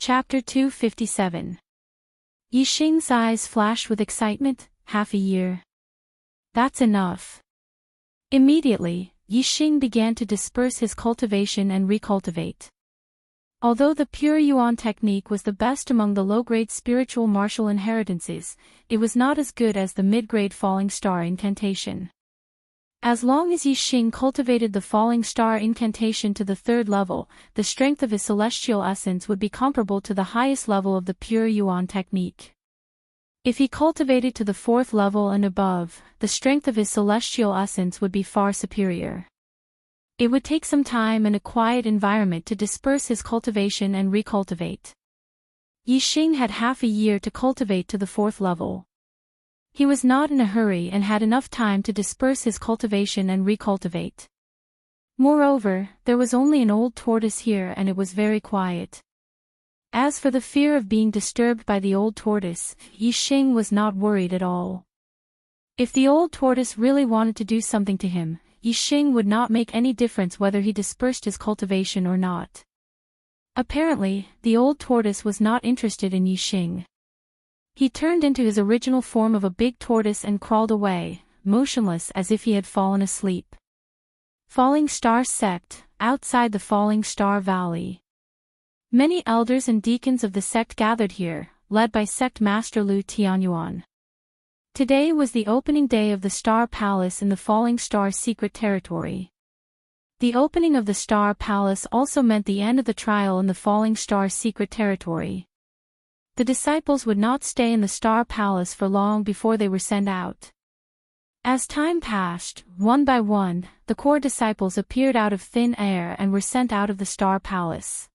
Chapter 257. Yixing's eyes flashed with excitement. Half a year. That's enough. Immediately, Yixing began to disperse his cultivation and recultivate. Although the pure yuan technique was the best among the low-grade spiritual martial inheritances, it was not as good as the mid-grade falling star incantation. As long as Yixing cultivated the falling star incantation to the third level, the strength of his celestial essence would be comparable to the highest level of the pure yuan technique. If he cultivated to the fourth level and above, the strength of his celestial essence would be far superior. It would take some time and a quiet environment to disperse his cultivation and recultivate. Yixing had half a year to cultivate to the fourth level. He was not in a hurry and had enough time to disperse his cultivation and recultivate. Moreover, there was only an old tortoise here and it was very quiet. As for the fear of being disturbed by the old tortoise, Yixing was not worried at all. If the old tortoise really wanted to do something to him, Yixing would not make any difference whether he dispersed his cultivation or not. Apparently, the old tortoise was not interested in Yixing. He turned into his original form of a big tortoise and crawled away, motionless as if he had fallen asleep. Falling Star Sect, outside the Falling Star Valley. Many elders and deacons of the sect gathered here, led by Sect Master Lu Tianyuan. Today was the opening day of the Star Palace in the Falling Star Secret Territory. The opening of the Star Palace also meant the end of the trial in the Falling Star Secret Territory. The disciples would not stay in the Star Palace for long before they were sent out. As time passed, one by one, the core disciples appeared out of thin air and were sent out of the Star Palace.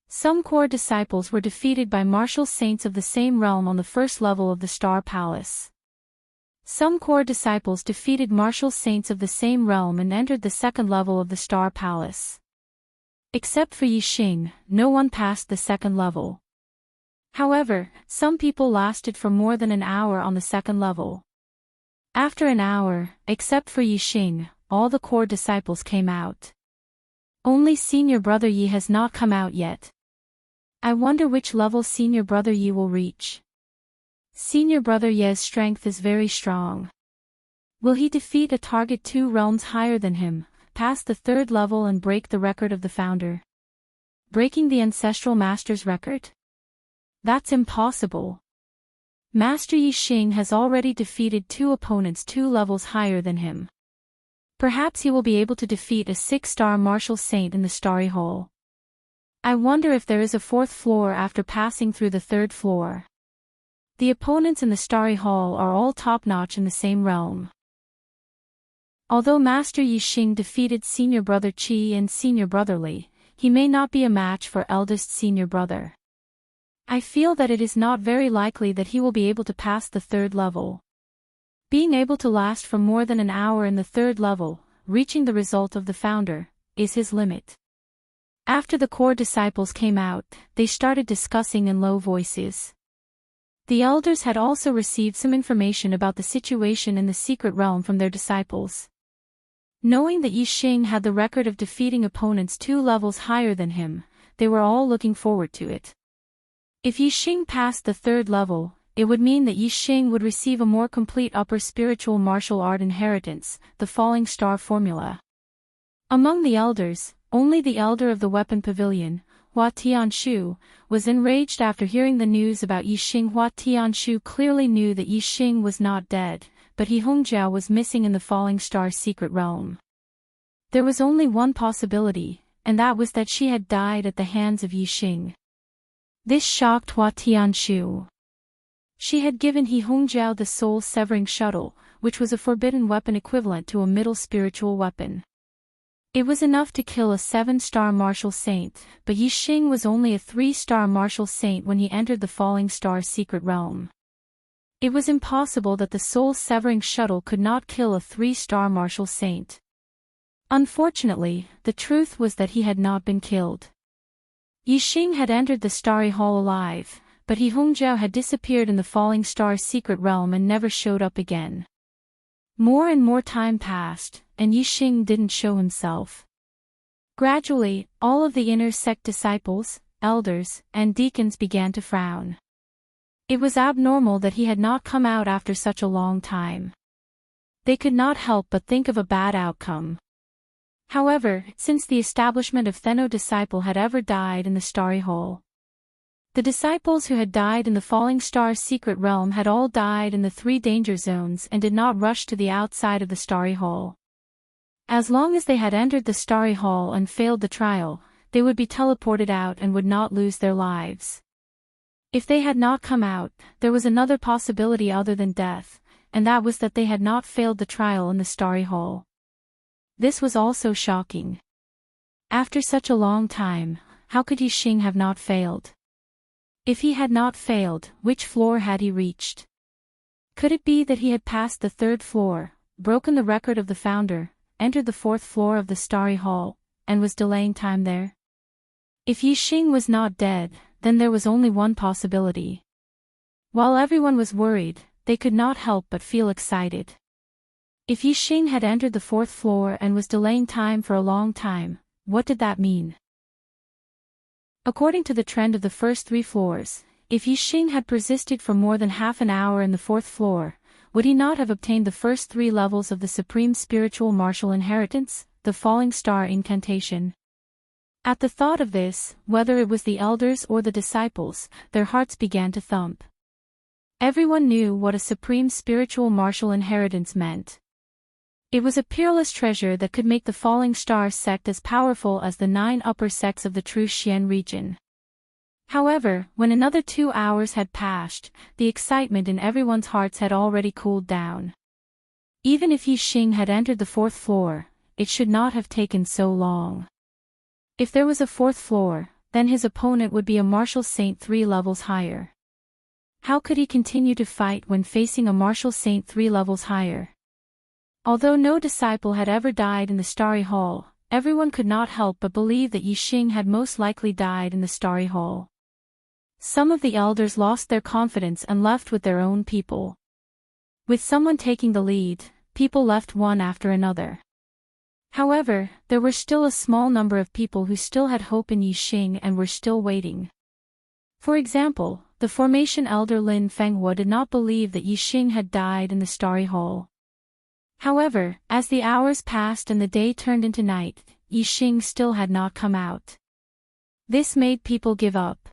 Some core disciples were defeated by martial saints of the same realm on the first level of the Star Palace. Some core disciples defeated martial saints of the same realm and entered the second level of the Star Palace. Except for Yixing, no one passed the second level. However, some people lasted for more than an hour on the second level. After an hour, except for Yixing, all the core disciples came out. Only Senior Brother Yi has not come out yet. I wonder which level Senior Brother Yi will reach. Senior Brother Ye's strength is very strong. Will he defeat a target 2 realms higher than him, pass the third level and break the record of the founder? Breaking the Ancestral Master's record? That's impossible. Master Yixing has already defeated 2 opponents 2 levels higher than him. Perhaps he will be able to defeat a 6-star martial saint in the Starry Hall. I wonder if there is a 4th floor after passing through the 3rd floor. The opponents in the Starry Hall are all top-notch in the same realm. Although Master Yixing defeated Senior Brother Qi and Senior Brother Li, he may not be a match for eldest Senior Brother. I feel that it is not very likely that he will be able to pass the 3rd level. Being able to last for more than an hour in the 3rd level, reaching the result of the founder, is his limit. After the core disciples came out, they started discussing in low voices. The elders had also received some information about the situation in the secret realm from their disciples. Knowing that Yixing had the record of defeating opponents 2 levels higher than him, they were all looking forward to it. If Yixing passed the 3rd level, it would mean that Yixing would receive a more complete upper spiritual martial art inheritance, the Falling Star Formula. Among the elders, only the elder of the Weapon Pavilion, Hua Tianshu, was enraged after hearing the news about Yixing. Hua Tianshu clearly knew that Yixing was not dead, but He Hongjiao was missing in the Falling Star secret realm. There was only one possibility, and that was that she had died at the hands of Yixing. This shocked Hua Tianshu. She had given He Hongjiao the soul-severing shuttle, which was a forbidden weapon equivalent to a middle spiritual weapon. It was enough to kill a 7-star martial saint, but Yixing was only a 3-star martial saint when he entered the Falling Star secret realm. It was impossible that the soul-severing shuttle could not kill a 3-star martial saint. Unfortunately, the truth was that he had not been killed. Yixing had entered the Starry Hall alive, but He Hongjiao had disappeared in the Falling Star secret realm and never showed up again. More and more time passed, and Yixing didn't show himself. Gradually, all of the inner sect disciples, elders, and deacons began to frown. It was abnormal that he had not come out after such a long time. They could not help but think of a bad outcome. However, since the establishment of no disciple had ever died in the Starry Hole. The disciples who had died in the Falling Star's secret realm had all died in the 3 danger zones and did not rush to the outside of the Starry Hole. As long as they had entered the Starry Hole and failed the trial, they would be teleported out and would not lose their lives. If they had not come out, there was another possibility other than death, and that was that they had not failed the trial in the Starry Hole. This was also shocking. After such a long time, how could Yixing have not failed? If he had not failed, which floor had he reached? Could it be that he had passed the 3rd floor, broken the record of the founder, entered the 4th floor of the Starry Hall, and was delaying time there? If Yixing was not dead, then there was only one possibility. While everyone was worried, they could not help but feel excited. If Yixing had entered the 4th floor and was delaying time for a long time, what did that mean? According to the trend of the first 3 floors, if Yixing had persisted for more than half an hour in the 4th floor, would he not have obtained the first 3 levels of the Supreme Spiritual Martial Inheritance, the Falling Star Incantation? At the thought of this, whether it was the elders or the disciples, their hearts began to thump. Everyone knew what a Supreme Spiritual Martial Inheritance meant. It was a peerless treasure that could make the Falling Star sect as powerful as the 9 upper sects of the true Xian region. However, when another 2 hours had passed, the excitement in everyone's hearts had already cooled down. Even if Yixing had entered the 4th floor, it should not have taken so long. If there was a 4th floor, then his opponent would be a martial saint 3 levels higher. How could he continue to fight when facing a martial saint 3 levels higher? Although no disciple had ever died in the Starry Hall, everyone could not help but believe that Yixing had most likely died in the Starry Hall. Some of the elders lost their confidence and left with their own people. With someone taking the lead, people left one after another. However, there were still a small number of people who still had hope in Yixing and were still waiting. For example, the formation elder Lin Fenghua did not believe that Yixing had died in the Starry Hole. However, as the hours passed and the day turned into night, Yixing still had not come out. This made people give up.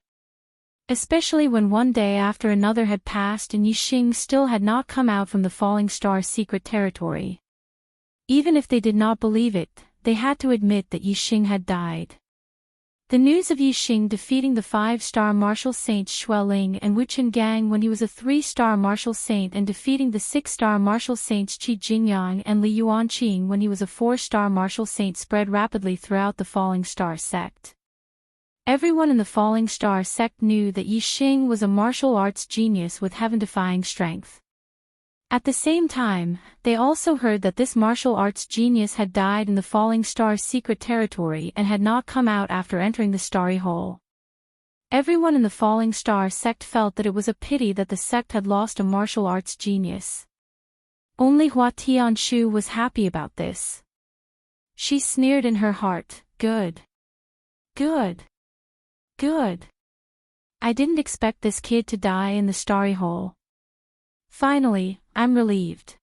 Especially when one day after another had passed and Yixing still had not come out from the Falling Star's secret territory. Even if they did not believe it, they had to admit that Yixing had died. The news of Yixing defeating the 5-star martial saints Xueling and Wu Qingang when he was a 3-star martial saint and defeating the 6-star martial saints Qi Jingyang and Li Yuanqing when he was a 4-star martial saint spread rapidly throughout the Falling Star sect. Everyone in the Falling Star sect knew that Yixing was a martial arts genius with heaven-defying strength. At the same time, they also heard that this martial arts genius had died in the Falling Star's secret territory and had not come out after entering the Starry Hole. Everyone in the Falling Star sect felt that it was a pity that the sect had lost a martial arts genius. Only Hua Tianshu was happy about this. She sneered in her heart, "Good. Good. Good. I didn't expect this kid to die in the Starry Hole. Finally, I'm relieved.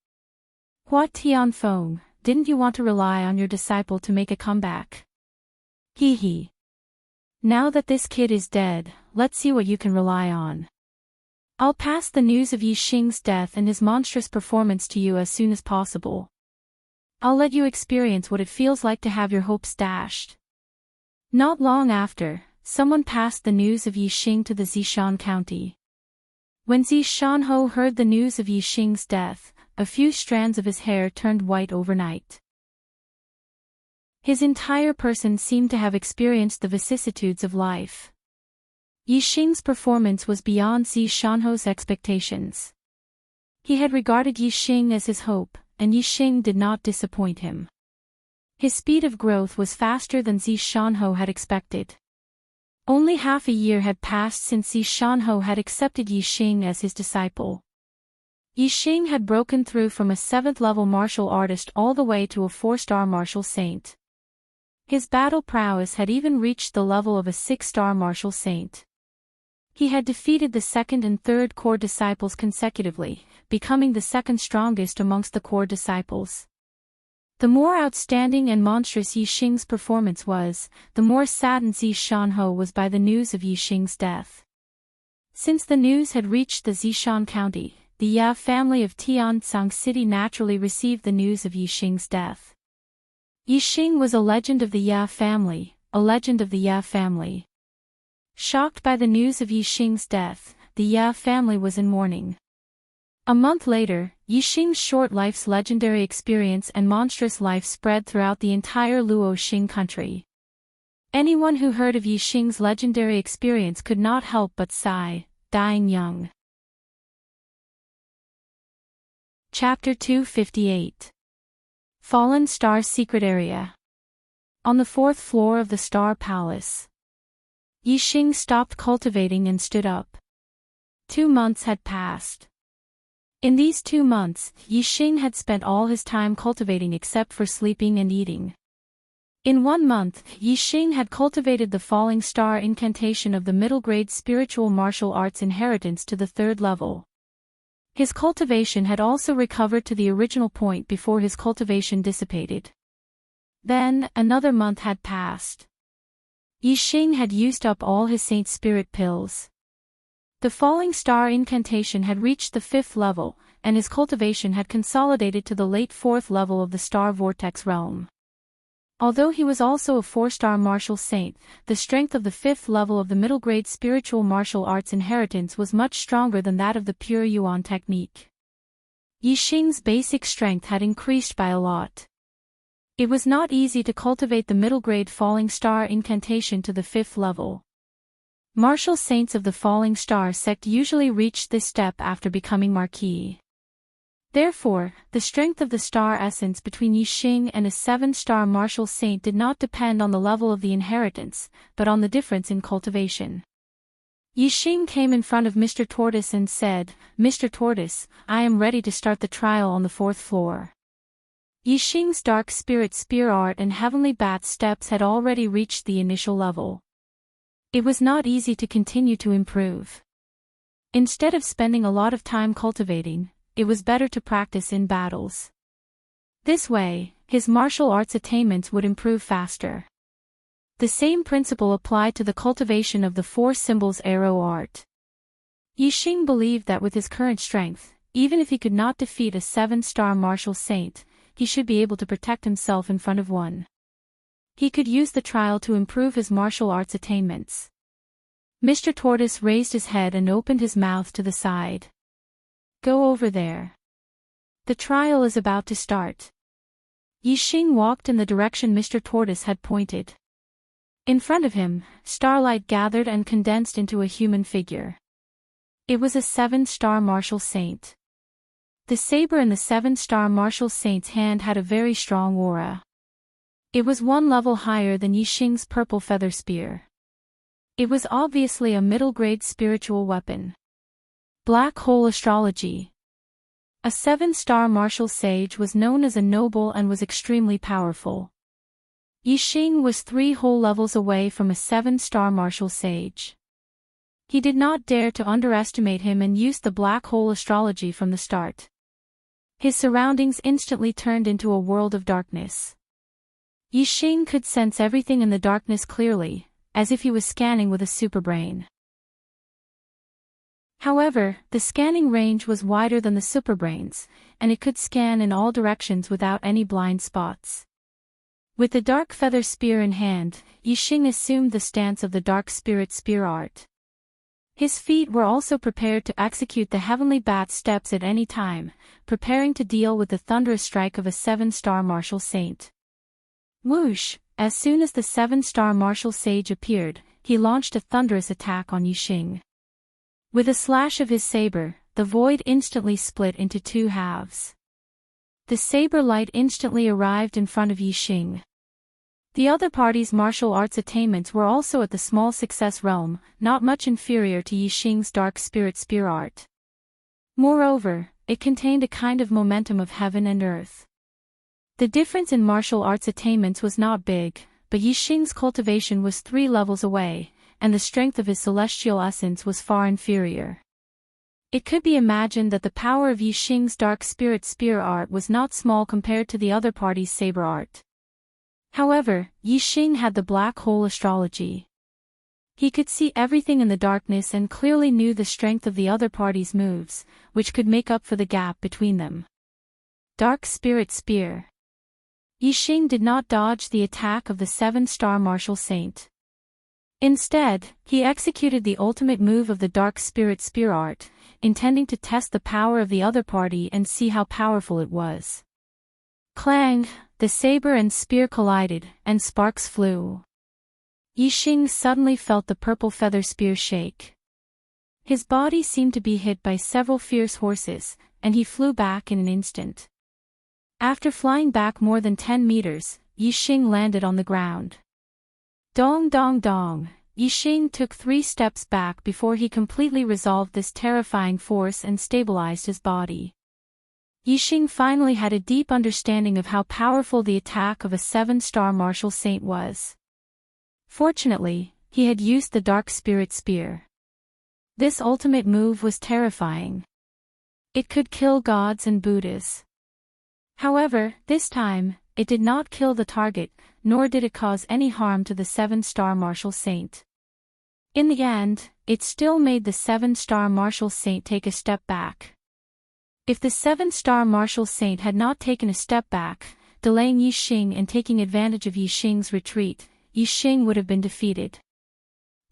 Hua Tianfeng, didn't you want to rely on your disciple to make a comeback? Hee hee. Now that this kid is dead, let's see what you can rely on. I'll pass the news of Yixing's death and his monstrous performance to you as soon as possible. I'll let you experience what it feels like to have your hopes dashed." Not long after, someone passed the news of Yixing to the Zishan County. When Zishanho heard the news of Yixing's death, a few strands of his hair turned white overnight. His entire person seemed to have experienced the vicissitudes of life. Yixing's performance was beyond Zishanho's expectations. He had regarded Yixing as his hope, and Yixing did not disappoint him. His speed of growth was faster than Zishanho had expected. Only half a year had passed since Zishanho had accepted Yixing as his disciple. Yixing had broken through from a 7th-level martial artist all the way to a 4-star martial saint. His battle prowess had even reached the level of a 6-star martial saint. He had defeated the second and third core disciples consecutively, becoming the second strongest amongst the core disciples. The more outstanding and monstrous Yixing's performance was, the more saddened Zishanho was by the news of Yixing's death. Since the news had reached the Zishan County, the Ya family of Tianzang City naturally received the news of Yixing's death. Yixing was a legend of the Ya family, a legend of the Ya family. Shocked by the news of Yixing's death, the Ya family was in mourning. A month later, Yixing's short life's legendary experience and monstrous life spread throughout the entire Luoxing country. Anyone who heard of Yixing's legendary experience could not help but sigh, dying young. Chapter 258. Fallen Star Secret Area. On the 4th floor of the Star Palace, Yixing stopped cultivating and stood up. 2 months had passed. In these 2 months, Yixing had spent all his time cultivating except for sleeping and eating. In 1 month, Yixing had cultivated the Falling Star incantation of the middle-grade spiritual martial arts inheritance to the 3rd level. His cultivation had also recovered to the original point before his cultivation dissipated. Then, another month had passed. Yixing had used up all his Saint Spirit pills. The Falling Star incantation had reached the 5th level, and his cultivation had consolidated to the late 4th level of the Star Vortex realm. Although he was also a 4-star martial saint, the strength of the 5th level of the middle-grade spiritual martial arts inheritance was much stronger than that of the pure Yuan technique. Yixing's basic strength had increased by a lot. It was not easy to cultivate the middle-grade Falling Star incantation to the 5th level. Martial saints of the Falling Star sect usually reached this step after becoming Marquis. Therefore, the strength of the star essence between Yixing and a 7-star martial saint did not depend on the level of the inheritance, but on the difference in cultivation. Yixing came in front of Mr. Tortoise and said, "Mr. Tortoise, I am ready to start the trial on the 4th floor." Yixing's dark spirit spear art and heavenly bat steps had already reached the initial level. It was not easy to continue to improve. Instead of spending a lot of time cultivating, it was better to practice in battles. This way, his martial arts attainments would improve faster. The same principle applied to the cultivation of the 4 symbols arrow art. Yixing believed that with his current strength, even if he could not defeat a 7-star martial saint, he should be able to protect himself in front of one. He could use the trial to improve his martial arts attainments. Mr. Tortoise raised his head and opened his mouth to the side. "Go over there. The trial is about to start." Yixing walked in the direction Mr. Tortoise had pointed. In front of him, starlight gathered and condensed into a human figure. It was a 7-star martial saint. The saber in the 7-star martial saint's hand had a very strong aura. It was 1 level higher than Yixing's purple feather spear. It was obviously a middle-grade spiritual weapon. Black hole astrology. A 7-star martial sage was known as a noble and was extremely powerful. Yixing was 3 whole levels away from a 7-star martial sage. He did not dare to underestimate him and used the black hole astrology from the start. His surroundings instantly turned into a world of darkness. Yixing could sense everything in the darkness clearly, as if he was scanning with a superbrain. However, the scanning range was wider than the superbrain's, and it could scan in all directions without any blind spots. With the dark feather spear in hand, Yixing assumed the stance of the dark spirit spear art. His feet were also prepared to execute the heavenly bat steps at any time, preparing to deal with the thunderous strike of a 7-star martial saint. Whoosh! As soon as the 7-star martial sage appeared, he launched a thunderous attack on Yixing. With a slash of his saber, the void instantly split into 2 halves. The saber light instantly arrived in front of Yixing. The other party's martial arts attainments were also at the small success realm, not much inferior to Yixing's dark spirit spear art. Moreover, it contained a kind of momentum of heaven and earth. The difference in martial arts attainments was not big, but Yixing's cultivation was 3 levels away, and the strength of his celestial essence was far inferior. It could be imagined that the power of Yixing's dark spirit spear art was not small compared to the other party's saber art. However, Yixing had the black hole astrology. He could see everything in the darkness and clearly knew the strength of the other party's moves, which could make up for the gap between them. Dark Spirit Spear. Yixing did not dodge the attack of the 7-star martial saint. Instead, he executed the ultimate move of the Dark Spirit Spear art, intending to test the power of the other party and see how powerful it was. Clang! The saber and spear collided, and sparks flew. Yixing suddenly felt the purple feather spear shake. His body seemed to be hit by several fierce horses, and he flew back in an instant. After flying back more than 10 meters, Yixing landed on the ground. Dong dong dong! Yixing took 3 steps back before he completely resolved this terrifying force and stabilized his body. Yixing finally had a deep understanding of how powerful the attack of a 7-star martial saint was. Fortunately, he had used the Dark Spirit Spear. This ultimate move was terrifying. It could kill gods and Buddhas. However, this time, it did not kill the target, nor did it cause any harm to the 7-star martial saint. In the end, it still made the 7-star martial saint take a step back. If the 7-star martial saint had not taken a step back, delaying Yixing and taking advantage of Yixing's retreat, Yixing would have been defeated.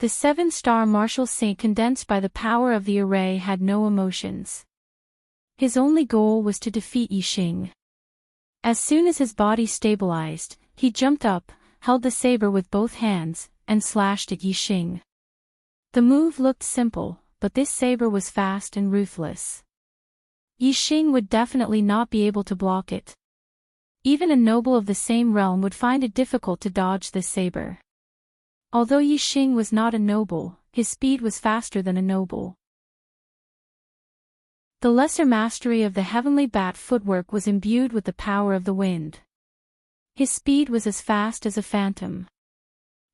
The 7-star martial saint, condensed by the power of the array, had no emotions. His only goal was to defeat Yixing. As soon as his body stabilized, he jumped up, held the saber with both hands, and slashed at Yixing. The move looked simple, but this saber was fast and ruthless. Yixing would definitely not be able to block it. Even a noble of the same realm would find it difficult to dodge this saber. Although Yixing was not a noble, his speed was faster than a noble. The lesser mastery of the heavenly bat footwork was imbued with the power of the wind. His speed was as fast as a phantom.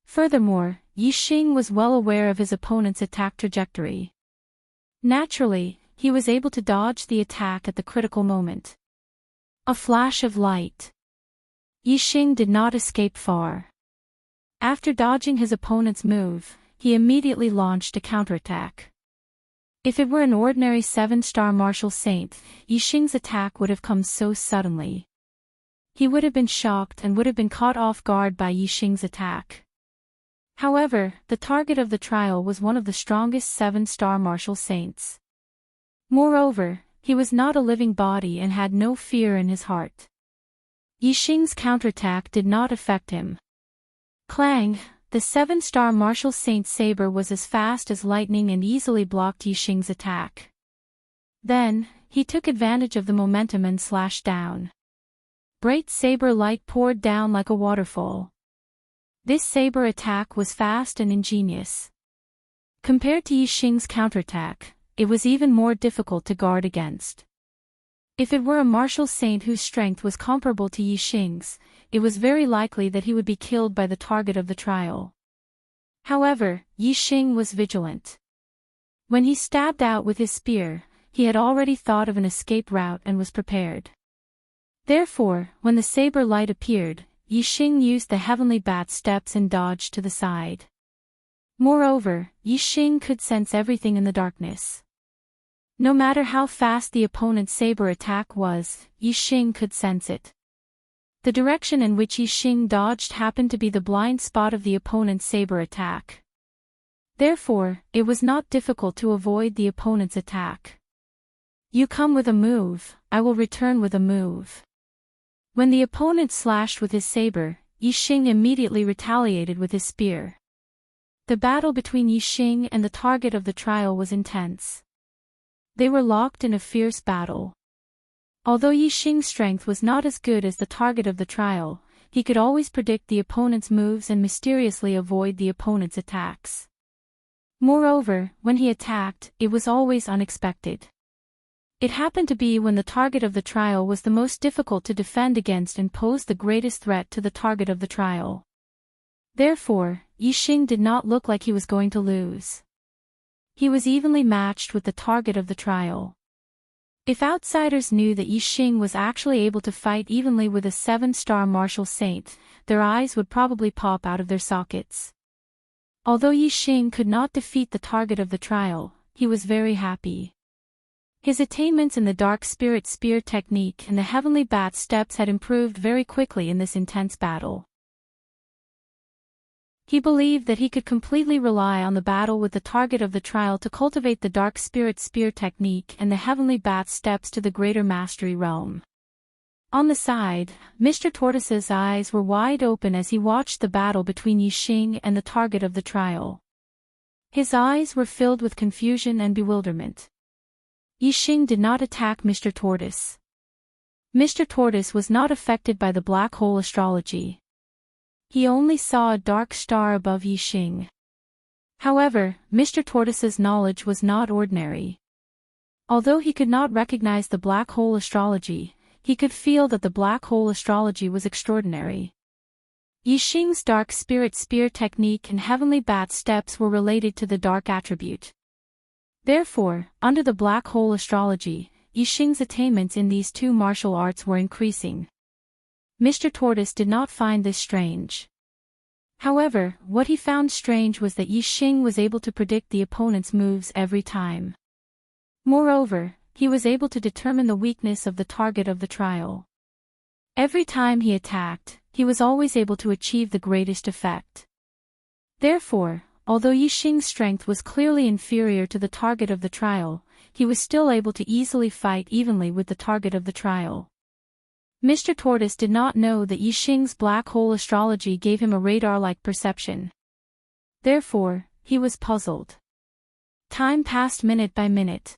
Furthermore, Yixing was well aware of his opponent's attack trajectory. Naturally, he was able to dodge the attack at the critical moment. A flash of light. Yixing did not escape far. After dodging his opponent's move, he immediately launched a counterattack. If it were an ordinary 7-star martial saint, Yixing's attack would have come so suddenly. He would have been shocked and would have been caught off guard by Yixing's attack. However, the target of the trial was one of the strongest 7-star martial saints. Moreover, he was not a living body and had no fear in his heart. Yixing's counterattack did not affect him. Clang! The 7-star martial saint's saber was as fast as lightning and easily blocked Yixing's attack. Then, he took advantage of the momentum and slashed down. Bright saber light poured down like a waterfall. This saber attack was fast and ingenious. Compared to Yixing's counterattack, it was even more difficult to guard against. If it were a martial saint whose strength was comparable to Yixing's, it was very likely that he would be killed by the target of the trial. However, Yixing was vigilant. When he stabbed out with his spear, he had already thought of an escape route and was prepared. Therefore, when the saber light appeared, Yixing used the heavenly bat steps and dodged to the side. Moreover, Yixing could sense everything in the darkness. No matter how fast the opponent's saber attack was, Yixing could sense it. The direction in which Yixing dodged happened to be the blind spot of the opponent's saber attack. Therefore, it was not difficult to avoid the opponent's attack. You come with a move, I will return with a move. When the opponent slashed with his saber, Yixing immediately retaliated with his spear. The battle between Yixing and the target of the trial was intense. They were locked in a fierce battle. Although Yixing's strength was not as good as the target of the trial, he could always predict the opponent's moves and mysteriously avoid the opponent's attacks. Moreover, when he attacked, it was always unexpected. It happened to be when the target of the trial was the most difficult to defend against and posed the greatest threat to the target of the trial. Therefore, Yixing did not look like he was going to lose. He was evenly matched with the target of the trial. If outsiders knew that Yixing was actually able to fight evenly with a 7-star martial saint, their eyes would probably pop out of their sockets. Although Yixing could not defeat the target of the trial, he was very happy. His attainments in the Dark Spirit Spear technique and the Heavenly Bat steps had improved very quickly in this intense battle. He believed that he could completely rely on the battle with the target of the trial to cultivate the Dark Spirit Spear technique and the Heavenly Bat steps to the greater mastery realm. On the side, Mr. Tortoise's eyes were wide open as he watched the battle between Yixing and the target of the trial. His eyes were filled with confusion and bewilderment. Yixing did not attack Mr. Tortoise. Mr. Tortoise was not affected by the black hole astrology. He only saw a dark star above Yixing. However, Mr. Tortoise's knowledge was not ordinary. Although he could not recognize the black hole astrology, he could feel that the black hole astrology was extraordinary. Yixing's Dark Spirit Spear technique and Heavenly Bat steps were related to the dark attribute. Therefore, under the black hole astrology, Yixing's attainments in these two martial arts were increasing. Mr. Tortoise did not find this strange. However, what he found strange was that Yixing was able to predict the opponent's moves every time. Moreover, he was able to determine the weakness of the target of the trial. Every time he attacked, he was always able to achieve the greatest effect. Therefore, although Yixing's strength was clearly inferior to the target of the trial, he was still able to easily fight evenly with the target of the trial. Mr. Tortoise did not know that Yixing's black hole astrology gave him a radar-like perception. Therefore, he was puzzled. Time passed minute by minute.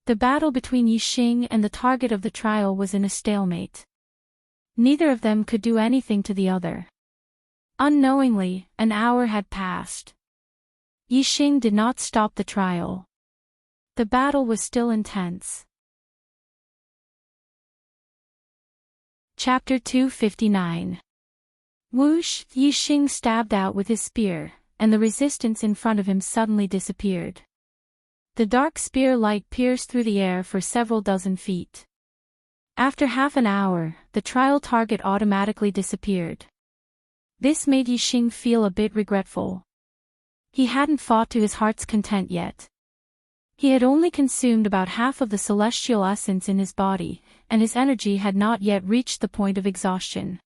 The battle between Yixing and the target of the trial was in a stalemate. Neither of them could do anything to the other. Unknowingly, an hour had passed. Yixing did not stop the trial. The battle was still intense. Chapter 259. Whoosh! Yixing stabbed out with his spear, and the resistance in front of him suddenly disappeared. The dark spear light pierced through the air for several dozen feet. After half an hour, the trial target automatically disappeared. This made Yixing feel a bit regretful. He hadn't fought to his heart's content yet. He had only consumed about half of the celestial essence in his body, and his energy had not yet reached the point of exhaustion.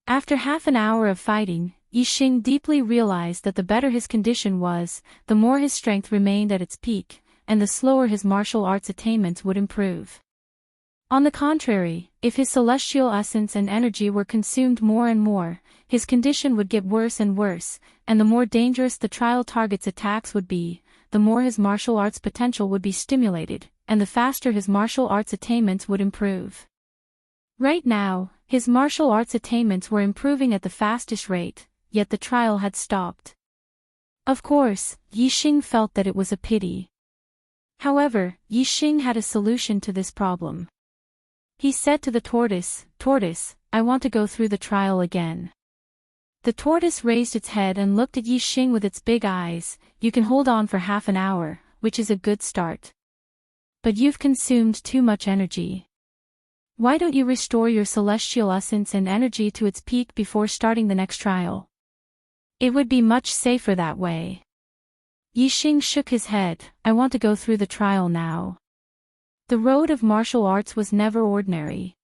After half an hour of fighting, Yixing deeply realized that the better his condition was, the more his strength remained at its peak, and the slower his martial arts attainments would improve. On the contrary, if his celestial essence and energy were consumed more and more, his condition would get worse and worse, and the more dangerous the trial target's attacks would be, the more his martial arts potential would be stimulated, and the faster his martial arts attainments would improve. Right now, his martial arts attainments were improving at the fastest rate, yet the trial had stopped. Of course, Yixing felt that it was a pity. However, Yixing had a solution to this problem. He said to the tortoise, "Tortoise, I want to go through the trial again." The tortoise raised its head and looked at Yixing with its big eyes. "You can hold on for half an hour, which is a good start. But you've consumed too much energy. Why don't you restore your celestial essence and energy to its peak before starting the next trial? It would be much safer that way." Yixing shook his head. "I want to go through the trial now." The road of martial arts was never ordinary.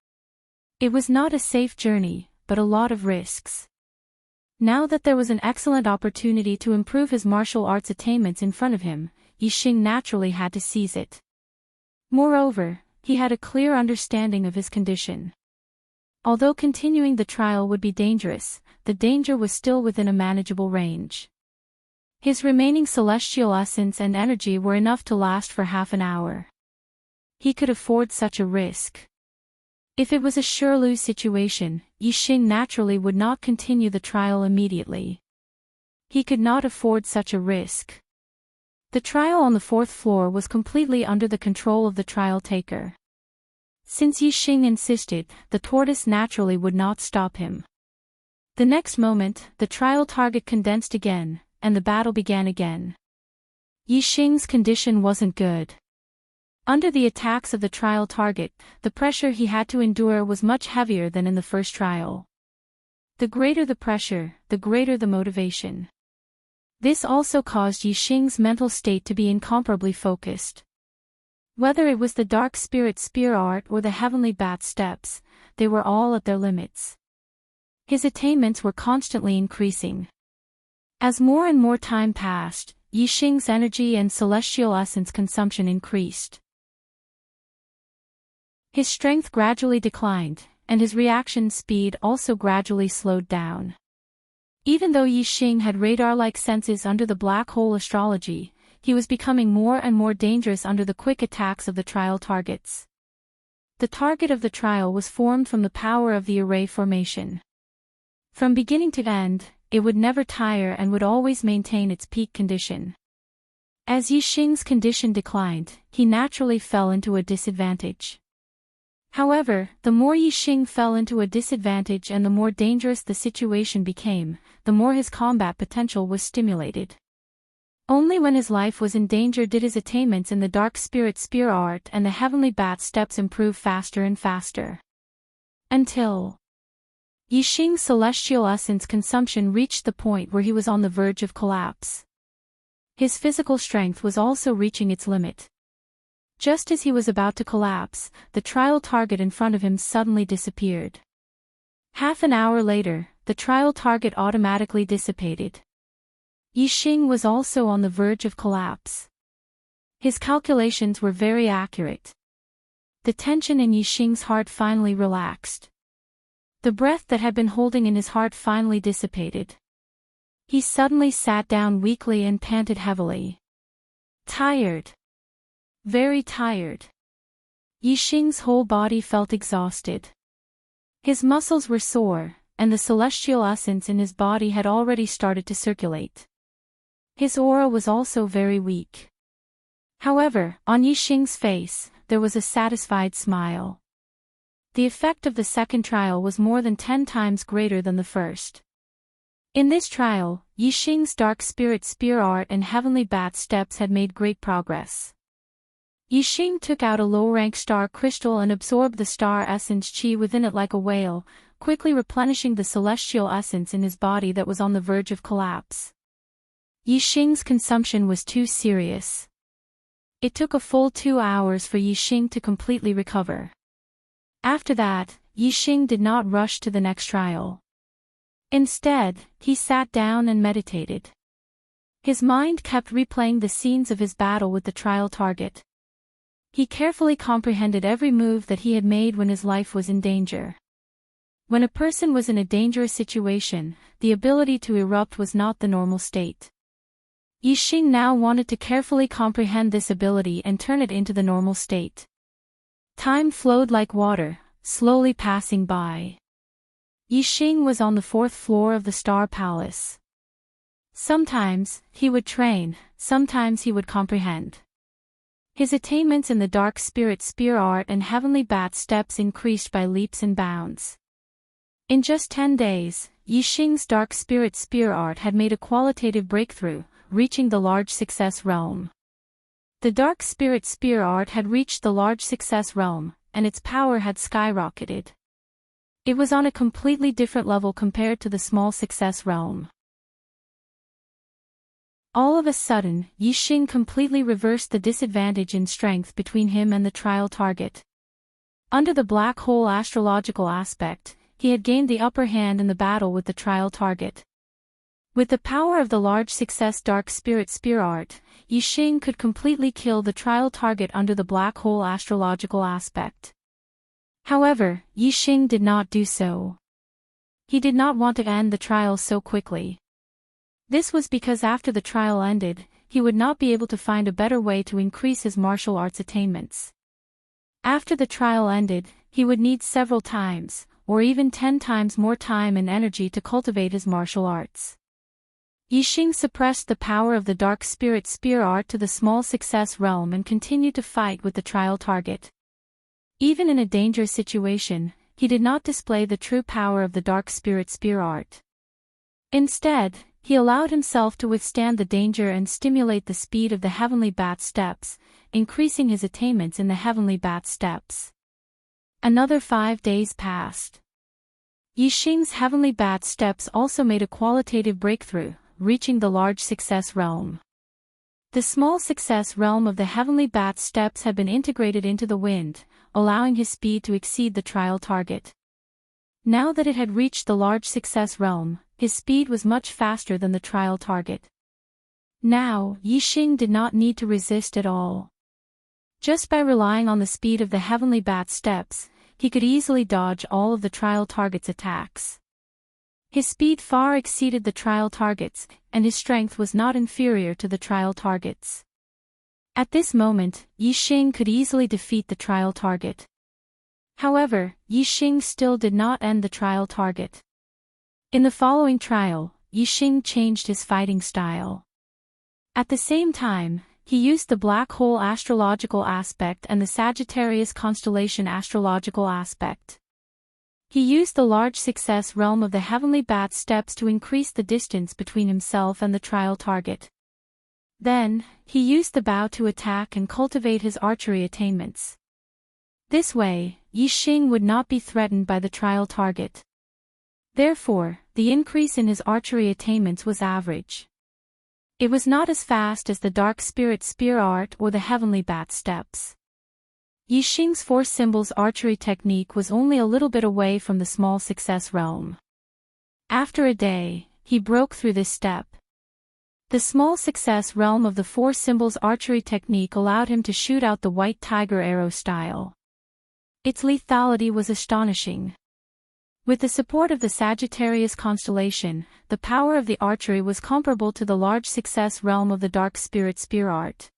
It was not a safe journey, but a lot of risks. Now that there was an excellent opportunity to improve his martial arts attainments in front of him, Yixing naturally had to seize it. Moreover, he had a clear understanding of his condition. Although continuing the trial would be dangerous, the danger was still within a manageable range. His remaining celestial essence and energy were enough to last for half an hour. He could afford such a risk. If it was a sure-lose situation, Yixing naturally would not continue the trial immediately. He could not afford such a risk. The trial on the 4th floor was completely under the control of the trial taker. Since Yixing insisted, the tortoise naturally would not stop him. The next moment, the trial target condensed again, and the battle began again. Yixing's condition wasn't good. Under the attacks of the trial target, the pressure he had to endure was much heavier than in the first trial. The greater the pressure, the greater the motivation. This also caused Yixing's mental state to be incomparably focused. Whether it was the dark spirit spear art or the heavenly bat steps, they were all at their limits. His attainments were constantly increasing. As more and more time passed, Yixing's energy and celestial essence consumption increased. His strength gradually declined, and his reaction speed also gradually slowed down. Even though Yixing had radar-like senses under the black hole astrology, he was becoming more and more dangerous under the quick attacks of the trial targets. The target of the trial was formed from the power of the array formation. From beginning to end, it would never tire and would always maintain its peak condition. As Yixing's condition declined, he naturally fell into a disadvantage. However, the more Yixing fell into a disadvantage and the more dangerous the situation became, the more his combat potential was stimulated. Only when his life was in danger did his attainments in the dark spirit spear art and the heavenly bat steps improve faster and faster. Until Yixing's celestial essence consumption reached the point where he was on the verge of collapse. His physical strength was also reaching its limit. Just as he was about to collapse, the trial target in front of him suddenly disappeared. Half an hour later, the trial target automatically dissipated. Yixing was also on the verge of collapse. His calculations were very accurate. The tension in Yixing's heart finally relaxed. The breath that had been holding in his heart finally dissipated. He suddenly sat down weakly and panted heavily. Tired. Very tired. Yixing's whole body felt exhausted. His muscles were sore, and the celestial essence in his body had already started to circulate. His aura was also very weak. However, on Yixing's face, there was a satisfied smile. The effect of the second trial was more than 10 times greater than the first. In this trial, Yixing's dark spirit spear art and heavenly bat steps had made great progress. Yixing took out a low-rank star crystal and absorbed the star essence chi within it like a whale, quickly replenishing the celestial essence in his body that was on the verge of collapse. Yixing's consumption was too serious. It took a full 2 hours for Yixing to completely recover. After that, Yixing did not rush to the next trial. Instead, he sat down and meditated. His mind kept replaying the scenes of his battle with the trial target. He carefully comprehended every move that he had made when his life was in danger. When a person was in a dangerous situation, the ability to erupt was not the normal state. Yixing now wanted to carefully comprehend this ability and turn it into the normal state. Time flowed like water, slowly passing by. Yixing was on the 4th floor of the Star Palace. Sometimes, he would train, sometimes he would comprehend. His attainments in the dark spirit spear art and heavenly bat steps increased by leaps and bounds. In just 10 days, Yixing's dark spirit spear art had made a qualitative breakthrough, reaching the large success realm. The dark spirit spear art had reached the large success realm, and its power had skyrocketed. It was on a completely different level compared to the small success realm. All of a sudden, Yixing completely reversed the disadvantage in strength between him and the trial target. Under the black hole astrological aspect, he had gained the upper hand in the battle with the trial target. With the power of the large success dark spirit spear art, Yixing could completely kill the trial target under the black hole astrological aspect. However, Yixing did not do so. He did not want to end the trial so quickly. This was because after the trial ended, he would not be able to find a better way to increase his martial arts attainments. After the trial ended, he would need several times, or even 10 times more time and energy to cultivate his martial arts. Yixing suppressed the power of the dark spirit spear art to the small success realm and continued to fight with the trial target. Even in a dangerous situation, he did not display the true power of the dark spirit spear art. Instead, he allowed himself to withstand the danger and stimulate the speed of the heavenly bat steps, increasing his attainments in the heavenly bat steps. Another 5 days passed. Yixing's heavenly bat steps also made a qualitative breakthrough, reaching the large success realm. The small success realm of the heavenly bat steps had been integrated into the wind, allowing his speed to exceed the trial target. Now that it had reached the large success realm, his speed was much faster than the trial target. Now, Yixing did not need to resist at all. Just by relying on the speed of the heavenly bat steps, he could easily dodge all of the trial target's attacks. His speed far exceeded the trial targets, and his strength was not inferior to the trial targets. At this moment, Yixing could easily defeat the trial target. However, Yixing still did not end the trial target. In the following trial, Yixing changed his fighting style. At the same time, he used the black hole astrological aspect and the Sagittarius constellation astrological aspect. He used the large success realm of the heavenly bat steps to increase the distance between himself and the trial target. Then, he used the bow to attack and cultivate his archery attainments. This way, Yixing would not be threatened by the trial target. Therefore, the increase in his archery attainments was average. It was not as fast as the dark spirit spear art or the heavenly bat steps. Yixing's 4 symbols archery technique was only a little bit away from the small success realm. After a day, he broke through this step. The small success realm of the 4 symbols archery technique allowed him to shoot out the white tiger arrow style. Its lethality was astonishing. With the support of the Sagittarius constellation, the power of the archery was comparable to the large success realm of the dark spirit spear art.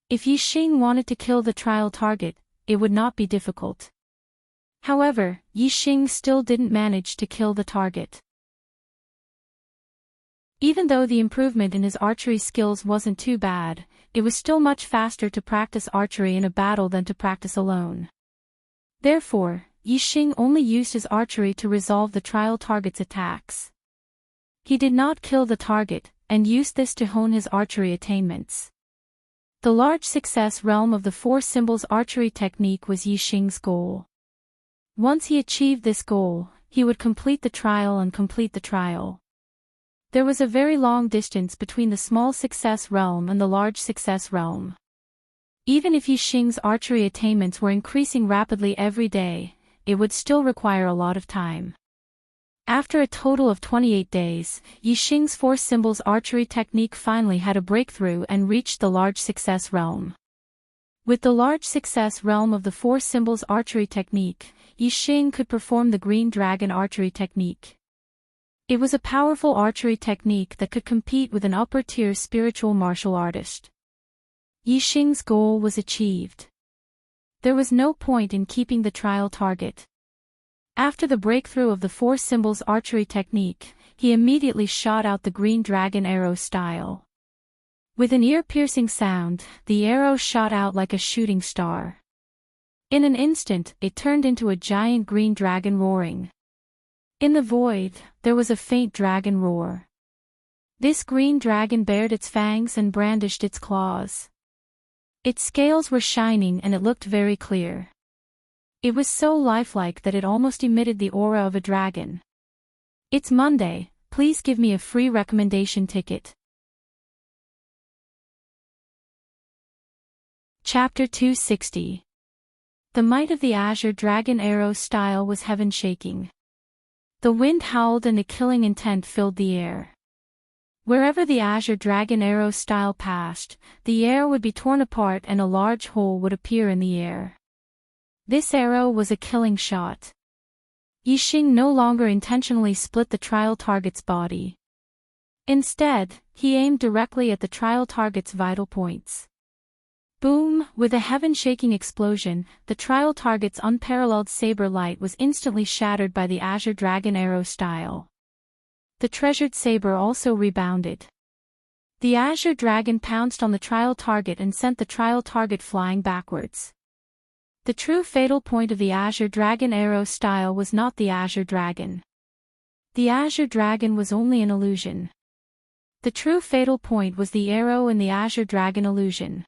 If Yixing wanted to kill the trial target, it would not be difficult. However, Yixing still didn't manage to kill the target. Even though the improvement in his archery skills wasn't too bad, it was still much faster to practice archery in a battle than to practice alone. Therefore, Yixing only used his archery to resolve the trial target's attacks. He did not kill the target, and used this to hone his archery attainments. The large success realm of the 4 symbols archery technique was Yixing's goal. Once he achieved this goal, he would complete the trial and complete the trial. There was a very long distance between the small success realm and the large success realm. Even if Yixing's archery attainments were increasing rapidly every day, it would still require a lot of time. After a total of 28 days, Yixing's 4 symbols archery technique finally had a breakthrough and reached the large success realm. With the large success realm of the 4 symbols archery technique, Yixing could perform the green dragon archery technique. It was a powerful archery technique that could compete with an upper-tier spiritual martial artist. Yixing's goal was achieved. There was no point in keeping the trial target. After the breakthrough of the 4 symbols archery technique, he immediately shot out the green dragon arrow style. With an ear-piercing sound, the arrow shot out like a shooting star. In an instant, it turned into a giant green dragon roaring. In the void, there was a faint dragon roar. This green dragon bared its fangs and brandished its claws. Its scales were shining and it looked very clear. It was so lifelike that it almost emitted the aura of a dragon. It's Monday, please give me a free recommendation ticket. Chapter 260. The might of the Azure Dragon arrow style was heaven-shaking. The wind howled and a killing intent filled the air. Wherever the Azure Dragon arrow style passed, the air would be torn apart and a large hole would appear in the air. This arrow was a killing shot. Yixing no longer intentionally split the trial target's body. Instead, he aimed directly at the trial target's vital points. Boom! With a heaven-shaking explosion, the trial target's unparalleled saber light was instantly shattered by the Azure Dragon arrow style. The treasured saber also rebounded. The Azure Dragon pounced on the trial target and sent the trial target flying backwards. The true fatal point of the Azure Dragon arrow style was not the Azure Dragon. The Azure Dragon was only an illusion. The true fatal point was the arrow in the Azure Dragon illusion.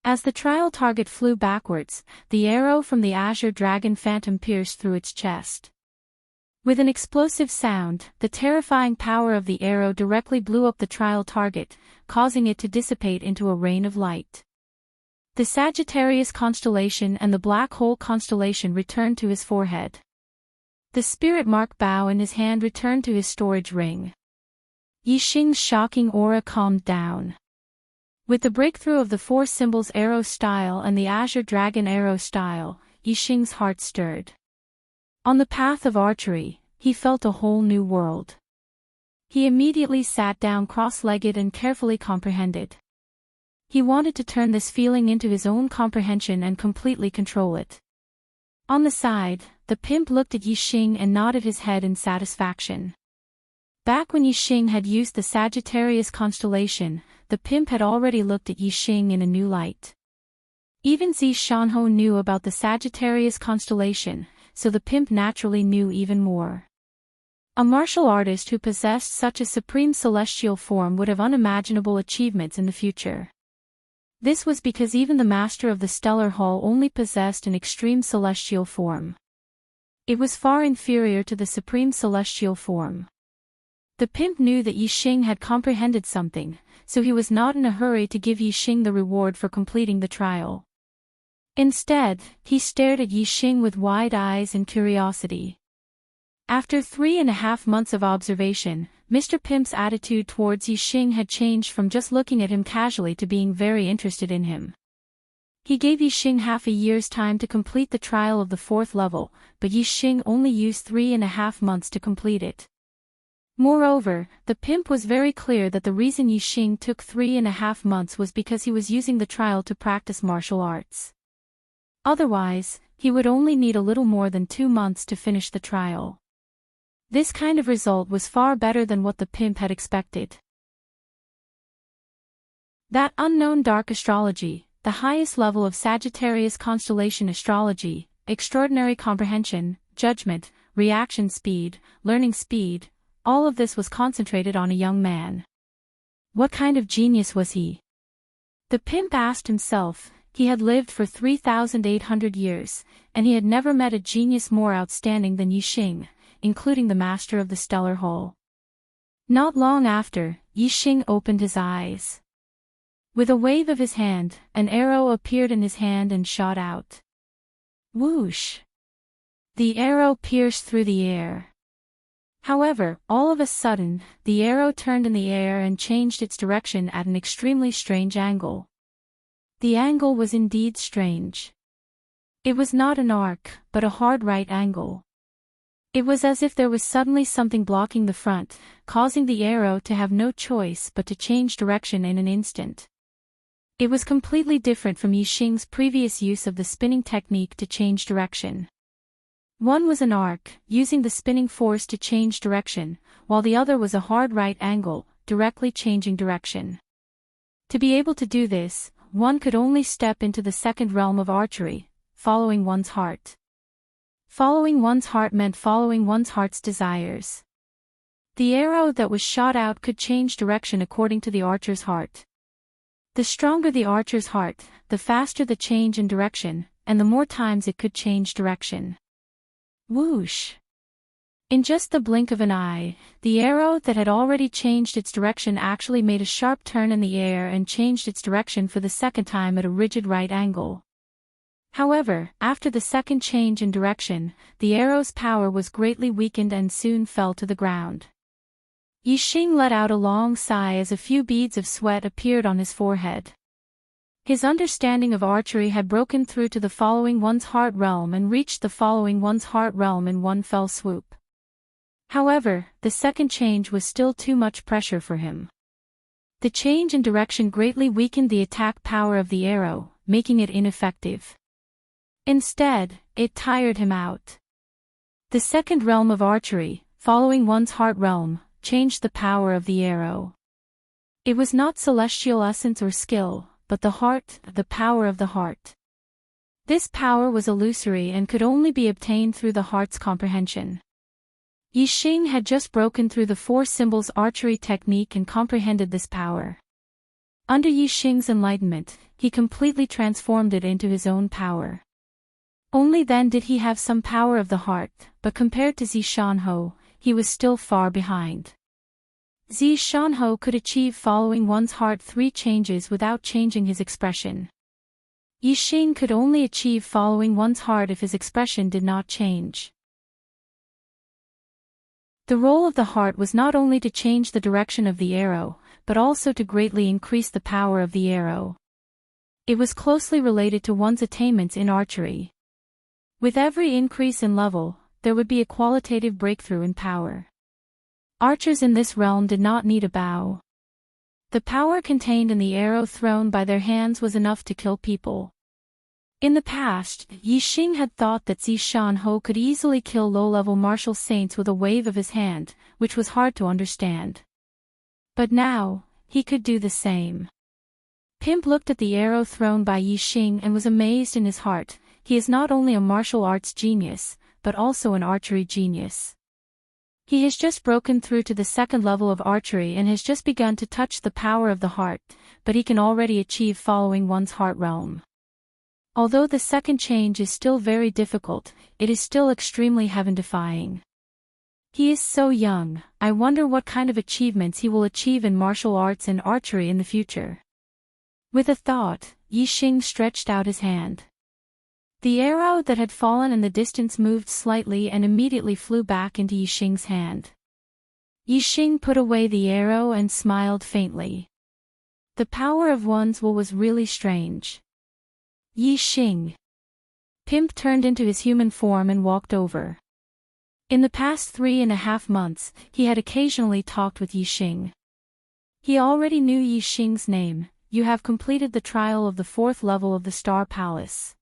As the trial target flew backwards, the arrow from the Azure Dragon phantom pierced through its chest. With an explosive sound, the terrifying power of the arrow directly blew up the trial target, causing it to dissipate into a rain of light. The Sagittarius constellation and the Black Hole constellation returned to his forehead. The spirit mark bow in his hand returned to his storage ring. Yixing's shocking aura calmed down. With the breakthrough of the four symbols arrow style and the Azure Dragon arrow style, Yixing's heart stirred. On the path of archery, he felt a whole new world. He immediately sat down cross-legged and carefully comprehended. He wanted to turn this feeling into his own comprehension and completely control it. On the side, the pimp looked at Yixing and nodded his head in satisfaction. Back when Yixing had used the Sagittarius constellation, the pimp had already looked at Yixing in a new light. Even Zi Shanho knew about the Sagittarius constellation, so the pimp naturally knew even more. A martial artist who possessed such a supreme celestial form would have unimaginable achievements in the future. This was because even the master of the Stellar Hall only possessed an extreme celestial form. It was far inferior to the supreme celestial form. The pimp knew that Yixing had comprehended something, so he was not in a hurry to give Yixing the reward for completing the trial. Instead, he stared at Yixing with wide eyes and curiosity. After 3.5 months of observation, Mr. Pimp's attitude towards Yixing had changed from just looking at him casually to being very interested in him. He gave Yixing half a year's time to complete the trial of the 4th level, but Yixing only used 3.5 months to complete it. Moreover, the pimp was very clear that the reason Yixing took 3.5 months was because he was using the trial to practice martial arts. Otherwise, he would only need a little more than 2 months to finish the trial. This kind of result was far better than what the pimp had expected. That unknown dark astrology, the highest level of Sagittarius constellation astrology, extraordinary comprehension, judgment, reaction speed, learning speed, all of this was concentrated on a young man. What kind of genius was he? The pimp asked himself. He had lived for 3,800 years, and he had never met a genius more outstanding than Yixing, including the master of the Stellar Hall. Not long after, Yixing opened his eyes. With a wave of his hand, an arrow appeared in his hand and shot out. Whoosh! The arrow pierced through the air. However, all of a sudden, the arrow turned in the air and changed its direction at an extremely strange angle. The angle was indeed strange. It was not an arc, but a hard right angle. It was as if there was suddenly something blocking the front, causing the arrow to have no choice but to change direction in an instant. It was completely different from Yixing's previous use of the spinning technique to change direction. One was an arc, using the spinning force to change direction, while the other was a hard right angle, directly changing direction. To be able to do this, one could only step into the second realm of archery, following one's heart. Following one's heart meant following one's heart's desires. The arrow that was shot out could change direction according to the archer's heart. The stronger the archer's heart, the faster the change in direction, and the more times it could change direction. Whoosh! In just the blink of an eye, the arrow that had already changed its direction actually made a sharp turn in the air and changed its direction for the second time at a rigid right angle. However, after the second change in direction, the arrow's power was greatly weakened and soon fell to the ground. Yixing let out a long sigh as a few beads of sweat appeared on his forehead. His understanding of archery had broken through to the following one's heart realm and reached the following one's heart realm in one fell swoop. However, the second change was still too much pressure for him. The change in direction greatly weakened the attack power of the arrow, making it ineffective. Instead, it tired him out. The second realm of archery, following one's heart realm, changed the power of the arrow. It was not celestial essence or skill, but the heart, the power of the heart. This power was illusory and could only be obtained through the heart's comprehension. Yixing had just broken through the four symbols archery technique and comprehended this power. Under Yixing's enlightenment, he completely transformed it into his own power. Only then did he have some power of the heart, but compared to Zishanho, he was still far behind. Zishanho could achieve following one's heart 3 changes without changing his expression. Yixing could only achieve following one's heart if his expression did not change. The role of the heart was not only to change the direction of the arrow, but also to greatly increase the power of the arrow. It was closely related to one's attainments in archery. With every increase in level, there would be a qualitative breakthrough in power. Archers in this realm did not need a bow. The power contained in the arrow thrown by their hands was enough to kill people. In the past, Yixing had thought that Zishanho could easily kill low-level martial saints with a wave of his hand, which was hard to understand. But now, he could do the same. Pimp looked at the arrow thrown by Yixing and was amazed in his heart. He is not only a martial arts genius, but also an archery genius. He has just broken through to the 2nd level of archery and has just begun to touch the power of the heart, but he can already achieve following one's heart realm. Although the 2nd change is still very difficult, it is still extremely heaven-defying. He is so young, I wonder what kind of achievements he will achieve in martial arts and archery in the future. With a thought, Yixing stretched out his hand. The arrow that had fallen in the distance moved slightly and immediately flew back into Yixing's hand. Yixing put away the arrow and smiled faintly. The power of one's will was really strange. Yixing. Pimp turned into his human form and walked over. In the past 3.5 months, he had occasionally talked with Yixing. He already knew Yixing's name. You have completed the trial of the 4th level of the Star Palace.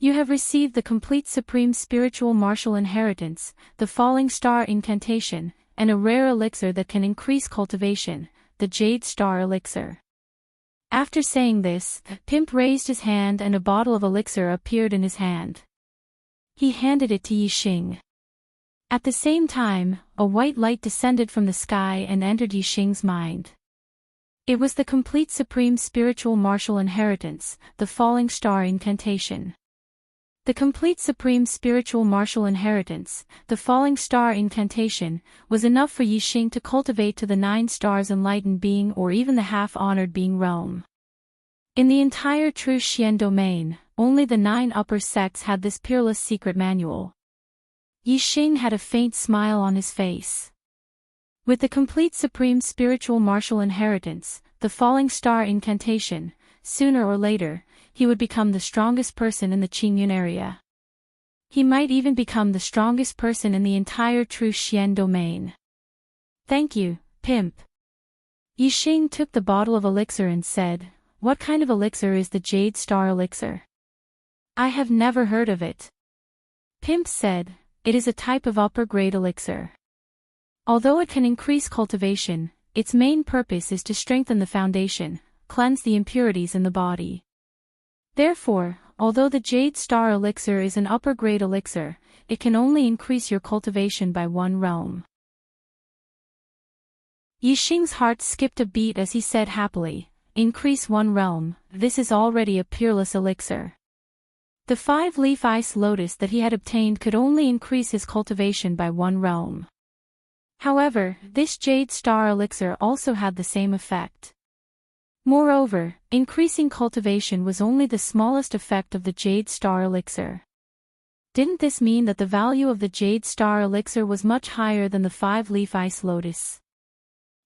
You have received the complete supreme spiritual martial inheritance, the falling star incantation, and a rare elixir that can increase cultivation, the Jade Star Elixir. After saying this, Pimp raised his hand and a bottle of elixir appeared in his hand. He handed it to Yixing. At the same time, a white light descended from the sky and entered Yixing's mind. It was the complete supreme spiritual martial inheritance, the falling star incantation. The complete supreme spiritual martial inheritance, the falling star incantation, was enough for Yixing to cultivate to the 9 stars enlightened being or even the half-honored being realm. In the entire true Xian domain, only the 9 upper sects had this peerless secret manual. Yixing had a faint smile on his face. With the complete supreme spiritual martial inheritance, the falling star incantation, sooner or later, he would become the strongest person in the Qingyun area. He might even become the strongest person in the entire true Xian domain. Thank you, Pimp. Yixing took the bottle of elixir and said, "What kind of elixir is the Jade Star Elixir?" "I have never heard of it." Pimp said, "It is a type of upper-grade elixir. Although it can increase cultivation, its main purpose is to strengthen the foundation, cleanse the impurities in the body. Therefore, although the Jade Star Elixir is an upper-grade elixir, it can only increase your cultivation by 1 realm." Yixing's heart skipped a beat as he said happily, "Increase 1 realm, this is already a peerless elixir." The 5-leaf ice lotus that he had obtained could only increase his cultivation by 1 realm. However, this Jade Star Elixir also had the same effect. Moreover, increasing cultivation was only the smallest effect of the Jade Star Elixir. Didn't this mean that the value of the Jade Star Elixir was much higher than the 5-leaf ice lotus?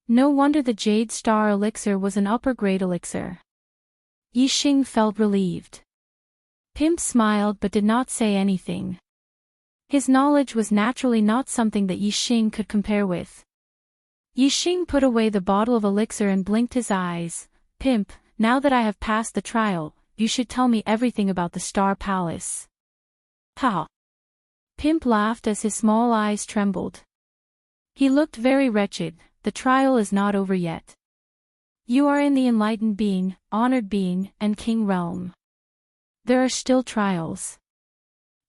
No wonder the Jade Star Elixir was an upper-grade elixir. Yixing felt relieved. Pimp smiled but did not say anything. His knowledge was naturally not something that Yixing could compare with. Yixing put away the bottle of elixir and blinked his eyes. "Pimp, now that I have passed the trial, you should tell me everything about the Star Palace." "Ha!" Pimp laughed as his small eyes trembled. He looked very wretched. "The trial is not over yet. You are in the enlightened being, honored being, and king realm. There are still trials.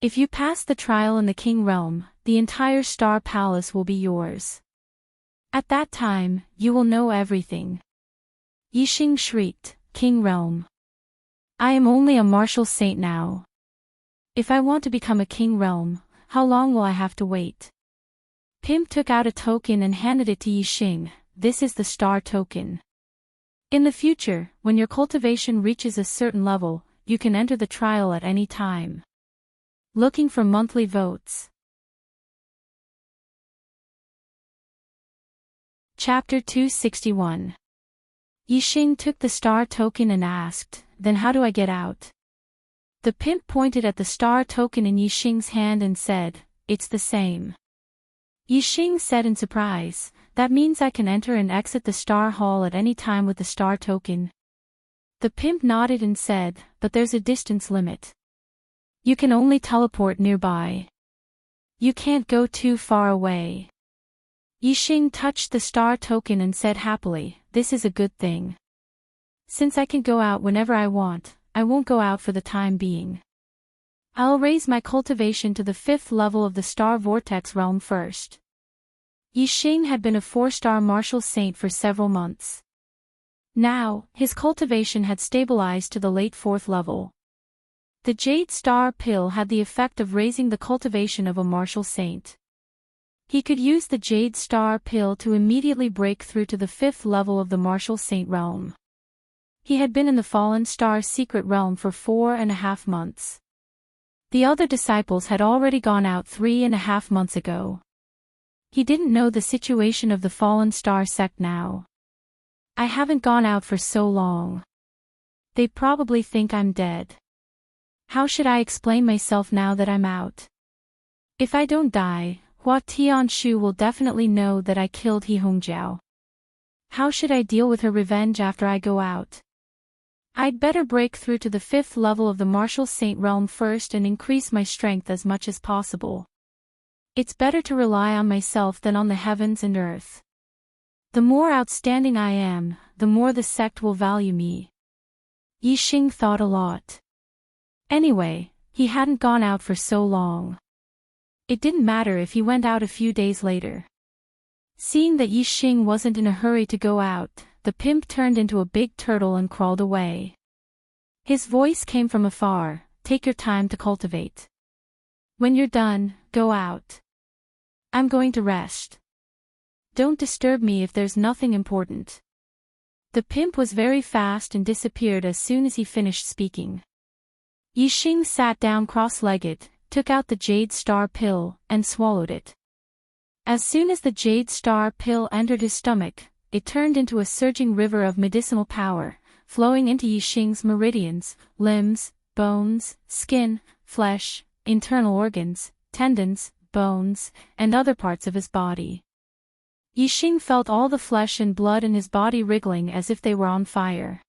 If you pass the trial in the King Realm, the entire Star Palace will be yours. At that time, you will know everything. Yixing shrieked, King Realm. I am only a martial saint now. If I want to become a King Realm, how long will I have to wait? Pimp took out a token and handed it to Yixing. This is the star token. In the future, when your cultivation reaches a certain level, you can enter the trial at any time. Looking for monthly votes. Chapter 261. Yixing took the star token and asked, Then how do I get out? The pimp pointed at the star token in Yixing's hand and said, It's the same. Yixing said in surprise, That means I can enter and exit the star hall at any time with the star token. The pimp nodded and said, But there's a distance limit. You can only teleport nearby. You can't go too far away. Yixing touched the star token and said happily, This is a good thing. Since I can go out whenever I want, I won't go out for the time being. I'll raise my cultivation to the 5th level of the Star Vortex realm first. Yixing had been a 4-star martial saint for several months. Now, his cultivation had stabilized to the late 4th level. The Jade Star Pill had the effect of raising the cultivation of a martial saint. He could use the Jade Star Pill to immediately break through to the 5th level of the martial saint realm. He had been in the Fallen Star Secret Realm for 4.5 months. The other disciples had already gone out 3.5 months ago. He didn't know the situation of the Fallen Star sect now. I haven't gone out for so long. They probably think I'm dead. How should I explain myself now that I'm out? If I don't die, Hua Tianshu will definitely know that I killed He Hongjiao. How should I deal with her revenge after I go out? I'd better break through to the 5th level of the martial saint realm first and increase my strength as much as possible. It's better to rely on myself than on the heavens and earth. The more outstanding I am, the more the sect will value me. Yixing thought a lot. Anyway, he hadn't gone out for so long. It didn't matter if he went out a few days later. Seeing that Yixing wasn't in a hurry to go out, the pimp turned into a big turtle and crawled away. His voice came from afar, Take your time to cultivate. When you're done, go out. I'm going to rest. Don't disturb me if there's nothing important. The pimp was very fast and disappeared as soon as he finished speaking. Yixing sat down cross-legged, took out the Jade Star Pill, and swallowed it. As soon as the Jade Star Pill entered his stomach, it turned into a surging river of medicinal power, flowing into Yixing's meridians, limbs, bones, skin, flesh, internal organs, tendons, bones, and other parts of his body. Yixing felt all the flesh and blood in his body wriggling as if they were on fire.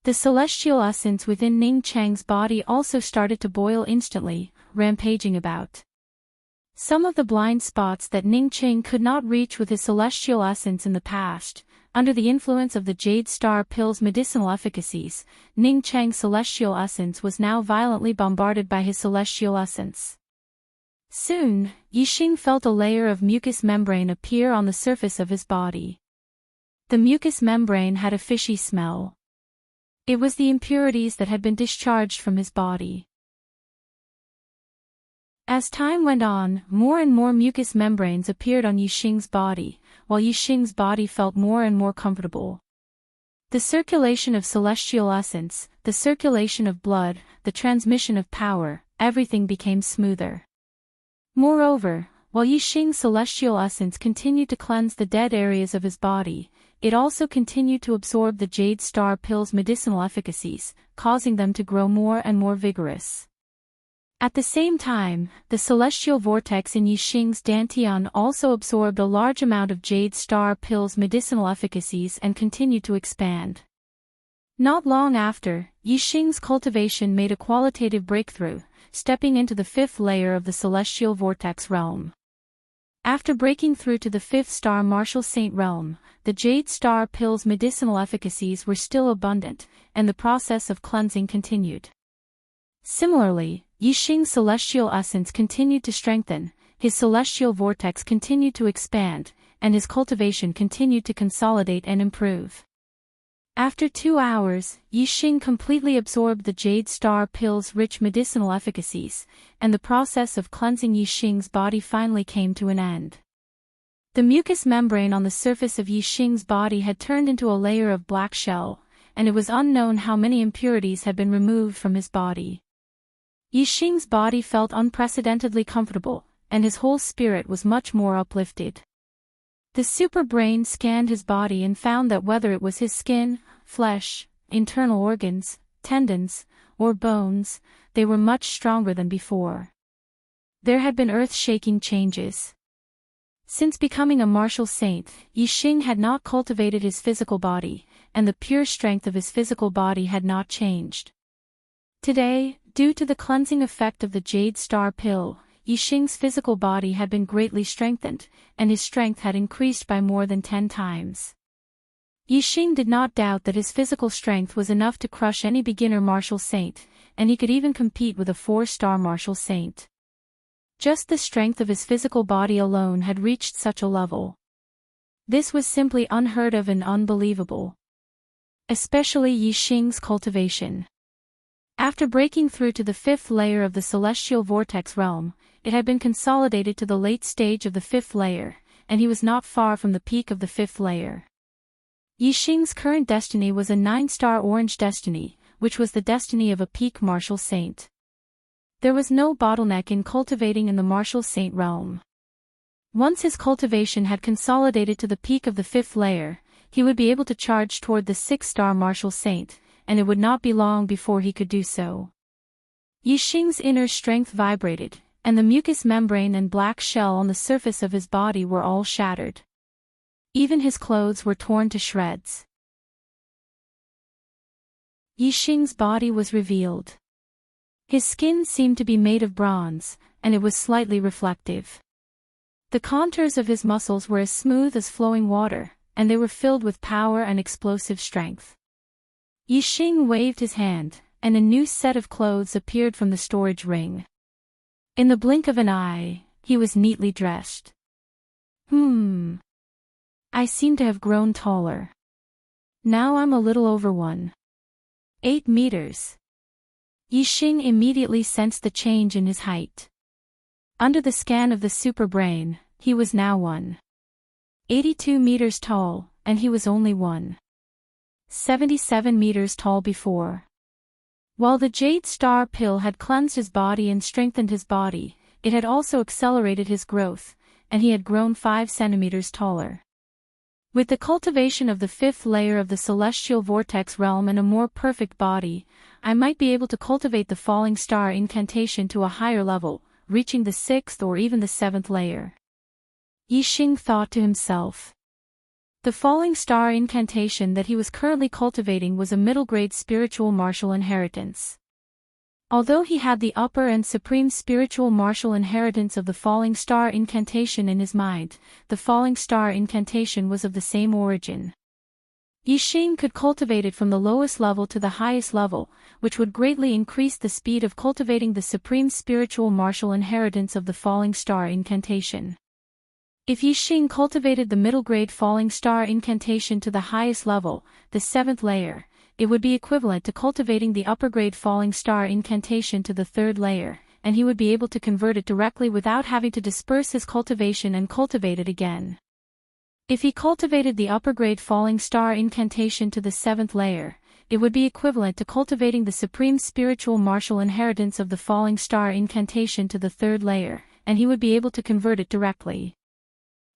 The celestial essence within Ning Chang's body also started to boil instantly, rampaging about. Some of the blind spots that Ning Chang could not reach with his celestial essence in the past, under the influence of the Jade Star Pill's medicinal efficacies, Ning Chang's celestial essence was now violently bombarded by his celestial essence. Soon, Yixing felt a layer of mucous membrane appear on the surface of his body. The mucous membrane had a fishy smell. It was the impurities that had been discharged from his body. As time went on, more and more mucous membranes appeared on Yixing's body, while Yixing's body felt more and more comfortable. The circulation of celestial essence, the circulation of blood, the transmission of power, everything became smoother. Moreover, while Yixing's celestial essence continued to cleanse the dead areas of his body, it also continued to absorb the Jade Star Pill's medicinal efficacies, causing them to grow more and more vigorous. At the same time, the celestial vortex in Yixing's dantian also absorbed a large amount of Jade Star Pill's medicinal efficacies and continued to expand. Not long after, Yixing's cultivation made a qualitative breakthrough, stepping into the 5th layer of the celestial vortex realm. After breaking through to the 5th star martial saint realm, the Jade Star Pill's medicinal efficacies were still abundant, and the process of cleansing continued. Similarly, Yixing's celestial essence continued to strengthen, his celestial vortex continued to expand, and his cultivation continued to consolidate and improve. After 2 hours, Yixing completely absorbed the jade star pill's rich medicinal efficacies, and the process of cleansing Yixing's body finally came to an end. The mucous membrane on the surface of Yixing's body had turned into a layer of black shell, and it was unknown how many impurities had been removed from his body. Yixing's body felt unprecedentedly comfortable, and his whole spirit was much more uplifted. The super brain scanned his body and found that whether it was his skin, flesh, internal organs, tendons, or bones, they were much stronger than before. There had been earth-shaking changes. Since becoming a martial saint, Yixing had not cultivated his physical body, and the pure strength of his physical body had not changed. Today, due to the cleansing effect of the jade star pill, Yixing's physical body had been greatly strengthened, and his strength had increased by more than 10 times. Yixing did not doubt that his physical strength was enough to crush any beginner martial saint, and he could even compete with a 4-star martial saint. Just the strength of his physical body alone had reached such a level. This was simply unheard of and unbelievable. Especially Yixing's cultivation. After breaking through to the 5th layer of the celestial vortex realm, it had been consolidated to the late stage of the 5th layer, and he was not far from the peak of the 5th layer. Yixing's current destiny was a 9-star orange destiny, which was the destiny of a peak martial saint. There was no bottleneck in cultivating in the martial saint realm. Once his cultivation had consolidated to the peak of the 5th layer, he would be able to charge toward the 6-star martial saint, and it would not be long before he could do so. Yixing's inner strength vibrated, and the mucous membrane and black shell on the surface of his body were all shattered. Even his clothes were torn to shreds. Yixing's body was revealed. His skin seemed to be made of bronze, and it was slightly reflective. The contours of his muscles were as smooth as flowing water, and they were filled with power and explosive strength. Yixing waved his hand, and a new set of clothes appeared from the storage ring. In the blink of an eye, he was neatly dressed. I seem to have grown taller. Now I'm a little over 1.8 meters. Yixing immediately sensed the change in his height. Under the scan of the super brain, he was now 1.82 meters tall, and he was only 1.77 meters tall before. While the jade star pill had cleansed his body and strengthened his body, it had also accelerated his growth, and he had grown 5 centimeters taller. With the cultivation of the 5th layer of the celestial vortex realm and a more perfect body, I might be able to cultivate the falling star incantation to a higher level, reaching the 6th or even the 7th layer. Yixing thought to himself. The falling star incantation that he was currently cultivating was a middle-grade spiritual martial inheritance. Although he had the upper and supreme spiritual martial inheritance of the falling star incantation in his mind, the falling star incantation was of the same origin. Yixing could cultivate it from the lowest level to the highest level, which would greatly increase the speed of cultivating the supreme spiritual martial inheritance of the falling star incantation. If Yixing cultivated the middle-grade falling star incantation to the highest level, the 7th layer, it would be equivalent to cultivating the upper-grade falling star incantation to the 3rd layer, and he would be able to convert it directly without having to disperse his cultivation and cultivate it again. If he cultivated the upper-grade falling star incantation to the 7th layer, it would be equivalent to cultivating the supreme spiritual martial inheritance of the falling star incantation to the 3rd layer, and he would be able to convert it directly.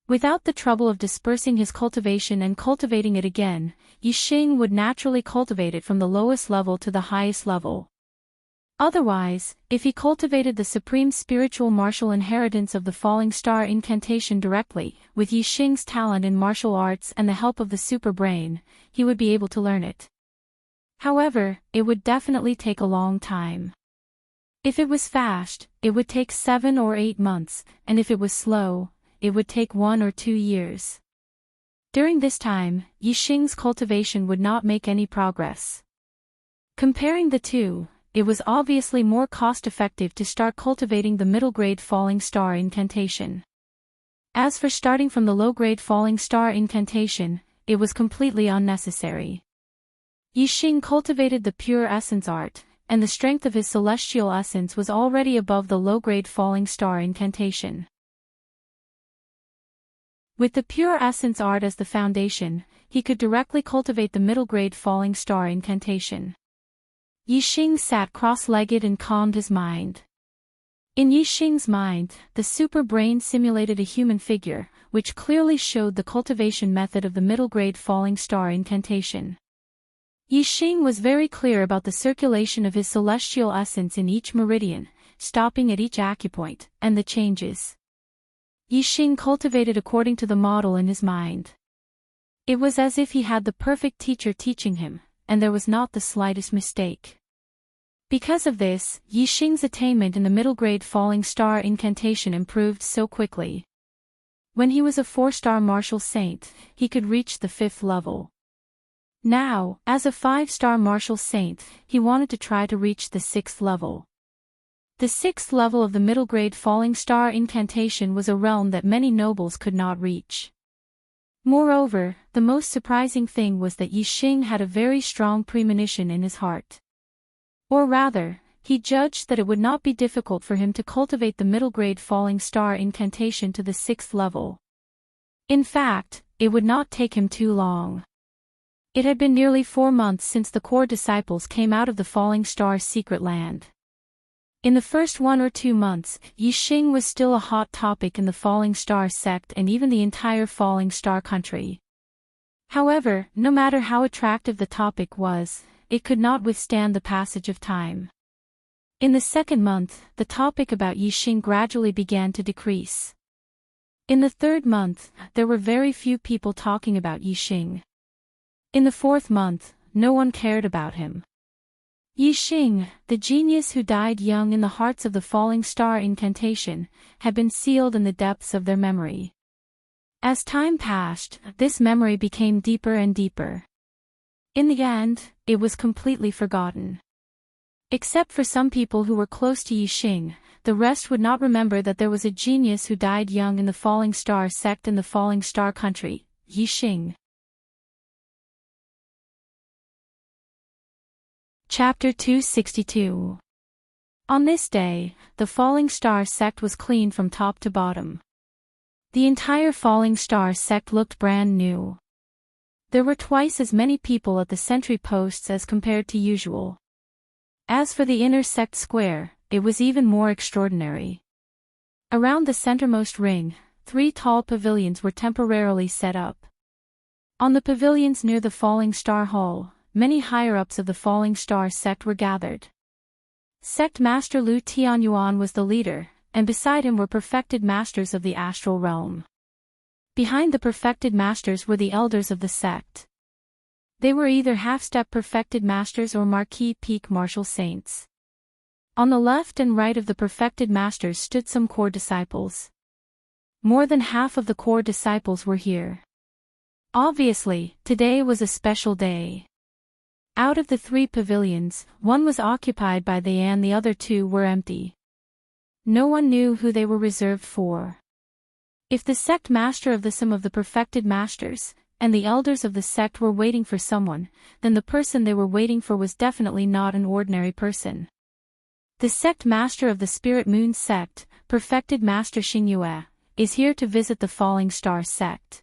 Without the trouble of dispersing his cultivation and cultivating it again, Yixing would naturally cultivate it from the lowest level to the highest level. Otherwise, if he cultivated the supreme spiritual martial inheritance of the falling star incantation directly, with Yixing's talent in martial arts and the help of the super brain, he would be able to learn it. However, it would definitely take a long time. If it was fast, it would take 7 or 8 months, and if it was slow, it would take 1 or 2 years. During this time, Yixing's cultivation would not make any progress. Comparing the two, it was obviously more cost-effective to start cultivating the middle-grade falling star incantation. As for starting from the low-grade falling star incantation, it was completely unnecessary. Yixing cultivated the pure essence art, and the strength of his celestial essence was already above the low-grade falling star incantation. With the pure essence art as the foundation, he could directly cultivate the middle-grade falling star incantation. Yixing sat cross-legged and calmed his mind. In Yixing's mind, the super brain simulated a human figure, which clearly showed the cultivation method of the middle-grade falling star incantation. Yixing was very clear about the circulation of his celestial essence in each meridian, stopping at each acupoint, and the changes. Yixing cultivated according to the model in his mind. It was as if he had the perfect teacher teaching him, and there was not the slightest mistake. Because of this, Yixing's attainment in the middle-grade falling star incantation improved so quickly. When he was a 4-star martial saint, he could reach the 5th level. Now, as a 5-star martial saint, he wanted to try to reach the 6th level. The 6th level of the middle-grade falling star incantation was a realm that many nobles could not reach. Moreover, the most surprising thing was that Yixing had a very strong premonition in his heart. Or rather, he judged that it would not be difficult for him to cultivate the middle-grade falling star incantation to the 6th level. In fact, it would not take him too long. It had been nearly 4 months since the core disciples came out of the falling star's secret land. In the first 1 or 2 months, Yixing was still a hot topic in the falling star sect and even the entire falling star country. However, no matter how attractive the topic was, it could not withstand the passage of time. In the 2nd month, the topic about Yixing gradually began to decrease. In the 3rd month, there were very few people talking about Yixing. In the 4th month, no one cared about him. Yixing, the genius who died young in the hearts of the falling star incantation, had been sealed in the depths of their memory. As time passed, this memory became deeper and deeper. In the end, it was completely forgotten. Except for some people who were close to Yixing, the rest would not remember that there was a genius who died young in the falling star sect in the falling star country, Yixing. Chapter 262. On this day, the falling star sect was clean from top to bottom. The entire falling star sect looked brand new. There were twice as many people at the sentry posts as compared to usual. As for the inner sect square, it was even more extraordinary. Around the centermost ring, 3 tall pavilions were temporarily set up. On the pavilions near the falling star hall, many higher-ups of the falling star sect were gathered. Sect Master Lu Tianyuan was the leader, and beside him were perfected masters of the astral realm. Behind the perfected masters were the elders of the sect. They were either half-step perfected masters or marquis peak martial saints. On the left and right of the perfected masters stood some core disciples. More than half of the core disciples were here. Obviously, today was a special day. Out of the 3 pavilions, 1 was occupied by they and the other 2 were empty. No one knew who they were reserved for. If the sect master of the some of the perfected masters, and the elders of the sect were waiting for someone, then the person they were waiting for was definitely not an ordinary person. The sect master of the Spirit Moon sect, perfected Master Xingyue, is here to visit the falling star sect.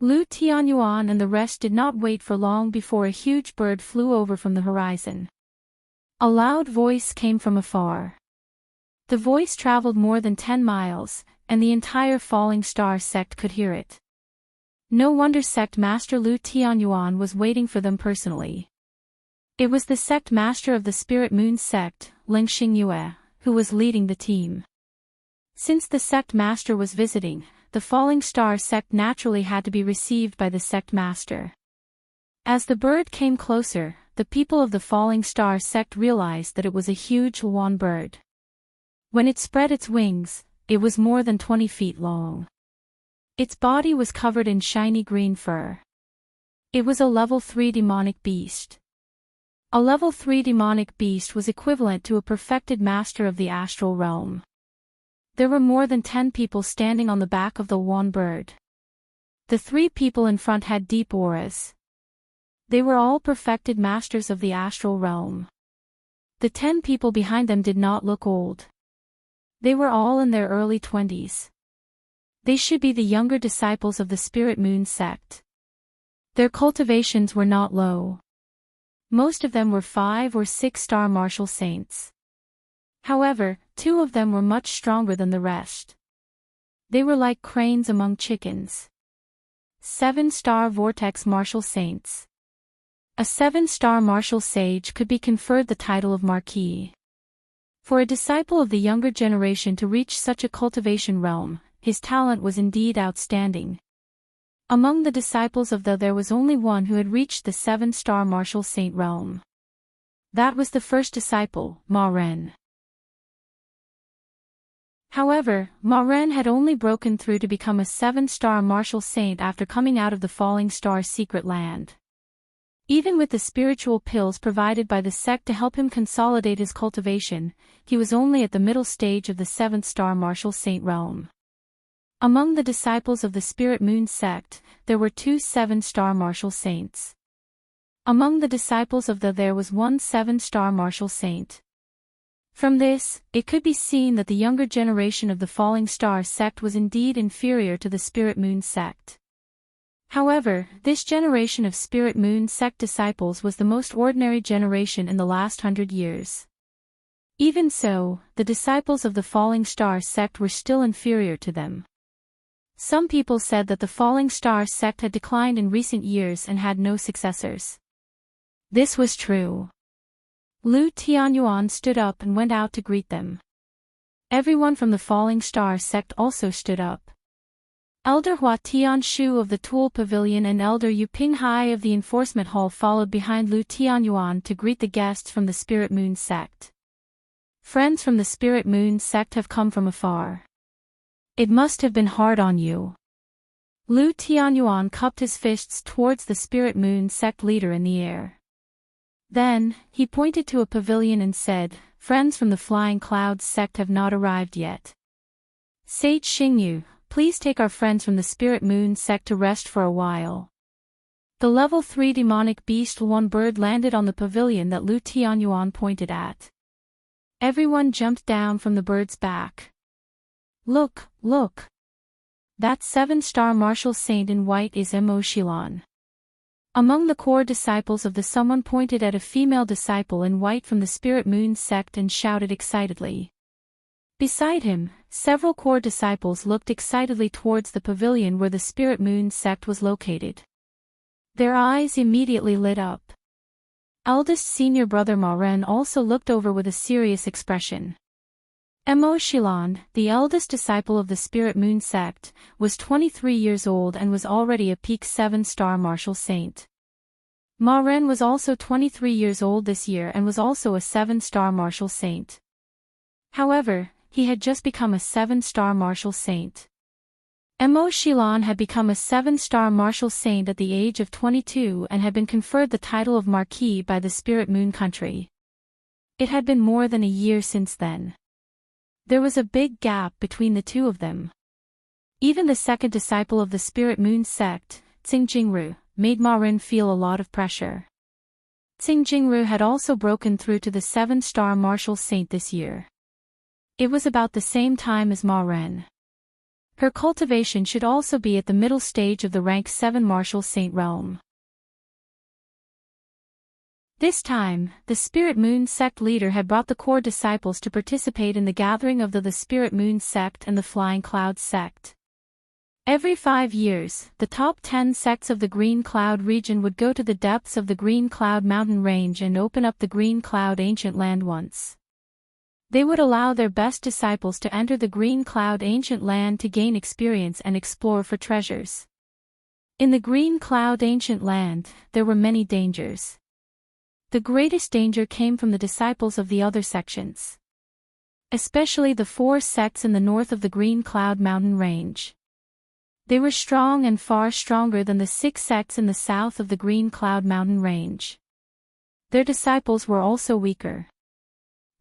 Lu Tianyuan and the rest did not wait for long before a huge bird flew over from the horizon. A loud voice came from afar. The voice traveled more than 10 miles, and the entire falling star sect could hear it. No wonder sect master Lu Tianyuan was waiting for them personally. It was the sect master of the Spirit Moon sect, Ling Xingyue, who was leading the team. Since the sect master was visiting, the falling star sect naturally had to be received by the sect master. As the bird came closer, the people of the falling star sect realized that it was a huge Luan bird. When it spread its wings, it was more than 20 feet long. Its body was covered in shiny green fur. It was a level 3 demonic beast. A level 3 demonic beast was equivalent to a perfected master of the astral realm. There were more than 10 people standing on the back of the one bird. The 3 people in front had deep auras. They were all perfected masters of the astral realm. The 10 people behind them did not look old. They were all in their early 20s. They should be the younger disciples of the Spirit Moon sect. Their cultivations were not low. Most of them were 5 or 6-star martial saints. However, 2 of them were much stronger than the rest. They were like cranes among chickens. 7-star vortex martial saints. A 7-star martial sage could be conferred the title of Marquis. For a disciple of the younger generation to reach such a cultivation realm, his talent was indeed outstanding. Among the disciples of there was only one who had reached the 7-star martial saint realm. That was the first disciple, Ma Ren. However, Ma Ren had only broken through to become a 7-star martial saint after coming out of the Falling Star secret land. Even with the spiritual pills provided by the sect to help him consolidate his cultivation, he was only at the middle stage of the 7th-star martial saint realm. Among the disciples of the Spirit Moon sect, there were 2 7-star martial saints. Among the disciples of there was 1 7-star martial saint. From this, it could be seen that the younger generation of the Falling Star sect was indeed inferior to the Spirit Moon sect. However, this generation of Spirit Moon sect disciples was the most ordinary generation in the last 100 years. Even so, the disciples of the Falling Star sect were still inferior to them. Some people said that the Falling Star sect had declined in recent years and had no successors. This was true. Lu Tianyuan stood up and went out to greet them. Everyone from the Falling Star sect also stood up. Elder Hua Tianshu of the Tool Pavilion and Elder Yu Pinghai of the Enforcement Hall followed behind Lu Tianyuan to greet the guests from the Spirit Moon sect. Friends from the Spirit Moon sect have come from afar. It must have been hard on you. Lu Tianyuan cupped his fists towards the Spirit Moon sect leader in the air. Then, he pointed to a pavilion and said, "Friends from the Flying Clouds sect have not arrived yet. Sage Xingyu, please take our friends from the Spirit Moon sect to rest for a while." The level 3 demonic beast one bird landed on the pavilion that Lu Tianyuan pointed at. Everyone jumped down from the bird's back. Look, look! That 7-star martial saint in white is Emo Shilan. Among the core disciples of someone pointed at a female disciple in white from the Spirit Moon sect and shouted excitedly. Beside him, several core disciples looked excitedly towards the pavilion where the Spirit Moon sect was located. Their eyes immediately lit up. Eldest senior brother Ma Ren also looked over with a serious expression. Emo Shilan, the eldest disciple of the Spirit Moon sect, was 23 years old and was already a peak 7-star martial saint. Ma Ren was also 23 years old this year and was also a 7-star martial saint. However, he had just become a 7-star martial saint. Emo Shilan had become a 7-star martial saint at the age of 22 and had been conferred the title of Marquis by the Spirit Moon country. It had been more than a year since then. There was a big gap between the two of them. Even the second disciple of the Spirit Moon sect, Tsing Jingru, made Ma Ren feel a lot of pressure. Tsing Jingru had also broken through to the 7-star martial saint this year. It was about the same time as Ma Ren. Her cultivation should also be at the middle stage of the rank 7 martial saint realm. This time, the Spirit Moon sect leader had brought the core disciples to participate in the gathering of the Spirit Moon sect and the Flying Cloud sect. Every 5 years, the top 10 sects of the Green Cloud region would go to the depths of the Green Cloud mountain range and open up the Green Cloud ancient land once. They would allow their best disciples to enter the Green Cloud ancient land to gain experience and explore for treasures. In the Green Cloud ancient land, there were many dangers. The greatest danger came from the disciples of the other sections. Especially the 4 sects in the north of the Green Cloud mountain range. They were strong and far stronger than the 6 sects in the south of the Green Cloud mountain range. their disciples were also weaker.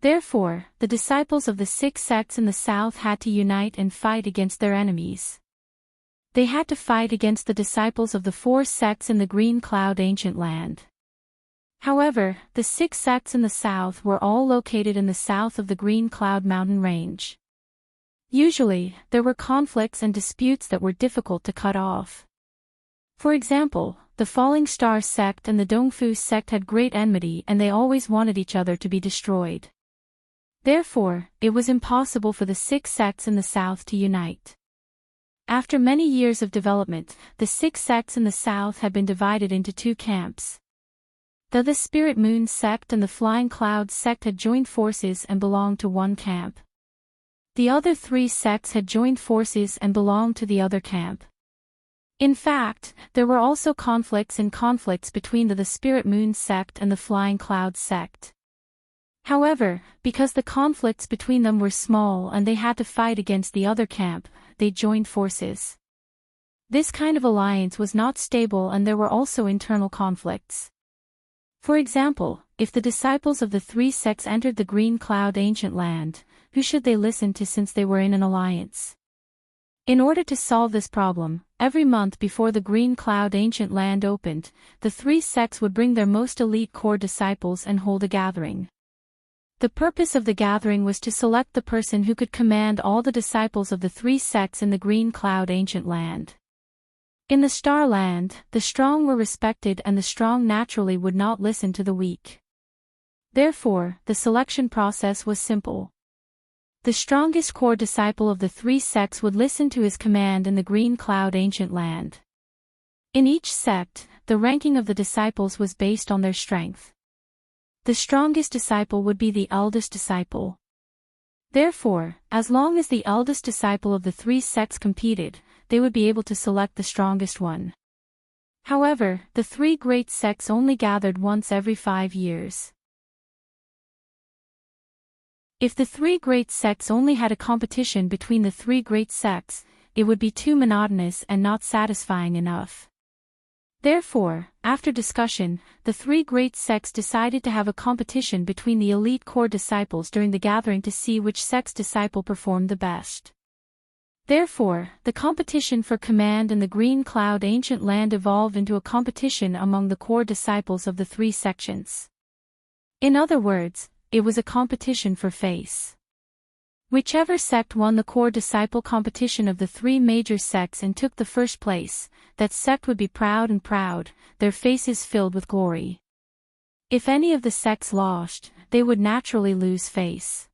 Therefore, the disciples of the 6 sects in the south had to unite and fight against their enemies. They had to fight against the disciples of the 4 sects in the Green Cloud Ancient Land. However, the 6 sects in the south were all located in the south of the Green Cloud mountain range. Usually, there were conflicts and disputes that were difficult to cut off. For example, the Falling Star sect and the Dongfu sect had great enmity and they always wanted each other to be destroyed. Therefore, it was impossible for the 6 sects in the south to unite. After many years of development, the 6 sects in the south had been divided into 2 camps. The Spirit Moon sect and the Flying Clouds sect had joined forces and belonged to one camp. The other 3 sects had joined forces and belonged to the other camp. In fact, there were also conflicts between the Spirit Moon sect and the Flying Clouds sect. However, because the conflicts between them were small and they had to fight against the other camp, they joined forces. This kind of alliance was not stable and there were also internal conflicts. For example, if the disciples of the 3 sects entered the Green Cloud Ancient Land, who should they listen to since they were in an alliance? In order to solve this problem, every month before the Green Cloud Ancient Land opened, the 3 sects would bring their most elite core disciples and hold a gathering. The purpose of the gathering was to select the person who could command all the disciples of the 3 sects in the Green Cloud Ancient Land. In the Star Land, the strong were respected and the strong naturally would not listen to the weak. Therefore, the selection process was simple. The strongest core disciple of the 3 sects would listen to his command in the Green Cloud Ancient Land. In each sect, the ranking of the disciples was based on their strength. The strongest disciple would be the eldest disciple. Therefore, as long as the eldest disciple of the 3 sects competed, they would be able to select the strongest one. However, the 3 great sects only gathered once every 5 years. If the 3 great sects only had a competition between the 3 great sects, it would be too monotonous and not satisfying enough. Therefore, after discussion, the 3 great sects decided to have a competition between the elite core disciples during the gathering to see which sect's disciple performed the best. Therefore, the competition for command in the Green Cloud Ancient Land evolved into a competition among the core disciples of the 3 sections. In other words, it was a competition for face. Whichever sect won the core disciple competition of the 3 major sects and took the first place, that sect would be proud, their faces filled with glory. If any of the sects lost, they would naturally lose face.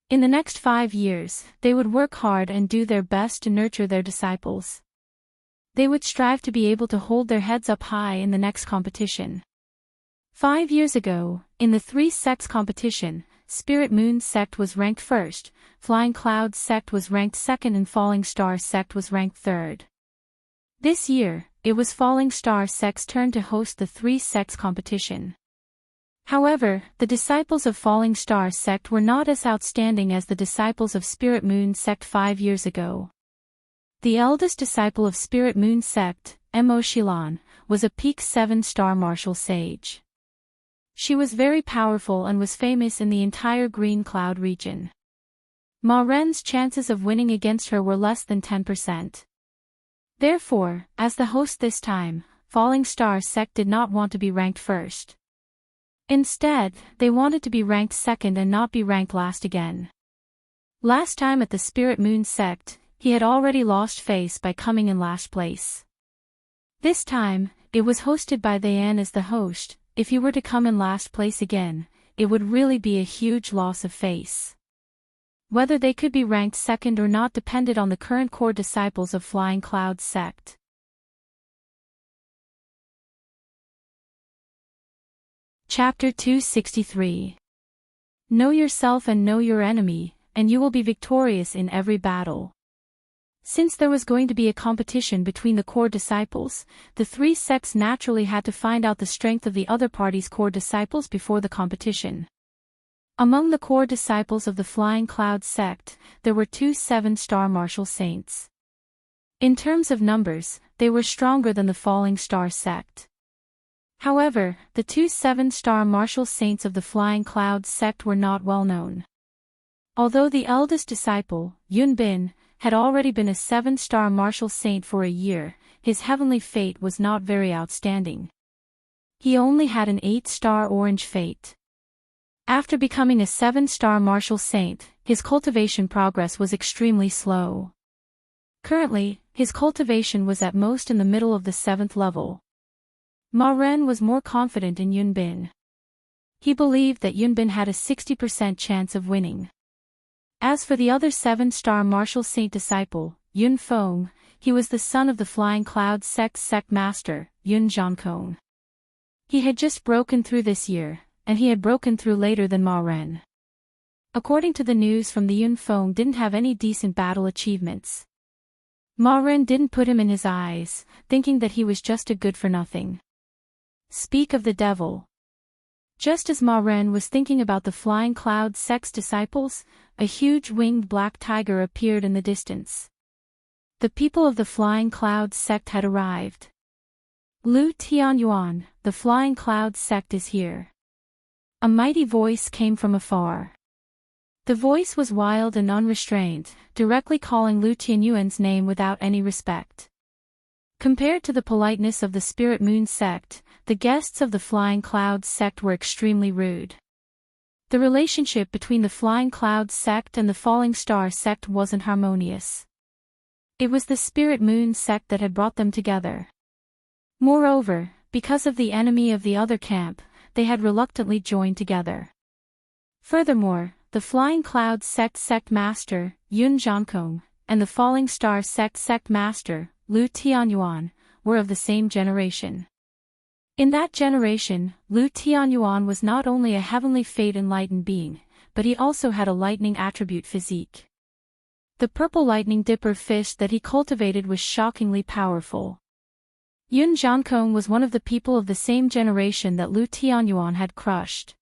In the next 5 years, they would work hard and do their best to nurture their disciples. They would strive to be able to hold their heads up high in the next competition. 5 years ago, in the 3 sects competition, Spirit Moon sect was ranked first, Flying Cloud sect was ranked second and Falling Star sect was ranked third. This year, it was Falling Star sect's turn to host the 3 sects competition. However, the disciples of Falling Star sect were not as outstanding as the disciples of Spirit Moon sect 5 years ago. The eldest disciple of Spirit Moon sect, Mo Shilan, was a peak 7-star martial sage. She was very powerful and was famous in the entire Green Cloud region. Ma Ren's chances of winning against her were less than 10%. Therefore, as the host this time, Falling Star sect did not want to be ranked first. Instead, they wanted to be ranked second and not be ranked last again. Last time at the Spirit Moon sect, he had already lost face by coming in last place. This time, it was hosted by Thayan as the host. If he were to come in last place again, it would really be a huge loss of face. Whether they could be ranked second or not depended on the current core disciples of Flying Cloud sect. Chapter 263. Know yourself and know your enemy, and you will be victorious in every battle. Since there was going to be a competition between the core disciples, the 3 sects naturally had to find out the strength of the other party's core disciples before the competition. Among the core disciples of the Flying Cloud sect, there were 2 7-star martial saints. In terms of numbers, they were stronger than the Falling Star sect. However, the two 7-star martial saints of the Flying Clouds sect were not well known. Although the eldest disciple, Yun Bin, had already been a 7-star martial saint for a year, his heavenly fate was not very outstanding. He only had an 8-star orange fate. After becoming a 7-star martial saint, his cultivation progress was extremely slow. Currently, his cultivation was at most in the middle of the 7th level. Ma Ren was more confident in Yun Bin. He believed that Yun Bin had a 60% chance of winning. As for the other 7-star martial saint disciple, Yun Feng, he was the son of the Flying Cloud sect's sect master, Yun Jiankong. He had just broken through this year, and he had broken through later than Ma Ren. According to the news from the Yun Feng didn't have any decent battle achievements. Ma Ren didn't put him in his eyes, thinking that he was just a good-for-nothing. Speak of the devil. Just as Ma Ren was thinking about the Flying Cloud sect's disciples, a huge winged black tiger appeared in the distance. The people of the Flying Cloud sect had arrived. Lu Tianyuan, the Flying Cloud sect is here. A mighty voice came from afar. The voice was wild and unrestrained, directly calling Lu Tianyuan's name without any respect. Compared to the politeness of the Spirit Moon sect, the guests of the Flying Cloud sect were extremely rude. The relationship between the Flying Cloud sect and the Falling Star sect wasn't harmonious. It was the Spirit Moon sect that had brought them together. Moreover, because of the enemy of the other camp, they had reluctantly joined together. Furthermore, the Flying Cloud sect master, Yun Jiankong, and the Falling Star sect master, Lu Tianyuan, were of the same generation. In that generation, Lu Tianyuan was not only a heavenly fate enlightened being, but he also had a lightning attribute physique. The purple lightning dipper fish that he cultivated was shockingly powerful. Yun Jiankong was one of the people of the same generation that Lu Tianyuan had crushed.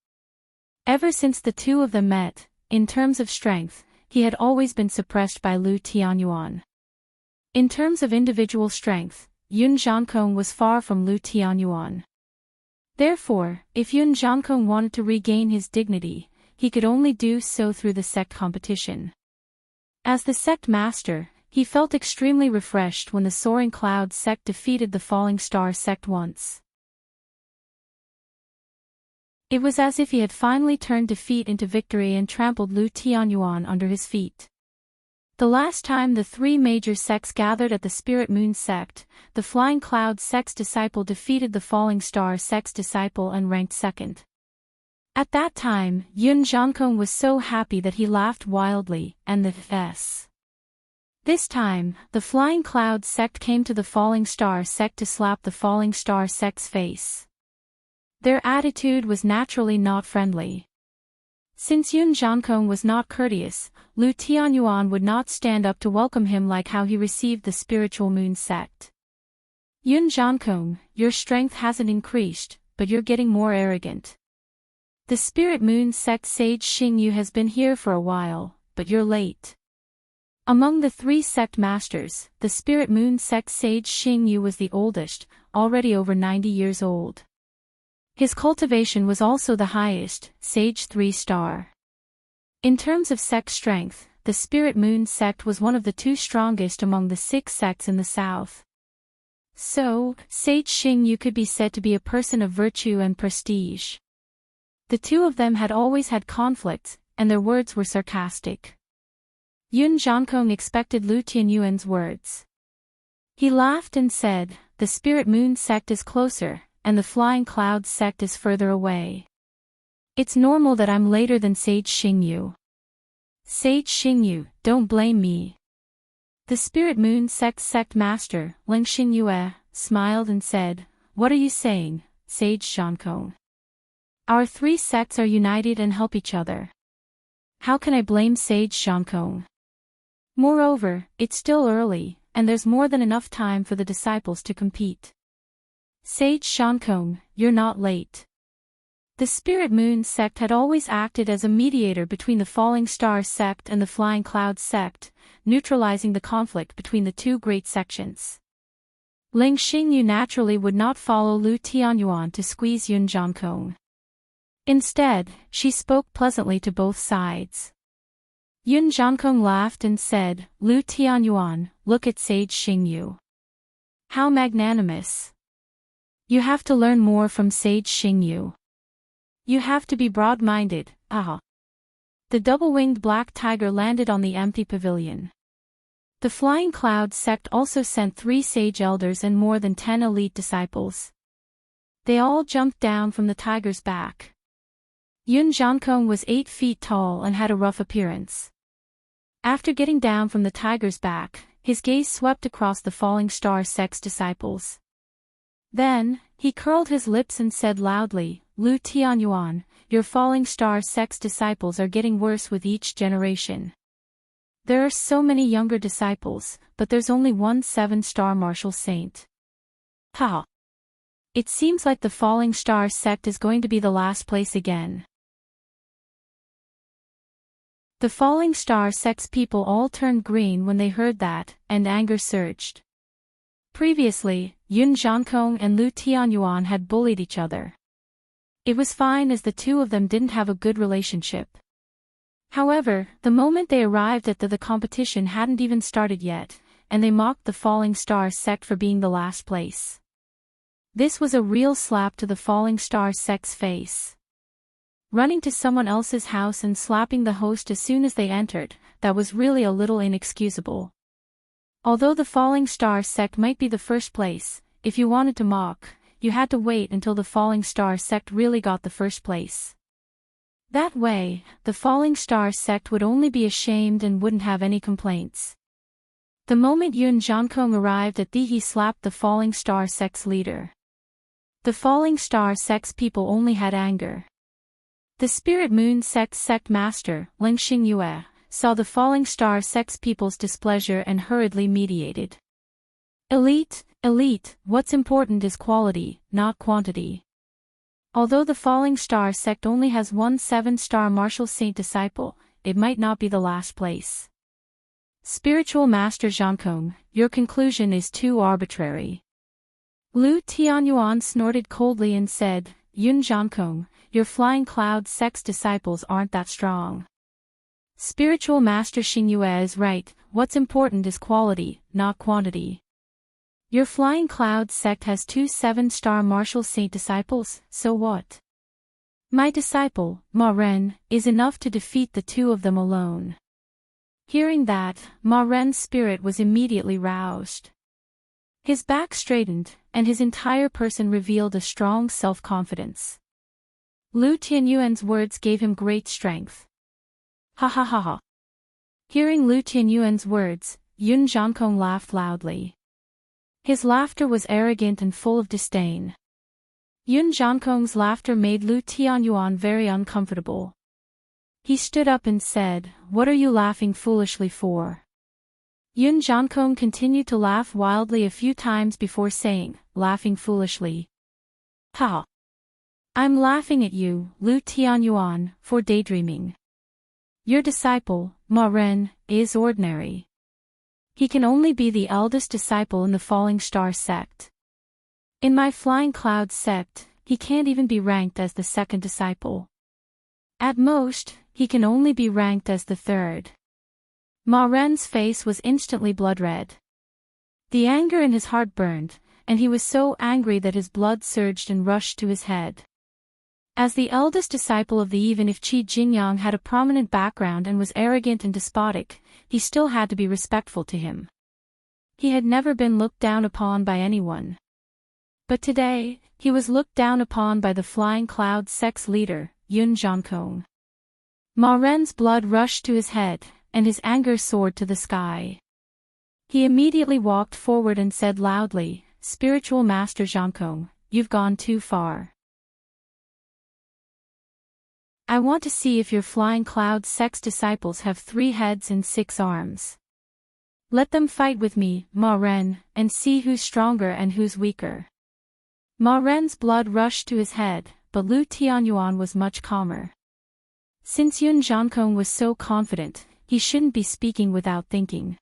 Ever since the two of them met, in terms of strength, he had always been suppressed by Lu Tianyuan. In terms of individual strength, Yun Jiankong was far from Lu Tianyuan. Therefore, if Yun Jiankong wanted to regain his dignity, he could only do so through the sect competition. As the sect master, he felt extremely refreshed when the Soaring Cloud sect defeated the Falling Star sect once. It was as if he had finally turned defeat into victory and trampled Lu Tianyuan under his feet. The last time the three major sects gathered at the Spirit Moon sect, the Flying Cloud sect's disciple defeated the Falling Star sect's disciple and ranked second. At that time, Yun Jiankong was so happy that he laughed wildly, and the S. This time, the Flying Cloud sect came to the Falling Star sect to slap the Falling Star sect's face. Their attitude was naturally not friendly. Since Yun Jiankong was not courteous, Lu Tianyuan would not stand up to welcome him like how he received the Spiritual Moon sect. Yun Jiankong, your strength hasn't increased, but you're getting more arrogant. The Spirit Moon sect sage Xingyu has been here for a while, but you're late. Among the three sect masters, the Spirit Moon sect sage Xingyu was the oldest, already over 90 years old. His cultivation was also the highest, Sage 3-star. In terms of sect strength, the Spirit Moon sect was one of the two strongest among the 6 sects in the south. So, Sage Xingyu could be said to be a person of virtue and prestige. The two of them had always had conflicts, and their words were sarcastic. Yun Jiankong expected Lu Tianyuan's words. He laughed and said, "The Spirit Moon sect is closer, and the Flying Cloud sect is further away. It's normal that I'm later than Sage Xingyu. Sage Xingyu, don't blame me." The Spirit Moon sect master, Ling Xingyue, smiled and said, "What are you saying, Sage Jiankong? Our 3 sects are united and help each other. How can I blame Sage Jiankong? Moreover, it's still early, and there's more than enough time for the disciples to compete. Sage Jiankong, you're not late." The Spirit Moon sect had always acted as a mediator between the Falling Star sect and the Flying Cloud sect, neutralizing the conflict between the two great sections. Ling Xingyu naturally would not follow Lu Tianyuan to squeeze Yun Jiankong. Instead, she spoke pleasantly to both sides. Yun Jiankong laughed and said, Lu Tianyuan, look at Sage Xingyu. How magnanimous. You have to learn more from Sage Xingyu. You have to be broad-minded, ah. The double-winged black tiger landed on the empty pavilion. The Flying Cloud sect also sent 3 sage elders and more than 10 elite disciples. They all jumped down from the tiger's back. Yun Jiankong was 8 feet tall and had a rough appearance. After getting down from the tiger's back, his gaze swept across the Falling Star sect's disciples. Then, he curled his lips and said loudly, Lu Tianyuan, your Falling Star sect's disciples are getting worse with each generation. There are so many younger disciples, but there's only one 7-star martial saint. Ha! It seems like the Falling Star sect is going to be the last place again. The Falling Star sect's people all turned green when they heard that, and anger surged. Previously, Yun Jiankong and Lu Tianyuan had bullied each other. It was fine as the two of them didn't have a good relationship. However, the moment they arrived at the competition hadn't even started yet, and they mocked the Falling Star sect for being the last place. This was a real slap to the Falling Star sect's face. Running to someone else's house and slapping the host as soon as they entered, that was really a little inexcusable. Although the Falling Star sect might be the first place, if you wanted to mock, you had to wait until the Falling Star sect really got the first place. That way, the Falling Star sect would only be ashamed and wouldn't have any complaints. The moment Yun Jiankong arrived at he slapped the Falling Star sect's leader. The Falling Star sect's people only had anger. The Spirit Moon sect's sect master, Ling Xingyue, saw the Falling Star sect's people's displeasure and hurriedly mediated. Elite, what's important is quality, not quantity. Although the Falling Star sect only has one 7-star martial saint disciple, it might not be the last place. Spiritual Master Jiankong, your conclusion is too arbitrary. Lu Tianyuan snorted coldly and said, Yun Jiankong, your Flying Cloud sect's disciples aren't that strong. Spiritual Master Xingyue is right, what's important is quality, not quantity. Your Flying Cloud sect has 2 7-star martial saint disciples, so what? My disciple, Ma Ren, is enough to defeat the 2 of them alone. Hearing that, Ma Ren's spirit was immediately roused. His back straightened, and his entire person revealed a strong self-confidence. Lu Tianyuan's words gave him great strength. Ha ha ha ha. Hearing Lu Tianyuan's words, Yun Jiankong laughed loudly. His laughter was arrogant and full of disdain. Yun Jiankong's laughter made Lu Tianyuan very uncomfortable. He stood up and said, What are you laughing foolishly for? Yun Jiankong continued to laugh wildly a few times before saying, laughing foolishly. Ha! I'm laughing at you, Lu Tianyuan, for daydreaming. Your disciple, Ma Ren, is ordinary. He can only be the eldest disciple in the Falling Star sect. In my Flying Cloud sect, he can't even be ranked as the 2nd disciple. At most, he can only be ranked as the 3rd. Ma Ren's face was instantly blood-red. The anger in his heart burned, and he was so angry that his blood surged and rushed to his head. As the eldest disciple of even if Qi Jingyang had a prominent background and was arrogant and despotic, he still had to be respectful to him. He had never been looked down upon by anyone. But today, he was looked down upon by the Flying Cloud sect's leader, Yun Jiankong. Ma Ren's blood rushed to his head, and his anger soared to the sky. He immediately walked forward and said loudly, Spiritual Master Jiankong, you've gone too far. I want to see if your Flying Cloud sect's disciples have 3 heads and 6 arms. Let them fight with me, Ma Ren, and see who's stronger and who's weaker. Ma Ren's blood rushed to his head, but Lu Tianyuan was much calmer. Since Yun Jiankong was so confident, he shouldn't be speaking without thinking.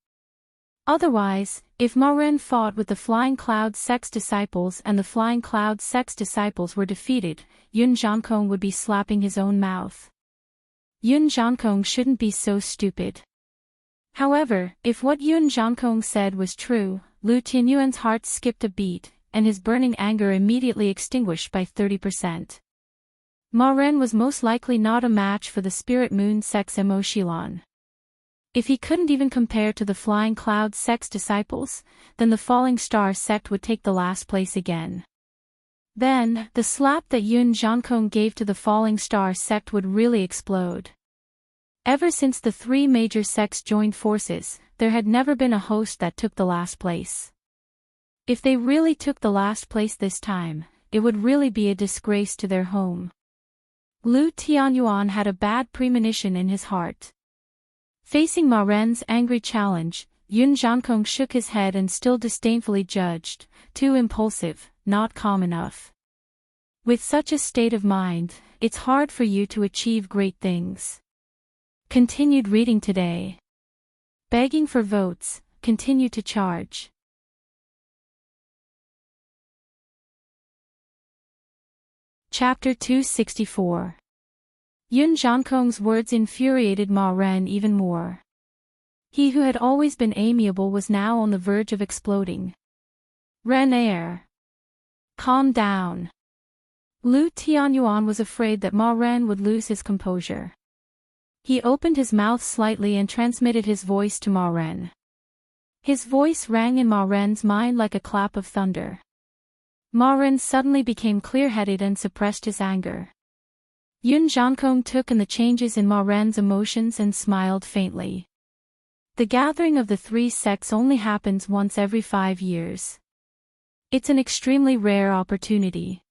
Otherwise, if Ma Ren fought with the Flying Cloud sect's disciples and the Flying Cloud sect's disciples were defeated, Yun Jiankong would be slapping his own mouth. Yun Jiankong shouldn't be so stupid. However, if what Yun Jiankong said was true, Lu Tianyuan's heart skipped a beat, and his burning anger immediately extinguished by 30%. Ma Ren was most likely not a match for the Spirit Moon sect's Emoshilon. If he couldn't even compare to the Flying Cloud sect's disciples, then the Falling Star sect would take the last place again. Then, the slap that Yun Jiankong gave to the Falling Star sect would really explode. Ever since the three major sects joined forces, there had never been a host that took the last place. If they really took the last place this time, it would really be a disgrace to their home. Lu Tianyuan had a bad premonition in his heart. Facing Ma Ren's angry challenge, Yun Jiankong shook his head and still disdainfully judged, too impulsive, not calm enough. With such a state of mind, it's hard for you to achieve great things. Continued reading today. Begging for votes, continue to charge. Chapter 264. Yun Jiankong's words infuriated Ma Ren even more. He who had always been amiable was now on the verge of exploding. Ren Air. Calm down. Lu Tianyuan was afraid that Ma Ren would lose his composure. He opened his mouth slightly and transmitted his voice to Ma Ren. His voice rang in Ma Ren's mind like a clap of thunder. Ma Ren suddenly became clear-headed and suppressed his anger. Yun Jiankong took in the changes in Ma Ren's emotions and smiled faintly. The gathering of the three sects only happens once every 5 years. It's an extremely rare opportunity.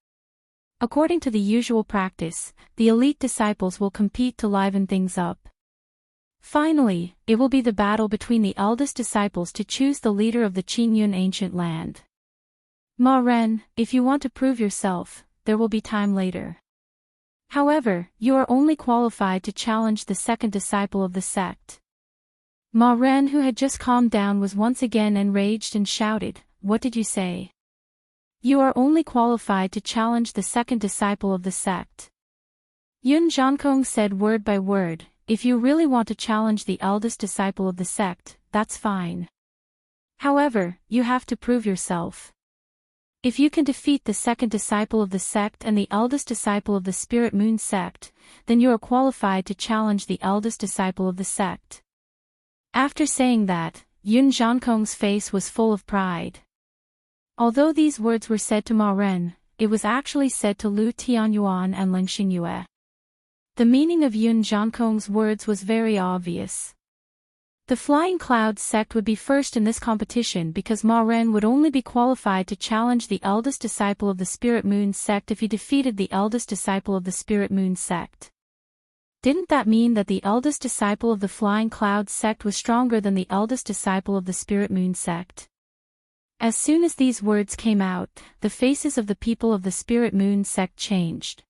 According to the usual practice, the elite disciples will compete to liven things up. Finally, it will be the battle between the eldest disciples to choose the leader of the Qingyun ancient land. Ma Ren, if you want to prove yourself, there will be time later. However, you are only qualified to challenge the second disciple of the sect. Ma Ren, who had just calmed down, was once again enraged and shouted, "What did you say? You are only qualified to challenge the second disciple of the sect." Yun Jiankong said word by word, "If you really want to challenge the eldest disciple of the sect, that's fine. However, you have to prove yourself. If you can defeat the second disciple of the sect and the eldest disciple of the Spirit Moon sect, then you are qualified to challenge the eldest disciple of the sect." After saying that, Yun Jiankong's face was full of pride. Although these words were said to Ma Ren, it was actually said to Lu Tianyuan and Leng Xingyue. The meaning of Yun Jiankong's words was very obvious. The Flying Cloud sect would be first in this competition because Ma Ren would only be qualified to challenge the eldest disciple of the Spirit Moon sect if he defeated the eldest disciple of the Spirit Moon sect. Didn't that mean that the eldest disciple of the Flying Cloud sect was stronger than the eldest disciple of the Spirit Moon sect? As soon as these words came out, the faces of the people of the Spirit Moon sect changed.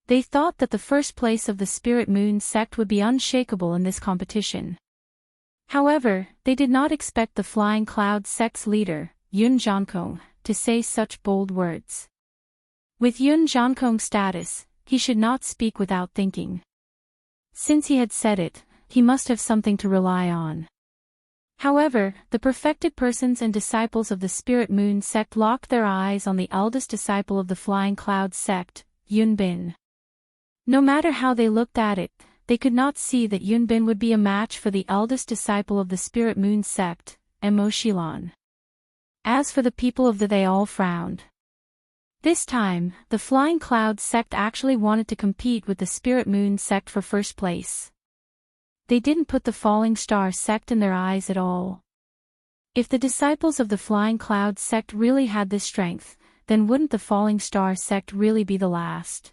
They thought that the first place of the Spirit Moon sect would be unshakable in this competition. However, they did not expect the Flying Cloud sect's leader, Yun Jiankong, to say such bold words. With Yun Jiankong's status, he should not speak without thinking. Since he had said it, he must have something to rely on. However, the perfected persons and disciples of the Spirit Moon sect locked their eyes on the eldest disciple of the Flying Cloud sect, Yun Bin. No matter how they looked at it, they could not see that Yun Bin would be a match for the eldest disciple of the Spirit Moon sect, Emoshilon. As for the people of they all frowned. This time, the Flying Cloud sect actually wanted to compete with the Spirit Moon sect for first place. They didn't put the Falling Star sect in their eyes at all. If the disciples of the Flying Cloud sect really had this strength, then wouldn't the Falling Star sect really be the last?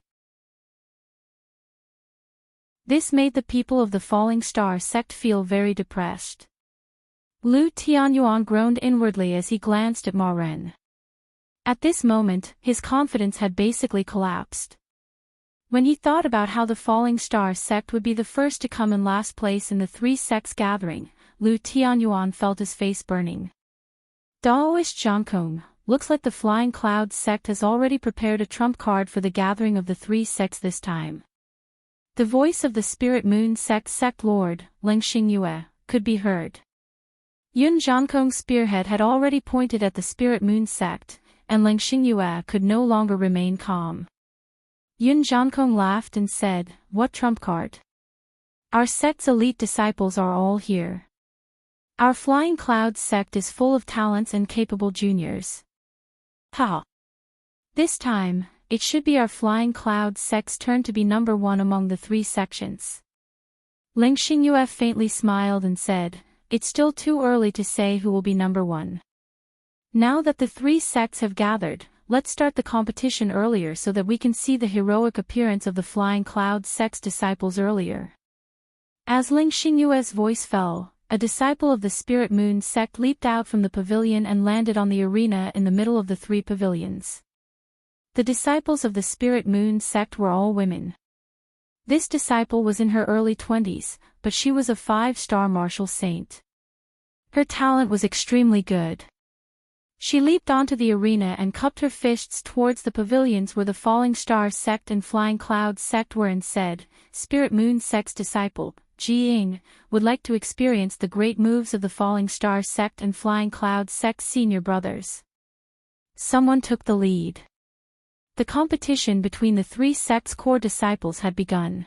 This made the people of the Falling Star sect feel very depressed. Lu Tianyuan groaned inwardly as he glanced at Ma Ren. At this moment, his confidence had basically collapsed. When he thought about how the Falling Star sect would be the first to come in last place in the three sects gathering, Lu Tianyuan felt his face burning. Daoist Jiankong, looks like the Flying Cloud sect has already prepared a trump card for the gathering of the three sects this time. The voice of the Spirit Moon sect lord, Ling Xingyue, could be heard. Yun Jiankong's spearhead had already pointed at the Spirit Moon sect, and Ling Xingyue could no longer remain calm. Yun Jiankong laughed and said, "What trump card? Our sect's elite disciples are all here. Our Flying Cloud sect is full of talents and capable juniors. Ha! This time, it should be our Flying Cloud sect's turn to be number one among the three sections." Ling Xingyue faintly smiled and said, "It's still too early to say who will be number one. Now that the three sects have gathered, let's start the competition earlier so that we can see the heroic appearance of the Flying Cloud sect's disciples earlier." As Ling Xingyue's voice fell, a disciple of the Spirit Moon sect leaped out from the pavilion and landed on the arena in the middle of the three pavilions. The disciples of the Spirit Moon sect were all women. This disciple was in her early 20s, but she was a 5-star martial saint. Her talent was extremely good. She leaped onto the arena and cupped her fists towards the pavilions where the Falling Star sect and Flying Cloud sect were and said, "Spirit Moon sect's disciple, Ji Ying, would like to experience the great moves of the Falling Star sect and Flying Cloud sect's senior brothers." Someone took the lead. The competition between the three sects' core disciples had begun.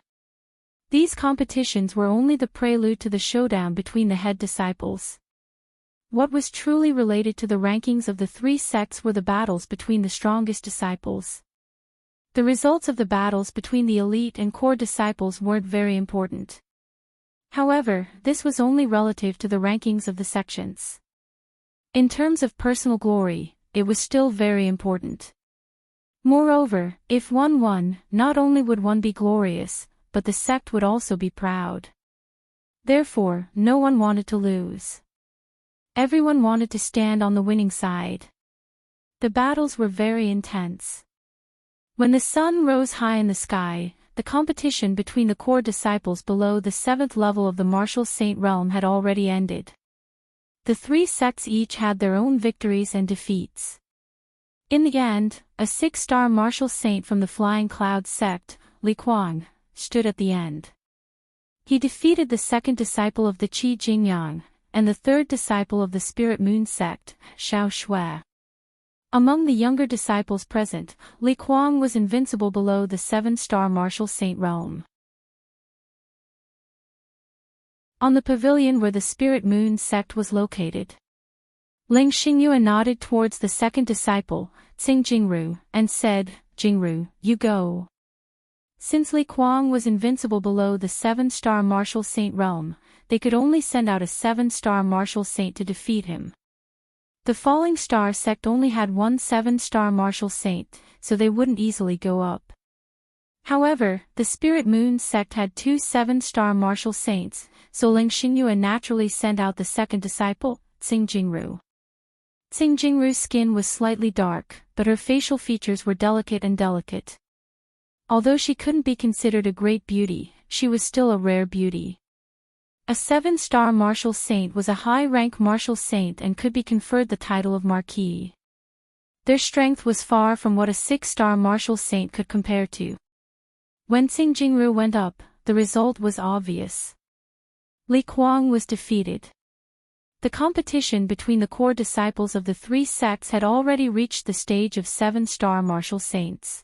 These competitions were only the prelude to the showdown between the head disciples. What was truly related to the rankings of the three sects were the battles between the strongest disciples. The results of the battles between the elite and core disciples weren't very important. However, this was only relative to the rankings of the sections. In terms of personal glory, it was still very important. Moreover, if one won, not only would one be glorious, but the sect would also be proud. Therefore, no one wanted to lose. Everyone wanted to stand on the winning side. The battles were very intense. When the sun rose high in the sky, the competition between the core disciples below the 7th level of the Martial Saint realm had already ended. The three sects each had their own victories and defeats. In the end, a 6-star Martial Saint from the Flying Cloud sect, Li Kuang, stood at the end. He defeated the second disciple of the Qi Jingyang, and the third disciple of the Spirit Moon sect, Xiao Shui. Among the younger disciples present, Li Kuang was invincible below the 7-star Martial Saint realm. On the pavilion where the Spirit Moon sect was located, Ling Xingyue nodded towards the second disciple, Tsing Jingru, and said, "Jingru, you go." Since Li Kuang was invincible below the 7-star Martial Saint realm, they could only send out a 7-star Martial Saint to defeat him. The Falling Star sect only had one 7-star Martial Saint, so they wouldn't easily go up. However, the Spirit Moon sect had two 7-star Martial Saints, so Ling Xingyue naturally sent out the second disciple, Tsing Jingru. Tsing Jingru's skin was slightly dark, but her facial features were delicate. Although she couldn't be considered a great beauty, she was still a rare beauty. A 7-star Martial Saint was a high-rank Martial Saint and could be conferred the title of Marquis. Their strength was far from what a 6-star Martial Saint could compare to. When Tsing Jingru went up, the result was obvious. Li Kuang was defeated. The competition between the core disciples of the three sects had already reached the stage of 7-star Martial Saints.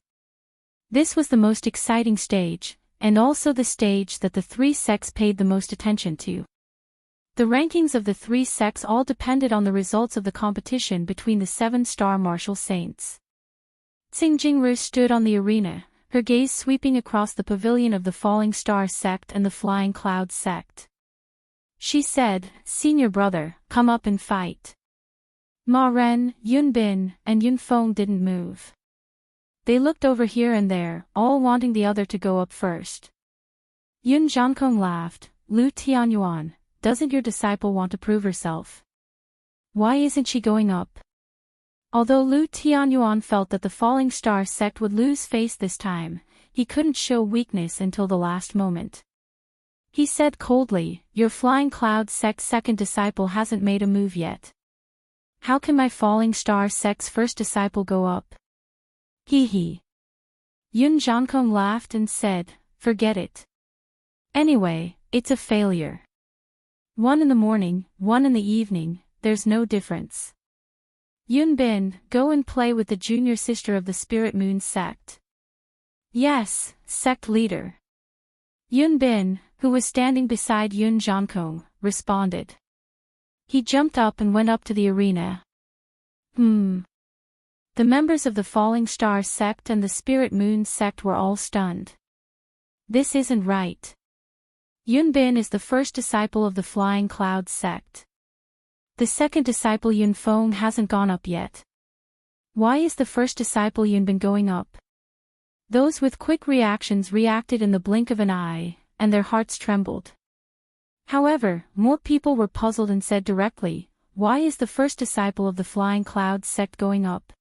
This was the most exciting stage, and also the stage that the three sects paid the most attention to. The rankings of the three sects all depended on the results of the competition between the 7-star Martial Saints. Tsing Jingru stood on the arena, her gaze sweeping across the pavilion of the Falling Star sect and the Flying Cloud sect. She said, "Senior brother, come up and fight." Ma Ren, Yun Bin, and Yun Feng didn't move. They looked over here and there, all wanting the other to go up first. Yun Jiankong laughed. "Lu Tianyuan, doesn't your disciple want to prove herself? Why isn't she going up?" Although Lu Tianyuan felt that the Falling Star sect would lose face this time, he couldn't show weakness until the last moment. He said coldly, "Your Flying Cloud sect's second disciple hasn't made a move yet. How can my Falling Star sect's first disciple go up?" Hee hee. Yun Jankong laughed and said, "Forget it. Anyway, it's a failure. One in the morning, one in the evening, there's no difference. Yun Bin, go and play with the junior sister of the Spirit Moon sect." "Yes, sect leader." Yun Bin, who was standing beside Yun Jankong, responded. He jumped up and went up to the arena. The members of the Falling Star sect and the Spirit Moon sect were all stunned. This isn't right. Yun Bin is the first disciple of the Flying Cloud sect. The second disciple Yun Feng hasn't gone up yet. Why is the first disciple Yun Bin going up? Those with quick reactions reacted in the blink of an eye, and their hearts trembled. However, more people were puzzled and said directly, "Why is the first disciple of the Flying Cloud sect going up?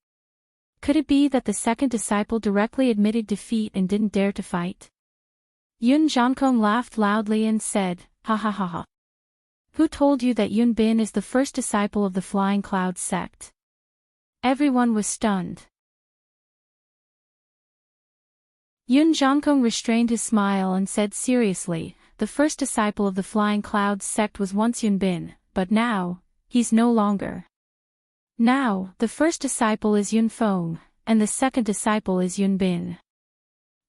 Could it be that the second disciple directly admitted defeat and didn't dare to fight?" Yun Jankong laughed loudly and said, "Ha ha ha ha. Who told you that Yun Bin is the first disciple of the Flying Cloud sect?" Everyone was stunned. Yun Jankong restrained his smile and said seriously, "The first disciple of the Flying Cloud sect was once Yun Bin, but now, he's no longer. Now, the first disciple is Yun Feng, and the second disciple is Yun Bin."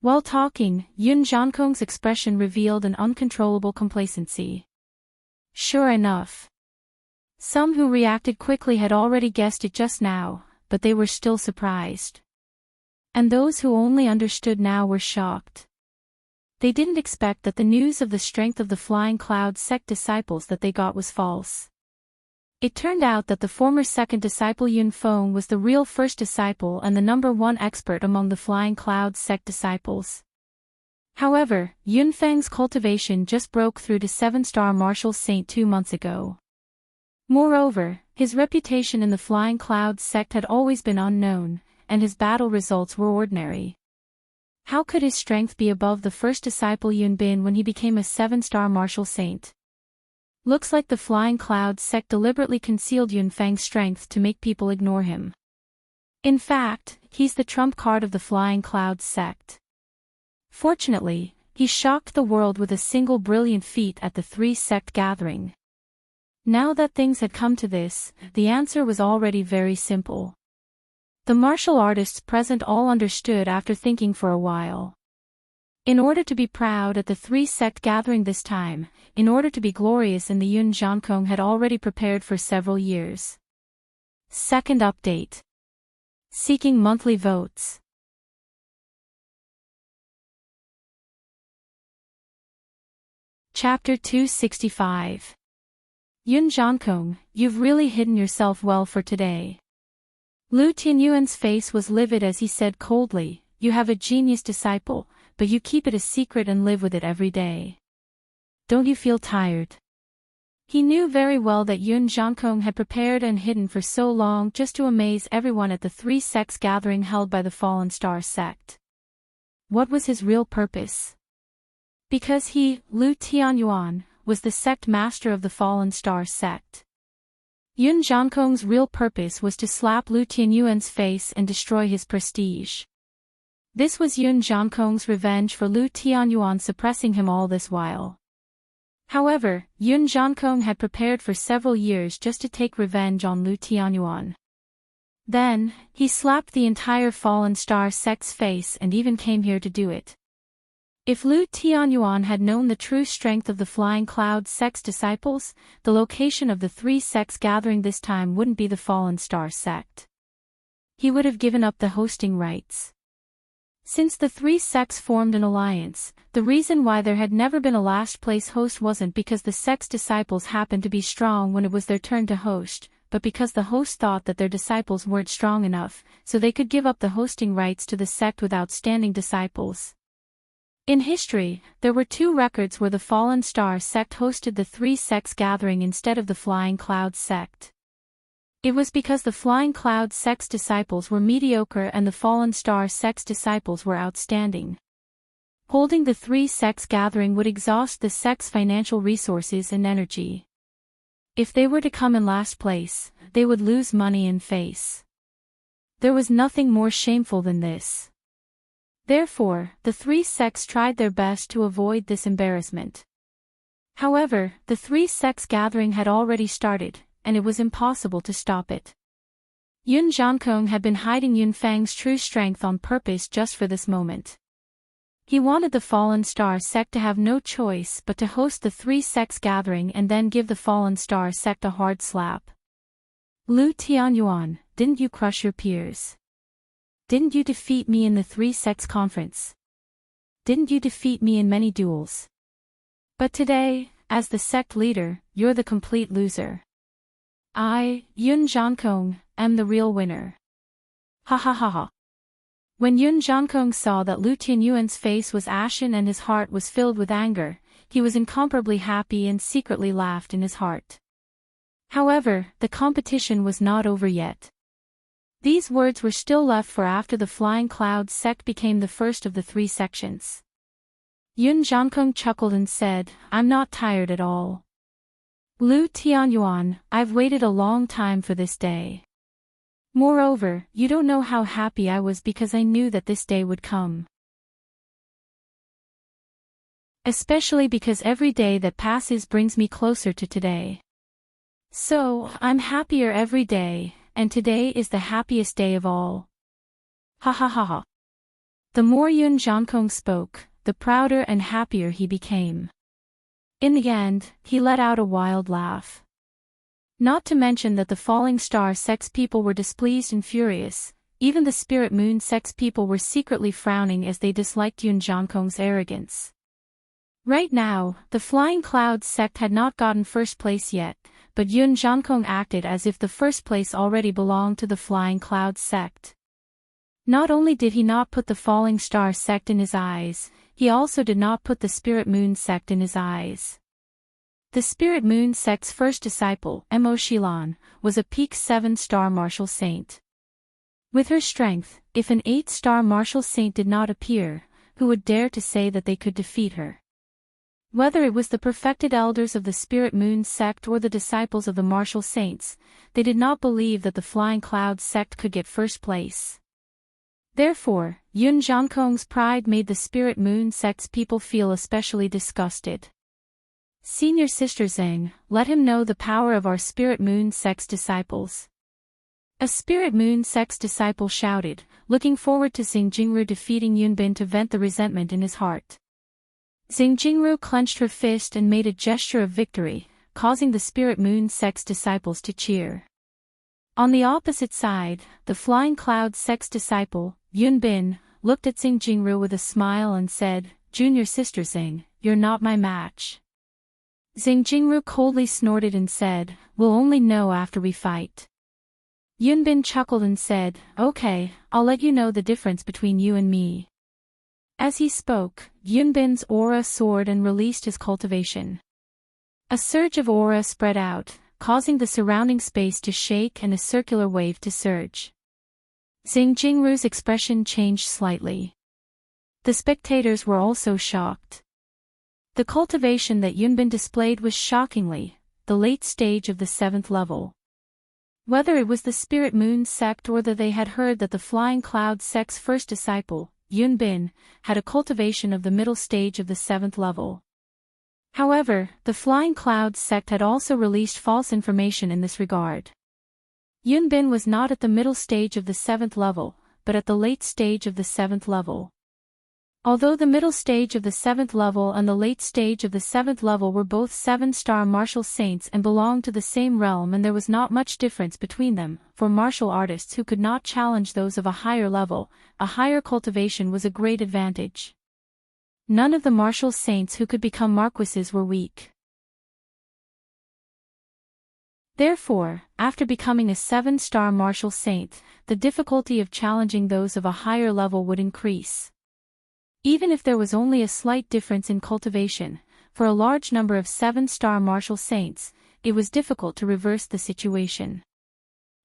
While talking, Yun Jankong's expression revealed an uncontrollable complacency. Sure enough. Some who reacted quickly had already guessed it just now, but they were still surprised. And those who only understood now were shocked. They didn't expect that the news of the strength of the Flying Cloud sect disciples that they got was false. It turned out that the former second disciple Yun Feng was the real first disciple and the #1 expert among the Flying Cloud sect disciples. However, Yun Feng's cultivation just broke through to 7-star Martial Saint 2 months ago. Moreover, his reputation in the Flying Cloud sect had always been unknown, and his battle results were ordinary. How could his strength be above the first disciple Yun Bin when he became a 7-star Martial Saint? Looks like the Flying Cloud sect deliberately concealed Yun Feng's strength to make people ignore him. In fact, he's the trump card of the Flying Cloud sect. Fortunately, he shocked the world with a single brilliant feat at the 3-sect gathering. Now that things had come to this, the answer was already very simple. The martial artists present all understood after thinking for a while. In order to be proud at the 3-sect gathering this time, in order to be glorious in the Yun Jankong had already prepared for several years. Second update. Seeking monthly votes. Chapter 265. Yun Jankong, you've really hidden yourself well for today. Lu Tianyuan's face was livid as he said coldly, "You have a genius disciple, but you keep it a secret and live with it every day. Don't you feel tired?" He knew very well that Yun Jankong had prepared and hidden for so long just to amaze everyone at the 3-sects gathering held by the Fallen Star sect. What was his real purpose? Because he, Lu Tianyuan, was the sect master of the Fallen Star sect. Yun Jankong's real purpose was to slap Lu Tianyuan's face and destroy his prestige. This was Yun Jankong's revenge for Lu Tianyuan suppressing him all this while. However, Yun Jankong had prepared for several years just to take revenge on Lu Tianyuan. Then, he slapped the entire Fallen Star sect's face and even came here to do it. If Lu Tianyuan had known the true strength of the Flying Cloud sect's disciples, the location of the 3-sects gathering this time wouldn't be the Fallen Star sect. He would have given up the hosting rights. Since the 3-sects formed an alliance, the reason why there had never been a last-place host wasn't because the sect's disciples happened to be strong when it was their turn to host, but because the host thought that their disciples weren't strong enough, so they could give up the hosting rights to the sect with outstanding disciples. In history, there were 2 records where the Fallen Star sect hosted the 3-sects gathering instead of the Flying Cloud sect. It was because the Flying Cloud sect's disciples were mediocre and the Fallen Star sect's disciples were outstanding. Holding the three sects gathering would exhaust the sect's financial resources and energy. If they were to come in last place, they would lose money and face. There was nothing more shameful than this. Therefore, the three sects tried their best to avoid this embarrassment. However, the three sects gathering had already started, and it was impossible to stop it. Yun Jiankong had been hiding Yun Fang's true strength on purpose just for this moment. He wanted the Fallen Star sect to have no choice but to host the three sects gathering and then give the Fallen Star sect a hard slap. Lu Tianyuan, didn't you crush your peers? Didn't you defeat me in the three sects conference? Didn't you defeat me in many duels? But today, as the sect leader, you're the complete loser. I, Yun Jiankong, am the real winner. Ha ha ha ha. When Yun Jiankong saw that Lu Tianyuan's face was ashen and his heart was filled with anger, he was incomparably happy and secretly laughed in his heart. However, the competition was not over yet. These words were still left for after the Flying Clouds sect became the first of the three sections. Yun Jiankong chuckled and said, I'm not tired at all. Lu Tianyuan, I've waited a long time for this day. Moreover, you don't know how happy I was because I knew that this day would come. Especially because every day that passes brings me closer to today. So, I'm happier every day, and today is the happiest day of all. Ha ha ha ha. The more Yun Jiankong spoke, the prouder and happier he became. In the end, he let out a wild laugh. Not to mention that the Falling Star sect's people were displeased and furious, even the Spirit Moon sect's people were secretly frowning as they disliked Yun Jiankong's arrogance. Right now, the Flying Clouds sect had not gotten first place yet, but Yun Jiankong acted as if the first place already belonged to the Flying Clouds sect. Not only did he not put the Falling Star sect in his eyes, he also did not put the Spirit Moon sect in his eyes. The Spirit Moon sect's first disciple, Mo Shilan, was a peak 7-star martial saint. With her strength, if an 8-star martial saint did not appear, who would dare to say that they could defeat her? Whether it was the perfected elders of the Spirit Moon sect or the disciples of the martial saints, they did not believe that the Flying Clouds sect could get first place. Therefore, Yun Jiankong's pride made the Spirit Moon sect's people feel especially disgusted. Senior Sister Zheng, let him know the power of our Spirit Moon sect's disciples. A Spirit Moon sect's disciple shouted, looking forward to Xing Jingru defeating Yunbin to vent the resentment in his heart. Xing Jingru clenched her fist and made a gesture of victory, causing the Spirit Moon sect's disciples to cheer. On the opposite side, the Flying Cloud sect's disciple, Yunbin, looked at Xing Jingru with a smile and said, Junior Sister Xing, you're not my match. Xing Jingru coldly snorted and said, we'll only know after we fight. Yunbin chuckled and said, okay, I'll let you know the difference between you and me. As he spoke, Yunbin's aura soared and released his cultivation. A surge of aura spread out, causing the surrounding space to shake and a circular wave to surge. Xing Jingru's expression changed slightly. The spectators were also shocked. The cultivation that Yunbin displayed was shockingly, the late stage of the 7th level. Whether it was the Spirit Moon sect or that they had heard that the Flying Cloud sect's first disciple, Yunbin, had a cultivation of the middle stage of the 7th level. However, the Flying Clouds sect had also released false information in this regard. Yunbin was not at the middle stage of the 7th level, but at the late stage of the 7th level. Although the middle stage of the 7th level and the late stage of the 7th level were both 7-star martial saints and belonged to the same realm, and there was not much difference between them, for martial artists who could not challenge those of a higher level, a higher cultivation was a great advantage. None of the martial saints who could become marquises were weak. Therefore, after becoming a 7-star martial saint, the difficulty of challenging those of a higher level would increase. Even if there was only a slight difference in cultivation, for a large number of 7-star martial saints, it was difficult to reverse the situation.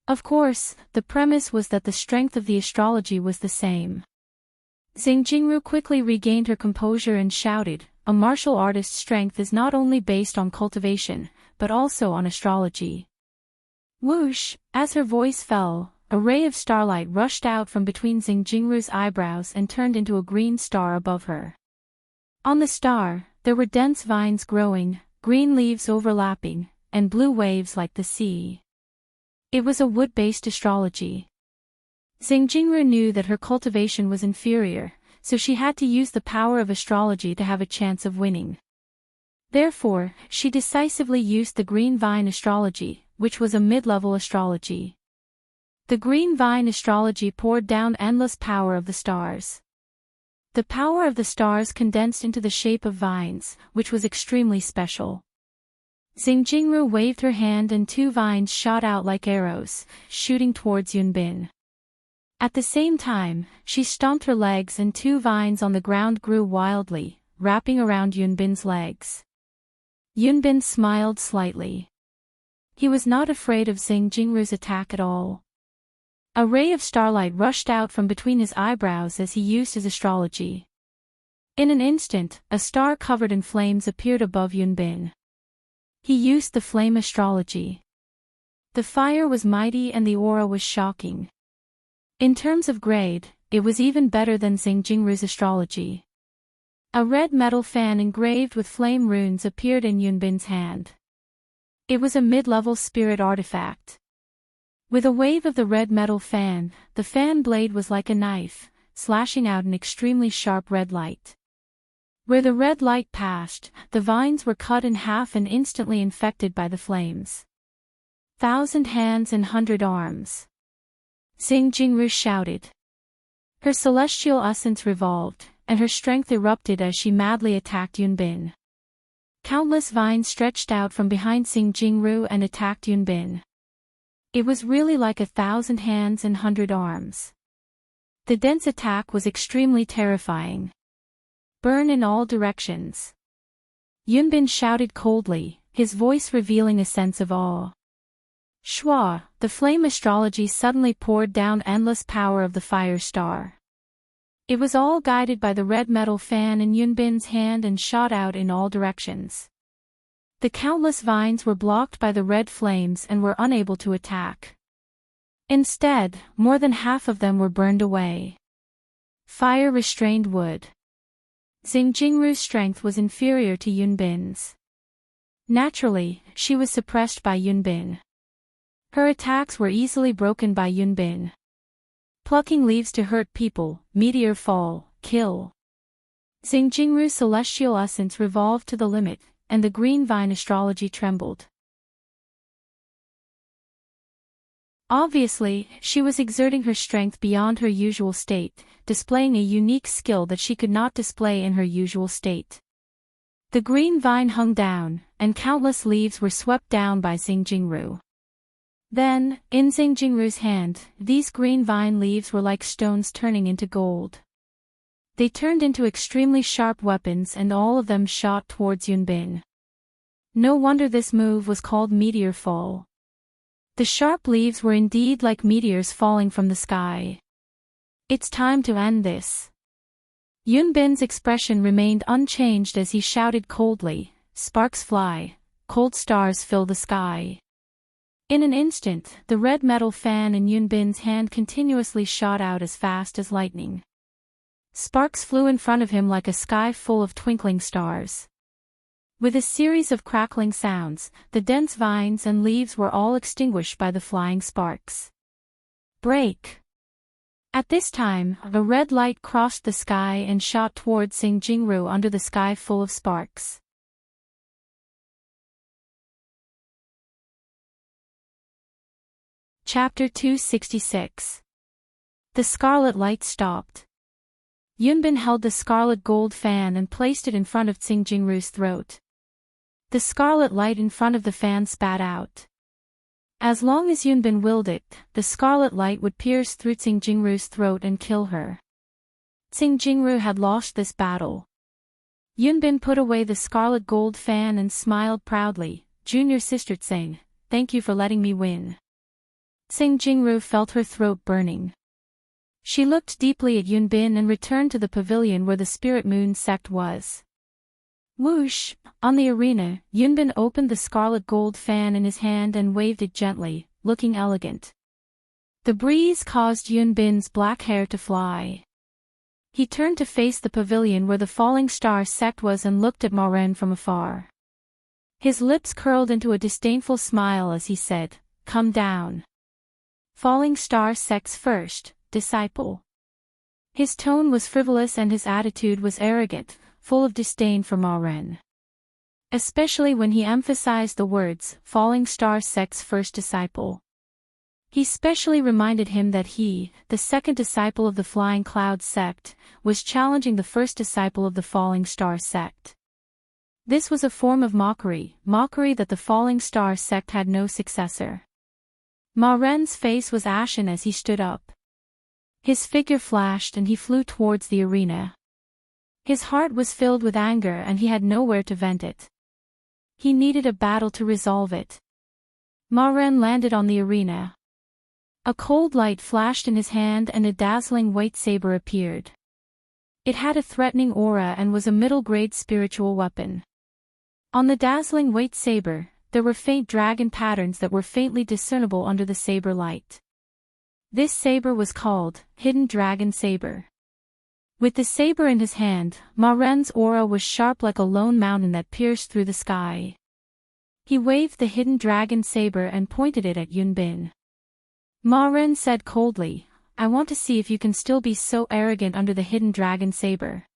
Of course, the premise was that the strength of the astrology was the same. Xingjingru quickly regained her composure and shouted, "A martial artist's strength is not only based on cultivation, but also on astrology." Whoosh! As her voice fell, a ray of starlight rushed out from between Xingjingru's eyebrows and turned into a green star above her. On the star, there were dense vines growing, green leaves overlapping, and blue waves like the sea. It was a wood-based astrology. Xingjingru knew that her cultivation was inferior, so she had to use the power of astrology to have a chance of winning. Therefore, she decisively used the green vine astrology, which was a mid-level astrology. The green vine astrology poured down endless power of the stars. The power of the stars condensed into the shape of vines, which was extremely special. Xingjingru waved her hand and 2 vines shot out like arrows, shooting towards Yunbin. At the same time, she stomped her legs and 2 vines on the ground grew wildly, wrapping around Yunbin's legs. Yunbin smiled slightly. He was not afraid of Xingjingru's attack at all. A ray of starlight rushed out from between his eyebrows as he used his astrology. In an instant, a star covered in flames appeared above Yunbin. He used the flame astrology. The fire was mighty and the aura was shocking. In terms of grade, it was even better than Xingjingru's astrology. A red metal fan engraved with flame runes appeared in Yunbin's hand. It was a mid-level spirit artifact. With a wave of the red metal fan, the fan blade was like a knife, slashing out an extremely sharp red light. Where the red light passed, the vines were cut in half and instantly infected by the flames. 1,000 hands and 100 arms. Xingjingru shouted. Her celestial essence revolved, and her strength erupted as she madly attacked Yunbin. Countless vines stretched out from behind Xingjingru and attacked Yunbin. It was really like 1,000 hands and 100 arms. The dense attack was extremely terrifying. Burn in all directions. Yunbin shouted coldly, his voice revealing a sense of awe. Shwa, the flame astrology suddenly poured down endless power of the fire star. It was all guided by the red metal fan in Yunbin's hand and shot out in all directions. The countless vines were blocked by the red flames and were unable to attack. Instead, more than half of them were burned away. Fire restrained wood. Xingjingru's strength was inferior to Yunbin's. Naturally, she was suppressed by Yunbin. Her attacks were easily broken by Yunbin. Plucking leaves to hurt people, meteor fall, kill. Xingjingru's celestial essence revolved to the limit, and the green vine astrology trembled. Obviously, she was exerting her strength beyond her usual state, displaying a unique skill that she could not display in her usual state. The green vine hung down, and countless leaves were swept down by Xingjingru. Then, in Xingjingru's hand, these green vine leaves were like stones turning into gold. They turned into extremely sharp weapons and all of them shot towards Yunbin. No wonder this move was called meteor fall. The sharp leaves were indeed like meteors falling from the sky. It's time to end this. Yunbin's expression remained unchanged as he shouted coldly, "Sparks fly, cold stars fill the sky." In an instant, the red metal fan in Yunbin's hand continuously shot out as fast as lightning. Sparks flew in front of him like a sky full of twinkling stars. With a series of crackling sounds, the dense vines and leaves were all extinguished by the flying sparks. Break! At this time, a red light crossed the sky and shot towards Xingjingru under the sky full of sparks. Chapter 266. The scarlet light stopped. Yunbin held the scarlet gold fan and placed it in front of Xingjingru's throat. The scarlet light in front of the fan spat out. As long as Yunbin willed it, the scarlet light would pierce through Xingjingru's throat and kill her. Xingjingru had lost this battle. Yunbin put away the scarlet gold fan and smiled proudly. "Junior sister Tsing, thank you for letting me win." Xingjingru felt her throat burning. She looked deeply at Yunbin and returned to the pavilion where the Spirit Moon sect was. Whoosh! On the arena, Yunbin opened the scarlet gold fan in his hand and waved it gently, looking elegant. The breeze caused Yunbin's black hair to fly. He turned to face the pavilion where the Falling Star sect was and looked at Ma Ren from afar. His lips curled into a disdainful smile as he said, "Come down. Falling Star sect's first disciple." His tone was frivolous and his attitude was arrogant, full of disdain for Ma Ren. Especially when he emphasized the words, Falling Star sect's first disciple. He specially reminded him that he, the second disciple of the Flying Cloud sect, was challenging the first disciple of the Falling Star sect. This was a form of mockery that the Falling Star sect had no successor. Ma Ren's face was ashen as he stood up. His figure flashed and he flew towards the arena. His heart was filled with anger and he had nowhere to vent it. He needed a battle to resolve it. Ma Ren landed on the arena. A cold light flashed in his hand and a dazzling white saber appeared. It had a threatening aura and was a middle-grade spiritual weapon. On the dazzling white saber, there were faint dragon patterns that were faintly discernible under the saber light. This saber was called Hidden Dragon Saber. With the saber in his hand, Ma Ren's aura was sharp like a lone mountain that pierced through the sky. He waved the Hidden Dragon Saber and pointed it at Yunbin. Ma Ren said coldly, "I want to see if you can still be so arrogant under the Hidden Dragon Saber."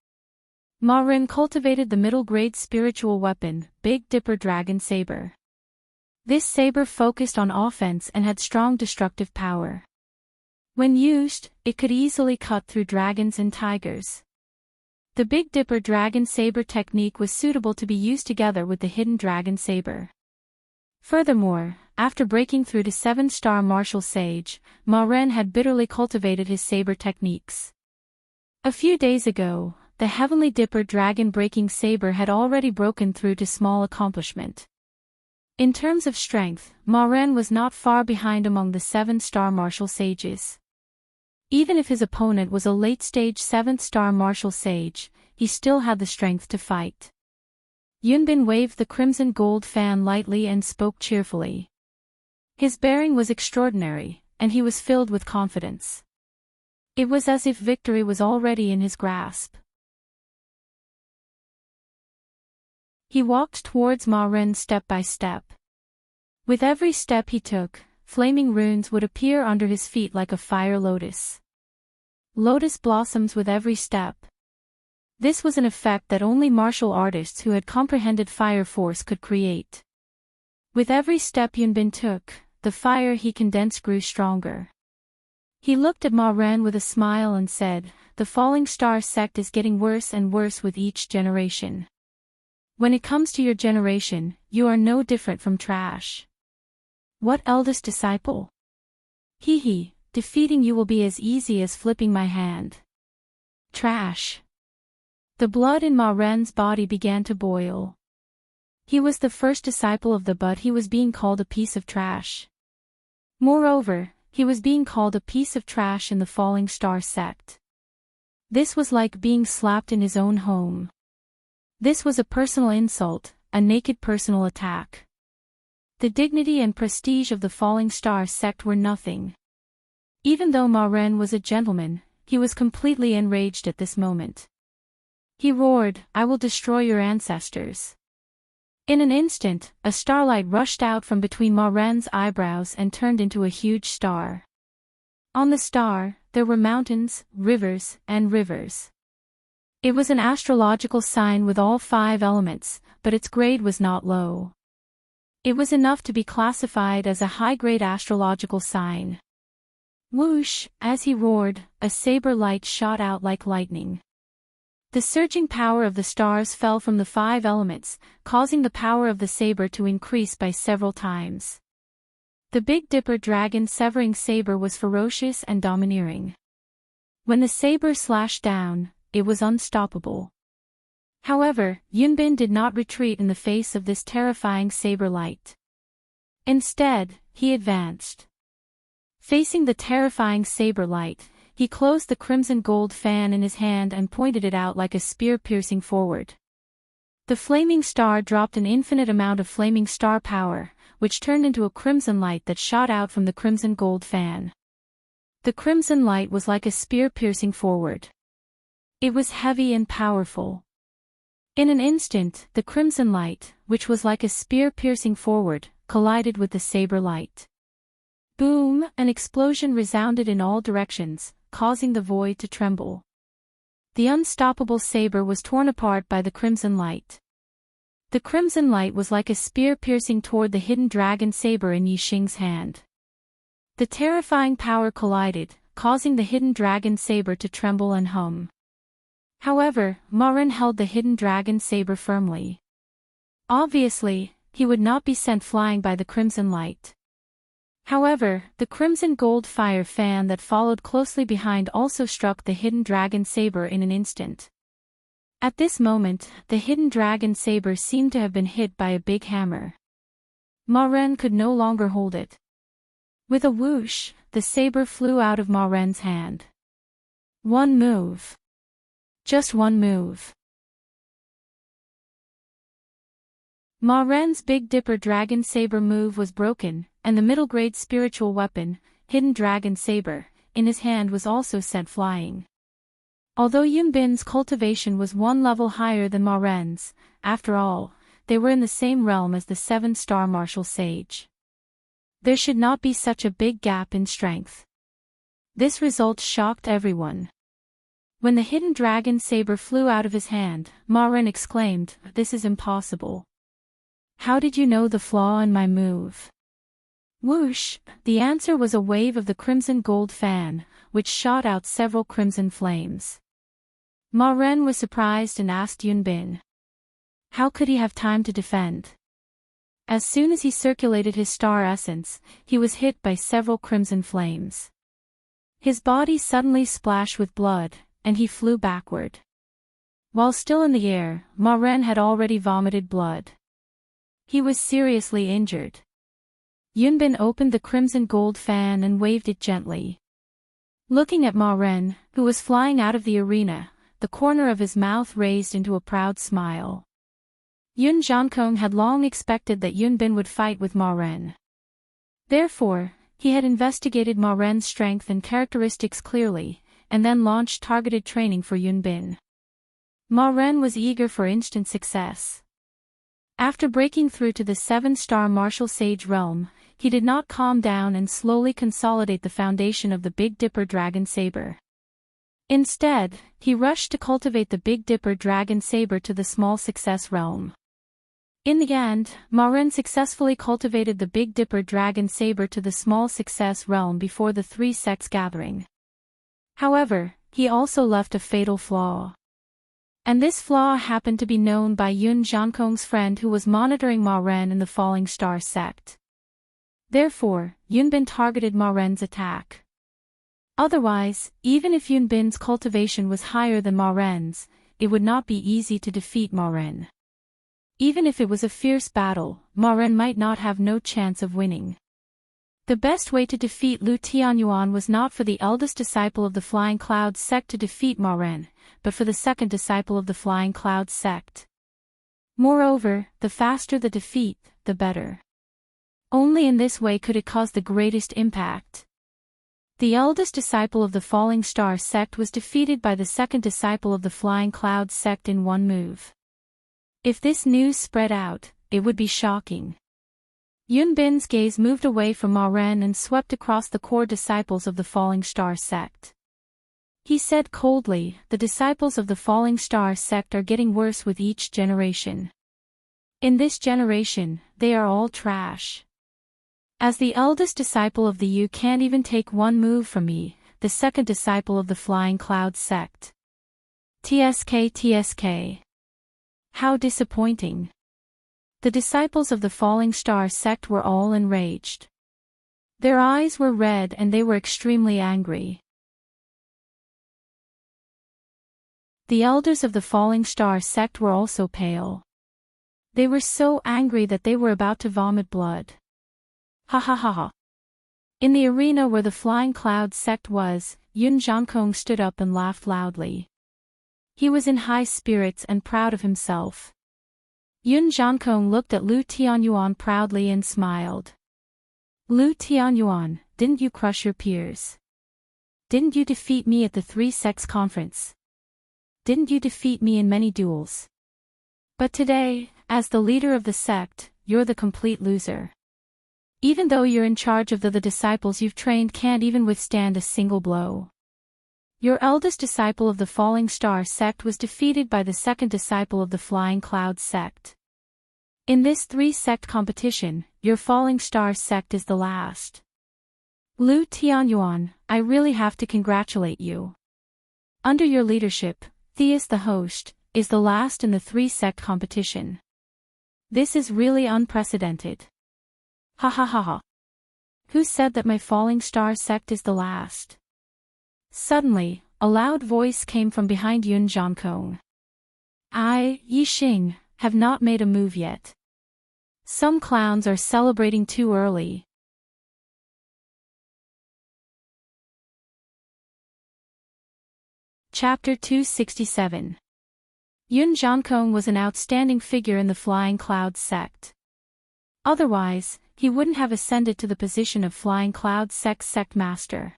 Ma Ren cultivated the middle-grade spiritual weapon, Big Dipper Dragon Saber. This saber focused on offense and had strong destructive power. When used, it could easily cut through dragons and tigers. The Big Dipper Dragon Saber technique was suitable to be used together with the Hidden Dragon Saber. Furthermore, after breaking through to 7-star Martial Sage, Ma Ren had bitterly cultivated his saber techniques. A few days ago, the Heavenly Dipper Dragon Breaking Saber had already broken through to small accomplishment. In terms of strength, Ma Ren was not far behind among the 7-star Martial Sages. Even if his opponent was a late-stage 7th-star Martial Sage, he still had the strength to fight. Yunbin waved the crimson gold fan lightly and spoke cheerfully. His bearing was extraordinary, and he was filled with confidence. It was as if victory was already in his grasp. He walked towards Ma Ren step by step. With every step he took, flaming runes would appear under his feet like a fire lotus. Lotus blossoms with every step. This was an effect that only martial artists who had comprehended fire force could create. With every step Yunbin took, the fire he condensed grew stronger. He looked at Ma Ren with a smile and said, "The Falling Star sect is getting worse and worse with each generation. When it comes to your generation, you are no different from trash." "What eldest disciple?" "Hee, defeating you will be as easy as flipping my hand." "Trash." The blood in Ma Ren's body began to boil. He was the first disciple of the but he was being called a piece of trash. Moreover, he was being called a piece of trash in the Falling Star sect. This was like being slapped in his own home. This was a personal insult, a naked personal attack. The dignity and prestige of the Falling Star sect were nothing. Even though Ma Ren was a gentleman, he was completely enraged at this moment. He roared, "I will destroy your ancestors." In an instant, a starlight rushed out from between Ma Ren's eyebrows and turned into a huge star. On the star, there were mountains, rivers, and rivers. It was an astrological sign with all 5 elements, but its grade was not low. It was enough to be classified as a high-grade astrological sign. Whoosh! As he roared, a saber light shot out like lightning. The surging power of the stars fell from the 5 elements, causing the power of the saber to increase by several times. The Big Dipper Dragon Severing Saber was ferocious and domineering. When the saber slashed down, it was unstoppable. However, Yunbin did not retreat in the face of this terrifying saber light. Instead, he advanced. Facing the terrifying saber light, he closed the crimson gold fan in his hand and pointed it out like a spear piercing forward. The flaming star dropped an infinite amount of flaming star power, which turned into a crimson light that shot out from the crimson gold fan. The crimson light was like a spear piercing forward. It was heavy and powerful. In an instant, the crimson light, which was like a spear piercing forward, collided with the saber light. Boom! An explosion resounded in all directions, causing the void to tremble. The unstoppable saber was torn apart by the crimson light. The crimson light was like a spear piercing toward the hidden dragon saber in Yixing's hand. The terrifying power collided, causing the hidden dragon saber to tremble and hum. However, Ma Ren held the hidden dragon saber firmly. Obviously, he would not be sent flying by the crimson light. However, the crimson gold fire fan that followed closely behind also struck the hidden dragon saber in an instant. At this moment, the hidden dragon saber seemed to have been hit by a big hammer. Ma Ren could no longer hold it. With a whoosh, the saber flew out of Ma Ren's hand. One move. Just one move. Ma Ren's Big Dipper Dragon Saber move was broken, and the middle-grade spiritual weapon, Hidden Dragon Saber, in his hand was also sent flying. Although Yun Bin's cultivation was one level higher than Ma Ren's, after all, they were in the same realm as the 7-star martial sage. There should not be such a big gap in strength. This result shocked everyone. When the Hidden Dragon Saber flew out of his hand, Ma Ren exclaimed, "This is impossible. How did you know the flaw in my move?" Whoosh! The answer was a wave of the crimson gold fan, which shot out several crimson flames. Ma Ren was surprised and asked Yun Bin. How could he have time to defend? As soon as he circulated his star essence, he was hit by several crimson flames. His body suddenly splashed with blood, and he flew backward. While still in the air, Ma Ren had already vomited blood. He was seriously injured. Yun Bin opened the crimson gold fan and waved it gently. Looking at Ma Ren, who was flying out of the arena, the corner of his mouth raised into a proud smile. Yun Jiankong had long expected that Yun Bin would fight with Ma Ren. Therefore, he had investigated Ma Ren's strength and characteristics clearly, and then launched targeted training for Yun Bin. Ma Ren was eager for instant success. After breaking through to the 7-star martial sage realm, he did not calm down and slowly consolidate the foundation of the Big Dipper Dragon Saber. Instead, he rushed to cultivate the Big Dipper Dragon Saber to the small success realm. In the end, Ma Ren successfully cultivated the Big Dipper Dragon Saber to the small success realm before the 3 sects gathering. However, he also left a fatal flaw. And this flaw happened to be known by Yun Jiankong's friend who was monitoring Ma Ren in the Falling Star sect. Therefore, Yun Bin targeted Ma Ren's attack. Otherwise, even if Yun Bin's cultivation was higher than Ma Ren's, it would not be easy to defeat Ma Ren. Even if it was a fierce battle, Ma Ren might not have no chance of winning. The best way to defeat Lu Tianyuan was not for the eldest disciple of the Flying Clouds sect to defeat Ma Ren, but for the second disciple of the Flying Clouds sect. Moreover, the faster the defeat, the better. Only in this way could it cause the greatest impact. The eldest disciple of the Falling Star sect was defeated by the second disciple of the Flying Clouds sect in one move. If this news spread out, it would be shocking. Yun Bin's gaze moved away from Ma Ren and swept across the core disciples of the Falling Star sect. He said coldly, "The disciples of the Falling Star sect are getting worse with each generation. In this generation, they are all trash. As the eldest disciple of the You can't even take one move from me, the second disciple of the Flying Clouds sect. TSK. How disappointing." The disciples of the Falling Star sect were all enraged. Their eyes were red and they were extremely angry. The elders of the Falling Star sect were also pale. They were so angry that they were about to vomit blood. Ha ha ha ha. In the arena where the Flying Clouds sect was, Yun Jiankong stood up and laughed loudly. He was in high spirits and proud of himself. Yun Jiankong looked at Lu Tianyuan proudly and smiled. Lu Tianyuan, didn't you crush your peers? Didn't you defeat me at the Three Sects Conference? Didn't you defeat me in many duels? But today, as the leader of the sect, you're the complete loser. Even though you're in charge of the disciples you've trained can't even withstand a single blow. Your eldest disciple of the Falling Star sect was defeated by the second disciple of the Flying Cloud sect. In this three-sect competition, your Falling Star sect is the last. Lu Tianyuan, I really have to congratulate you. Under your leadership, Theus the host, is the last in the three-sect competition. This is really unprecedented. Ha ha ha ha. Who said that my Falling Star sect is the last? Suddenly, a loud voice came from behind Yun Jiankong. I, Yixing, have not made a move yet. Some clowns are celebrating too early. Chapter 267. Yun Jiankong was an outstanding figure in the Flying Cloud sect. Otherwise, he wouldn't have ascended to the position of Flying Cloud sect master.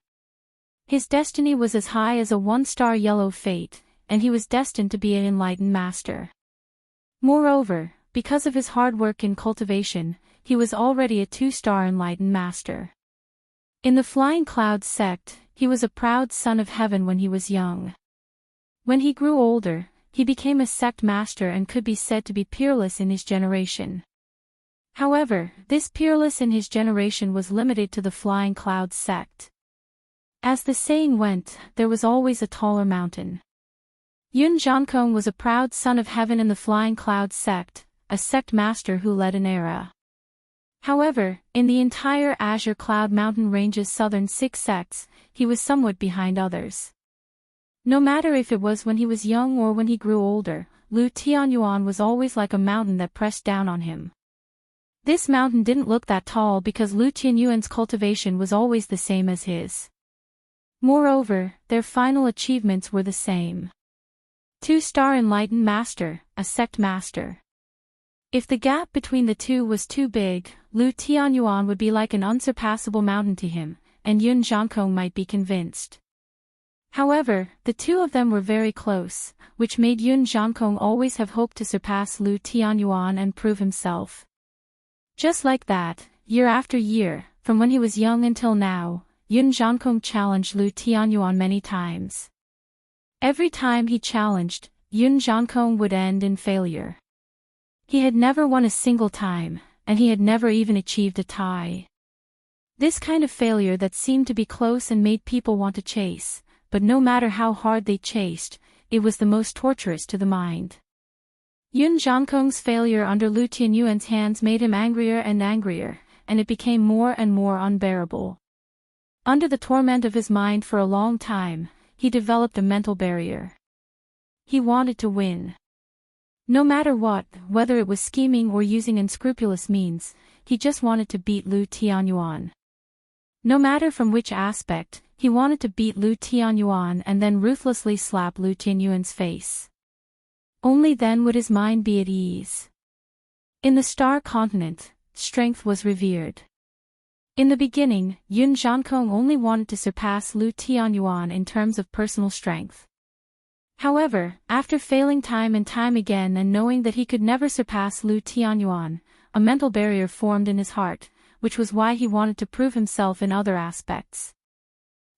His destiny was as high as a one-star yellow fate, and he was destined to be an enlightened master. Moreover, because of his hard work in cultivation, he was already a two-star enlightened master. In the Flying Cloud sect, he was a proud son of heaven when he was young. When he grew older, he became a sect master and could be said to be peerless in his generation. However, this peerless in his generation was limited to the Flying Cloud sect. As the saying went, there was always a taller mountain. Yun Jiankong was a proud son of heaven in the Flying Cloud sect, a sect master who led an era. However, in the entire Azure Cloud Mountain Range's southern 6 sects, he was somewhat behind others. No matter if it was when he was young or when he grew older, Lu Tianyuan was always like a mountain that pressed down on him. This mountain didn't look that tall because Lu Tianyuan's cultivation was always the same as his. Moreover, their final achievements were the same. 2-star enlightened master, a sect master. If the gap between the two was too big, Lu Tianyuan would be like an unsurpassable mountain to him, and Yun Jiankong might be convinced. However, the two of them were very close, which made Yun Jiankong always have hoped to surpass Lu Tianyuan and prove himself. Just like that, year after year, from when he was young until now, Yun Jiankong challenged Lu Tianyuan many times. Every time he challenged, Yun Jiankong would end in failure. He had never won a single time, and he had never even achieved a tie. This kind of failure that seemed to be close and made people want to chase, but no matter how hard they chased, it was the most torturous to the mind. Yun Jiankong's failure under Lu Tianyuan's hands made him angrier and angrier, and it became more and more unbearable. Under the torment of his mind for a long time, he developed a mental barrier. He wanted to win. No matter what, whether it was scheming or using unscrupulous means, he just wanted to beat Lu Tianyuan. No matter from which aspect, he wanted to beat Lu Tianyuan and then ruthlessly slap Lu Tianyuan's face. Only then would his mind be at ease. In the Star Continent, strength was revered. In the beginning, Yun Jiankong only wanted to surpass Lu Tianyuan in terms of personal strength. However, after failing time and time again and knowing that he could never surpass Lu Tianyuan, a mental barrier formed in his heart, which was why he wanted to prove himself in other aspects.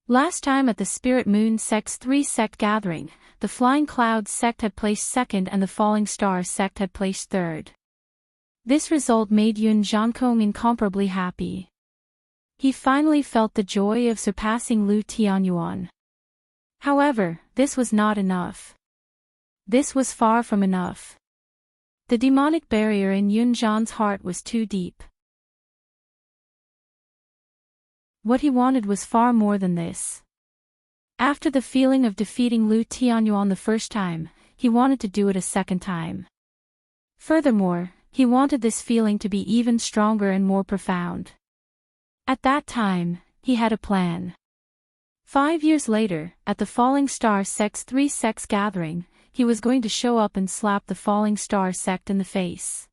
Last time at the Spirit Moon Sect's 3-sect gathering, the Flying Cloud sect had placed second and the Falling Star sect had placed third. This result made Yun Jiankong incomparably happy. He finally felt the joy of surpassing Lu Tianyuan. However, this was not enough. This was far from enough. The demonic barrier in Yun Jian's heart was too deep. What he wanted was far more than this. After the feeling of defeating Lu Tianyuan the first time, he wanted to do it a second time. Furthermore, he wanted this feeling to be even stronger and more profound. At that time, he had a plan. 5 years later, at the Falling Star Sect's 3-Sects gathering, he was going to show up and slap the Falling Star Sect in the face.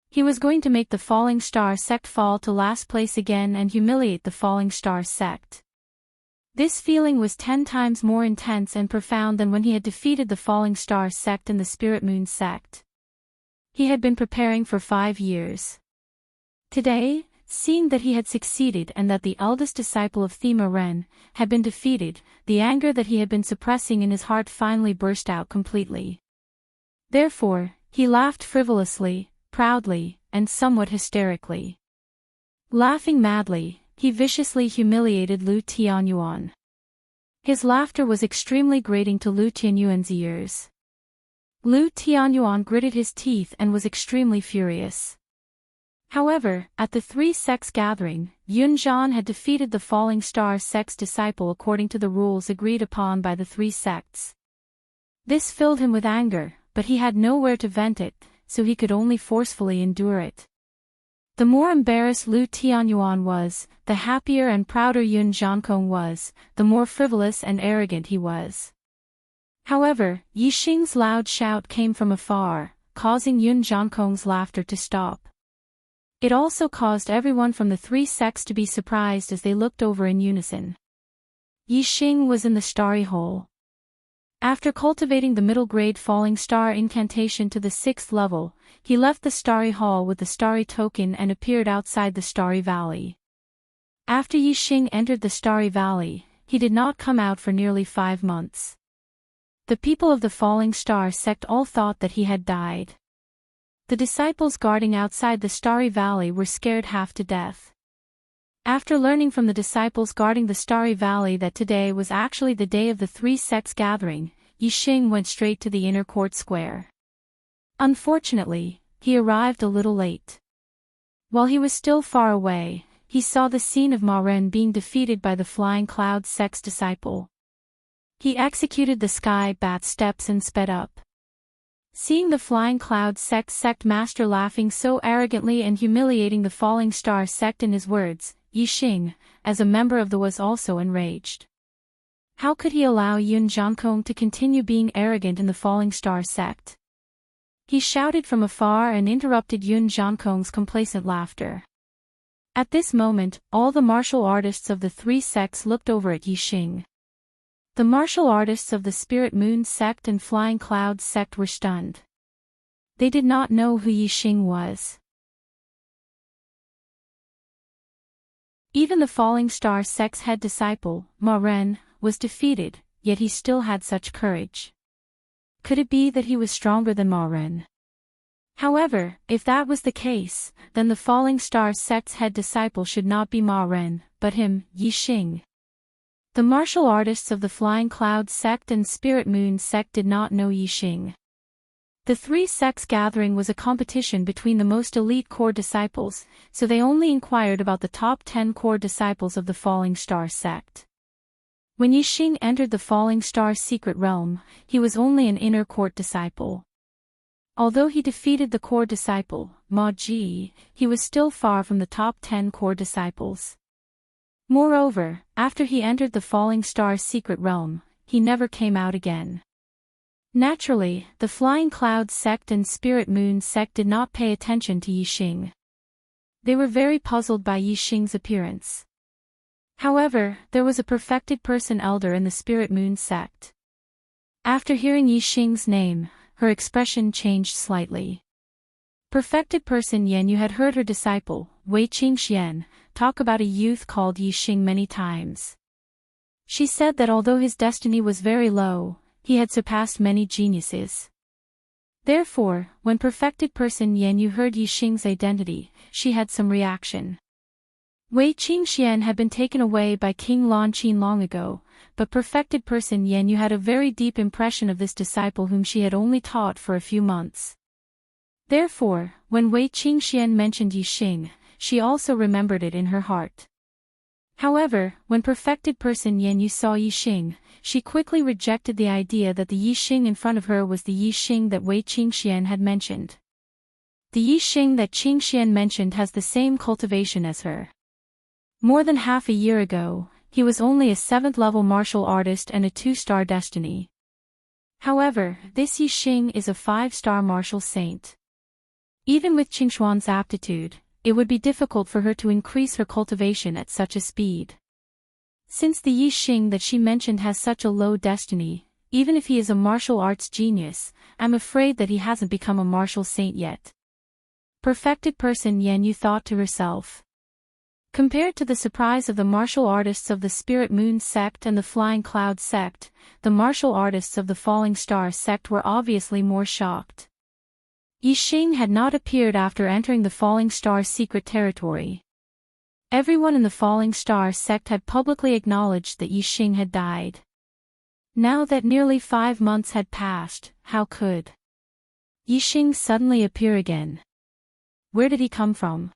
He was going to make the Falling Star Sect fall to last place again and humiliate the Falling Star Sect. This feeling was 10 times more intense and profound than when he had defeated the Falling Star Sect and the Spirit Moon Sect. He had been preparing for 5 years. Today, seeing that he had succeeded and that the eldest disciple of Thema Ren had been defeated, the anger that he had been suppressing in his heart finally burst out completely. Therefore, he laughed frivolously, proudly, and somewhat hysterically. Laughing madly, he viciously humiliated Lu Tianyuan. His laughter was extremely grating to Lu Tianyuan's ears. Lu Tianyuan gritted his teeth and was extremely furious. However, at the 3-Sects gathering, Yun Zhan had defeated the Falling Star Sect's disciple according to the rules agreed upon by the 3 sects. This filled him with anger, but he had nowhere to vent it, so he could only forcefully endure it. The more embarrassed Lu Tianyuan was, the happier and prouder Yun Zhankong was, the more frivolous and arrogant he was. However, Yixing's loud shout came from afar, causing Yun Zhankong's laughter to stop. It also caused everyone from the 3 sects to be surprised as they looked over in unison. Yixing was in the starry hole. After cultivating the middle-grade falling star incantation to the 6th level, he left the starry hall with the starry token and appeared outside the starry valley. After Yixing entered the starry valley, he did not come out for nearly 5 months. The people of the Falling Star Sect all thought that he had died. The disciples guarding outside the starry valley were scared half to death. After learning from the disciples guarding the starry valley that today was actually the day of the 3 sects gathering, Yixing went straight to the inner court square. Unfortunately, he arrived a little late. While he was still far away, he saw the scene of Ma Ren being defeated by the Flying Cloud Sect's disciple. He executed the sky bat steps and sped up. Seeing the Flying Cloud sect master laughing so arrogantly and humiliating the Falling Star Sect in his words, Yixing, as a member of the was also enraged. How could he allow Yun Zhankong to continue being arrogant in the Falling Star Sect? He shouted from afar and interrupted Yun Zhankong's complacent laughter. At this moment, all the martial artists of the 3 sects looked over at Yixing. The martial artists of the Spirit Moon Sect and Flying Cloud Sect were stunned. They did not know who Yixing was. Even the Falling Star Sect's head disciple, Ma Ren, was defeated, yet he still had such courage. Could it be that he was stronger than Ma Ren? However, if that was the case, then the Falling Star Sect's head disciple should not be Ma Ren, but him, Yixing. The martial artists of the Flying Cloud Sect and Spirit Moon Sect did not know Yixing. The 3 sects gathering was a competition between the most elite core disciples, so they only inquired about the top 10 core disciples of the Falling Star Sect. When Yixing entered the Falling Star Secret Realm, he was only an inner court disciple. Although he defeated the core disciple, Ma Ji, he was still far from the top 10 core disciples. Moreover, after he entered the Falling Star Secret Realm, he never came out again. Naturally, the Flying Cloud Sect and Spirit Moon Sect did not pay attention to Yixing. They were very puzzled by Yixing's appearance. However, there was a perfected person elder in the Spirit Moon Sect. After hearing Yixing's name, her expression changed slightly. Perfected person Yan Yu had heard her disciple, Wei Qingxian, talk about a youth called Yixing many times. She said that although his destiny was very low, he had surpassed many geniuses. Therefore, when perfected person Yan Yu heard Yixing's identity, she had some reaction. Wei Qingxian had been taken away by King Lan Qin long ago, but perfected person Yan Yu had a very deep impression of this disciple whom she had only taught for a few months. Therefore, when Wei Qingxian mentioned Yixing, she also remembered it in her heart. However, when perfected person Yan Yu saw Yixing, she quickly rejected the idea that the Yixing in front of her was the Yixing that Wei Qingxian had mentioned. The Yixing that Qingxian mentioned has the same cultivation as her. More than half a year ago, he was only a 7th-level martial artist and a 2-star destiny. However, this Yixing is a 5-star martial saint. Even with Qingxuan's aptitude, it would be difficult for her to increase her cultivation at such a speed. Since the Yixing that she mentioned has such a low destiny, even if he is a martial arts genius, I'm afraid that he hasn't become a martial saint yet. Perfected person, Yan Yu thought to herself. Compared to the surprise of the martial artists of the Spirit Moon sect and the Flying Cloud sect, the martial artists of the Falling Star sect were obviously more shocked. Yixing had not appeared after entering the Falling Star secret territory. Everyone in the Falling Star sect had publicly acknowledged that Yixing had died. Now that nearly 5 months had passed, how could Yixing suddenly appear again? Where did he come from?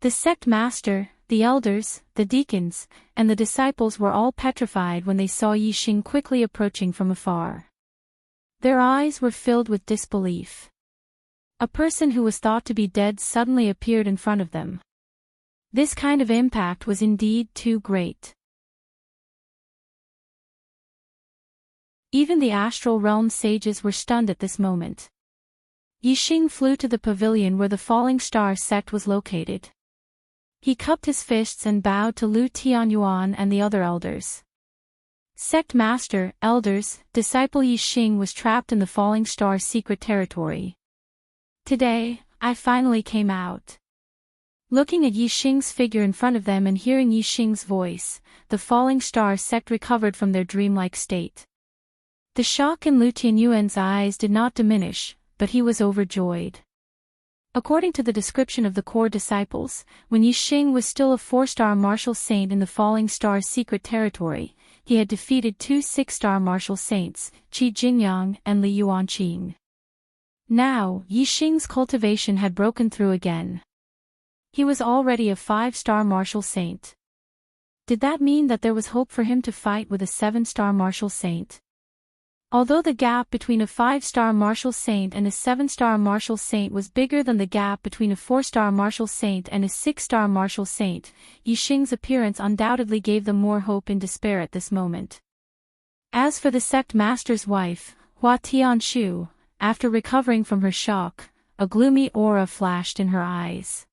The sect master, the elders, the deacons, and the disciples were all petrified when they saw Yixing quickly approaching from afar. Their eyes were filled with disbelief. A person who was thought to be dead suddenly appeared in front of them. This kind of impact was indeed too great. Even the astral realm sages were stunned at this moment. Yixing flew to the pavilion where the Falling Star sect was located. He cupped his fists and bowed to Lu Tianyuan and the other elders. Sect master, elders, disciple Yixing was trapped in the Falling Star secret territory. Today, I finally came out. Looking at Yixing's figure in front of them and hearing Yixing's voice, the Falling Star sect recovered from their dreamlike state. The shock in Lu Tianyuan's eyes did not diminish, but he was overjoyed. According to the description of the core disciples, when Yixing was still a 4-star martial saint in the Falling Star secret territory, he had defeated 2 6-star martial saints, Qi Jingyang and Li Yuanqing. Now, Yixing's cultivation had broken through again. He was already a 5-star martial saint. Did that mean that there was hope for him to fight with a 7-star martial saint? Although the gap between a 5-star martial saint and a 7-star martial saint was bigger than the gap between a 4-star martial saint and a 6-star martial saint, Yixing's appearance undoubtedly gave them more hope in despair at this moment. As for the sect master's wife, Hua Tianshu, after recovering from her shock, a gloomy aura flashed in her eyes.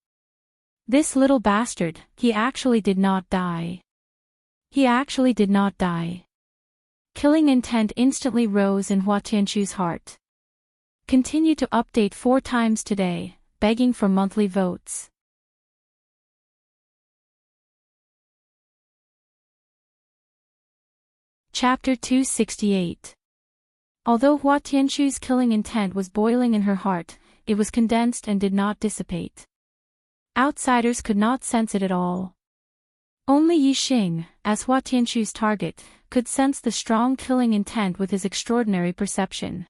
This little bastard, he actually did not die. He actually did not die. Killing intent instantly rose in Hua Tianshu's heart. Continue to update 4 times today, begging for monthly votes. Chapter 268. Although Hua Tianshu's killing intent was boiling in her heart, it was condensed and did not dissipate. Outsiders could not sense it at all. Only Yixing, as Hua Tianshu's target, could sense the strong killing intent with his extraordinary perception.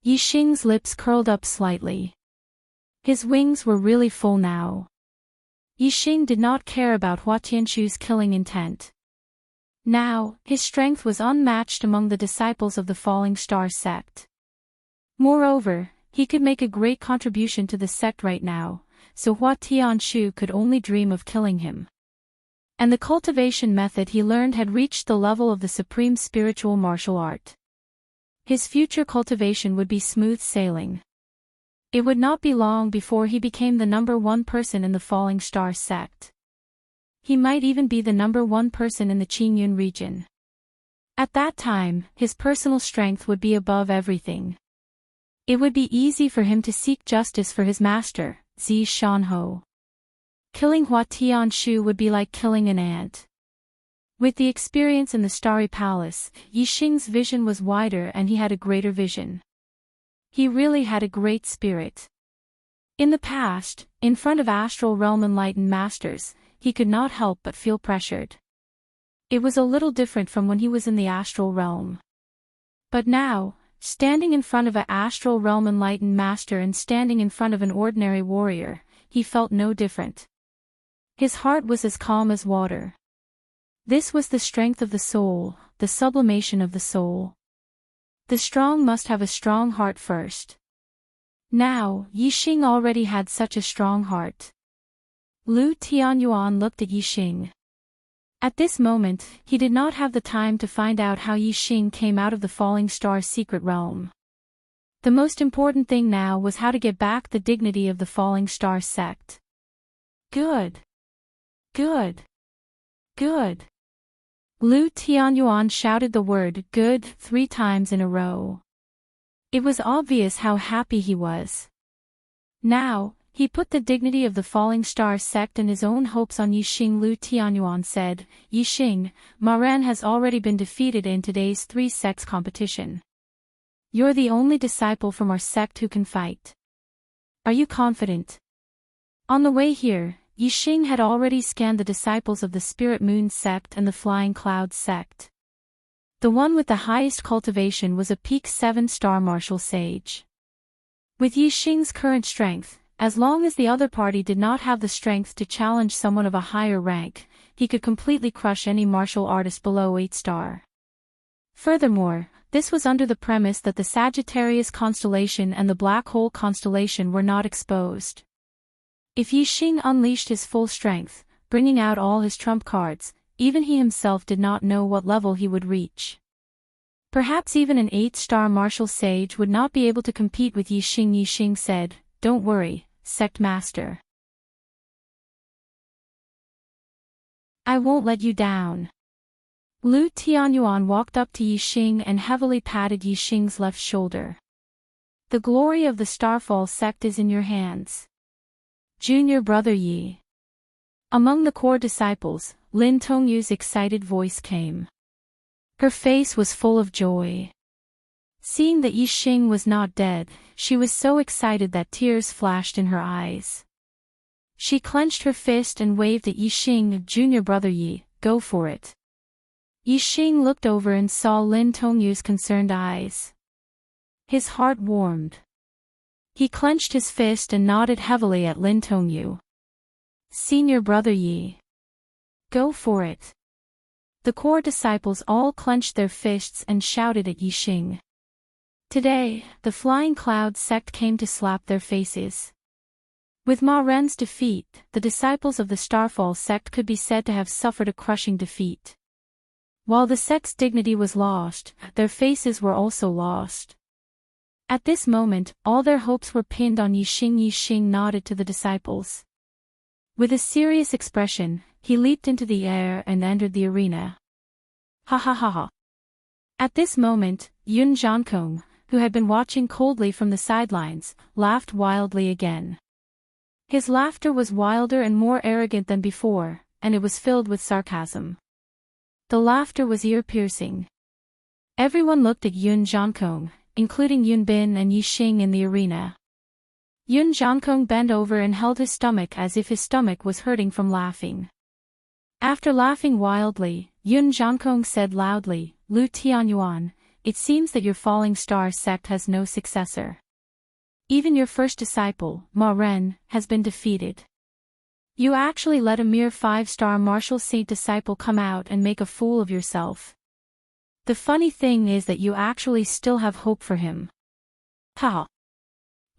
Yixing's lips curled up slightly. His wings were really full now. Yixing did not care about Hua Tianshu's killing intent. Now, his strength was unmatched among the disciples of the Falling Star sect. Moreover, he could make a great contribution to the sect right now, so Hua Tianshu could only dream of killing him. And the cultivation method he learned had reached the level of the supreme spiritual martial art. His future cultivation would be smooth sailing. It would not be long before he became the number 1 person in the Falling Star sect. He might even be the number 1 person in the Qingyun region. At that time, his personal strength would be above everything. It would be easy for him to seek justice for his master, Zi Shanho. Killing Hua Tianshu would be like killing an ant. With the experience in the Starry Palace, Yixing's vision was wider and he had a greater vision. He really had a great spirit. In the past, in front of astral realm enlightened masters, he could not help but feel pressured. It was a little different from when he was in the astral realm. But now, standing in front of an astral realm enlightened master and standing in front of an ordinary warrior, he felt no different. His heart was as calm as water. This was the strength of the soul, the sublimation of the soul. The strong must have a strong heart first. Now, Yixing already had such a strong heart. Lu Tianyuan looked at Yixing. At this moment, he did not have the time to find out how Yixing came out of the falling star's secret realm. The most important thing now was how to get back the dignity of the falling star sect. Good. Good. Good. Lu Tianyuan shouted the word good 3 times in a row. It was obvious how happy he was. Now, he put the dignity of the falling star sect and his own hopes on Yixing. Lu Tianyuan said, Yixing, Ma Ren has already been defeated in today's 3 sects competition. You're the only disciple from our sect who can fight. Are you confident? On the way here, Yixing had already scanned the disciples of the Spirit Moon sect and the Flying Clouds sect. The one with the highest cultivation was a peak 7-star martial sage. With Yixing's current strength, as long as the other party did not have the strength to challenge someone of a higher rank, he could completely crush any martial artist below 8-star. Furthermore, this was under the premise that the Sagittarius constellation and the Black Hole constellation were not exposed. If Yixing unleashed his full strength, bringing out all his trump cards, even he himself did not know what level he would reach. Perhaps even an 8-star martial sage would not be able to compete with Yixing. Yixing said, "Don't worry, Sect Master. I won't let you down." Lu Tianyuan walked up to Yixing and heavily patted Yixing's left shoulder. "The glory of the Starfall sect is in your hands. Junior brother Yi." Among the core disciples, Lin Tongyu's excited voice came. Her face was full of joy. Seeing that Yixing was not dead, she was so excited that tears flashed in her eyes. She clenched her fist and waved at Yixing. "Junior brother Yi, go for it." Yixing looked over and saw Lin Tongyu's concerned eyes. His heart warmed. He clenched his fist and nodded heavily at Lin Tongyu. "Senior brother Yi. Go for it." The core disciples all clenched their fists and shouted at Yixing. Today, the Flying Cloud sect came to slap their faces. With Ma Ren's defeat, the disciples of the Starfall sect could be said to have suffered a crushing defeat. While the sect's dignity was lost, their faces were also lost. At this moment, all their hopes were pinned on Yixing. Yixing nodded to the disciples. With a serious expression, he leaped into the air and entered the arena. Ha ha ha ha. At this moment, Yun Jiankong, who had been watching coldly from the sidelines, laughed wildly again. His laughter was wilder and more arrogant than before, and it was filled with sarcasm. The laughter was ear-piercing. Everyone looked at Yun Jiankong, including Yun Bin and Yixing in the arena. Yun Jiankong bent over and held his stomach as if his stomach was hurting from laughing. After laughing wildly, Yun Jiankong said loudly, "Lu Tianyuan, it seems that your Falling Star sect has no successor. Even your first disciple, Ma Ren, has been defeated. You actually let a mere 5-star martial saint disciple come out and make a fool of yourself. The funny thing is that you actually still have hope for him." Ha!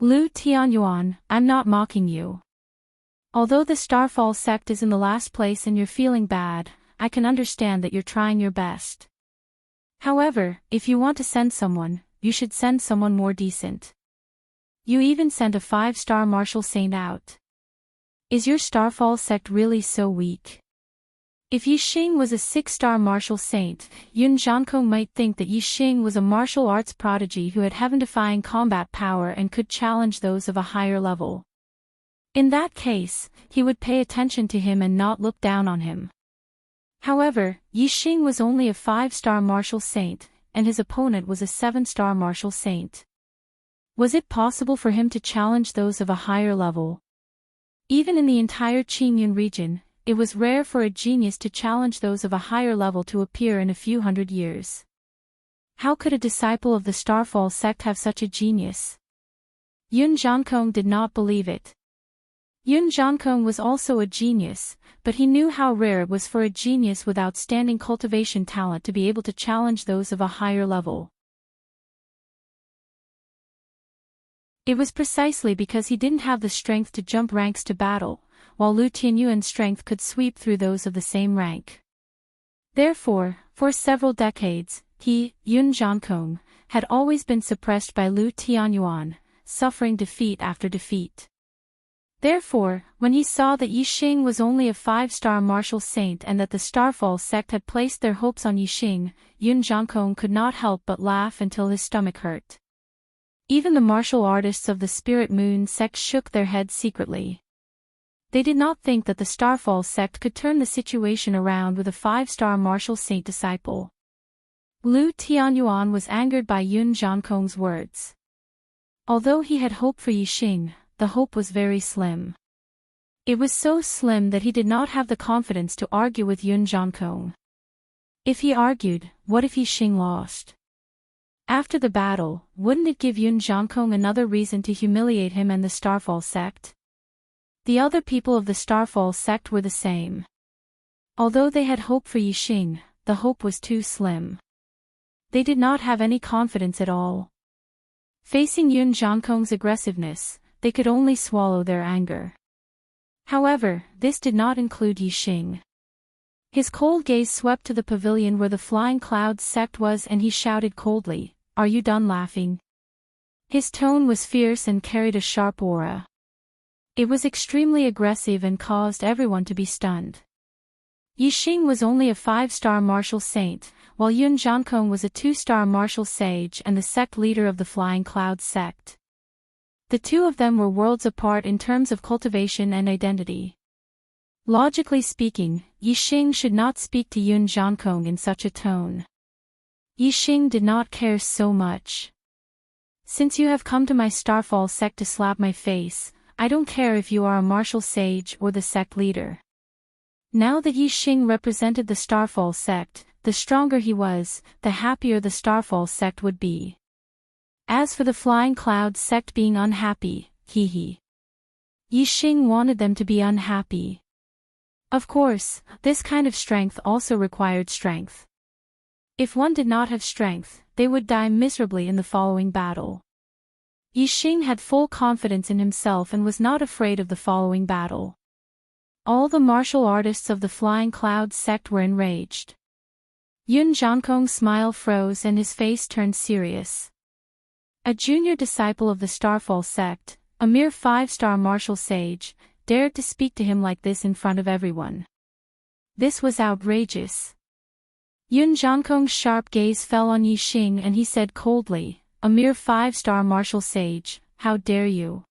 Lu Tianyuan, I'm not mocking you. Although the Starfall sect is in the last place and you're feeling bad, I can understand that you're trying your best. However, if you want to send someone, you should send someone more decent. You even sent a 5-star martial saint out. Is your Starfall sect really so weak? If Yixing was a 6-star martial saint, Yun Jiankong might think that Yixing was a martial arts prodigy who had heaven-defying combat power and could challenge those of a higher level. In that case, he would pay attention to him and not look down on him. However, Yixing was only a 5-star martial saint, and his opponent was a 7-star martial saint. Was it possible for him to challenge those of a higher level? Even in the entire Qingyun region, it was rare for a genius to challenge those of a higher level to appear in a few hundred years. How could a disciple of the Starfall sect have such a genius? Yun Jiankong did not believe it. Yun Jiankong was also a genius, but he knew how rare it was for a genius with outstanding cultivation talent to be able to challenge those of a higher level. It was precisely because he didn't have the strength to jump ranks to battle, while Lu Tianyuan's strength could sweep through those of the same rank. Therefore, for several decades, he, Yun Jiankong, had always been suppressed by Lu Tianyuan, suffering defeat after defeat. Therefore, when he saw that Yixing was only a 5-star martial saint and that the Starfall sect had placed their hopes on Yixing, Yun Jiankong could not help but laugh until his stomach hurt. Even the martial artists of the Spirit Moon sect shook their heads secretly. They did not think that the Starfall sect could turn the situation around with a 5-star martial saint disciple. Lu Tianyuan was angered by Yun Jiankong's words. Although he had hope for Yixing, the hope was very slim. It was so slim that he did not have the confidence to argue with Yun Jiankong. If he argued, what if Yixing lost? After the battle, wouldn't it give Yun Jiankong another reason to humiliate him and the Starfall sect? The other people of the Starfall sect were the same. Although they had hope for Yixing, the hope was too slim. They did not have any confidence at all. Facing Yun Jiankong's aggressiveness, they could only swallow their anger. However, this did not include Yixing. His cold gaze swept to the pavilion where the Flying Clouds sect was and he shouted coldly, "Are you done laughing?" His tone was fierce and carried a sharp aura. It was extremely aggressive and caused everyone to be stunned. Yixing was only a 5-star martial saint, while Yun Jiankong was a 2-star martial sage and the sect leader of the Flying Clouds sect. The two of them were worlds apart in terms of cultivation and identity. Logically speaking, Yixing should not speak to Yun Jiankong in such a tone. Yixing did not care so much. Since you have come to my Starfall sect to slap my face, I don't care if you are a martial sage or the sect leader. Now that Yixing represented the Starfall sect, the stronger he was, the happier the Starfall sect would be. As for the Flying Clouds sect being unhappy, Yixing wanted them to be unhappy. Of course, this kind of strength also required strength. If one did not have strength, they would die miserably in the following battle. Yixing had full confidence in himself and was not afraid of the following battle. All the martial artists of the Flying Clouds sect were enraged. Yun Jiankong's smile froze and his face turned serious. A junior disciple of the Starfall sect, a mere 5-star martial sage, dared to speak to him like this in front of everyone. This was outrageous. Yun Jiankong's sharp gaze fell on Yixing and he said coldly, "A mere 5-star martial sage, how dare you?"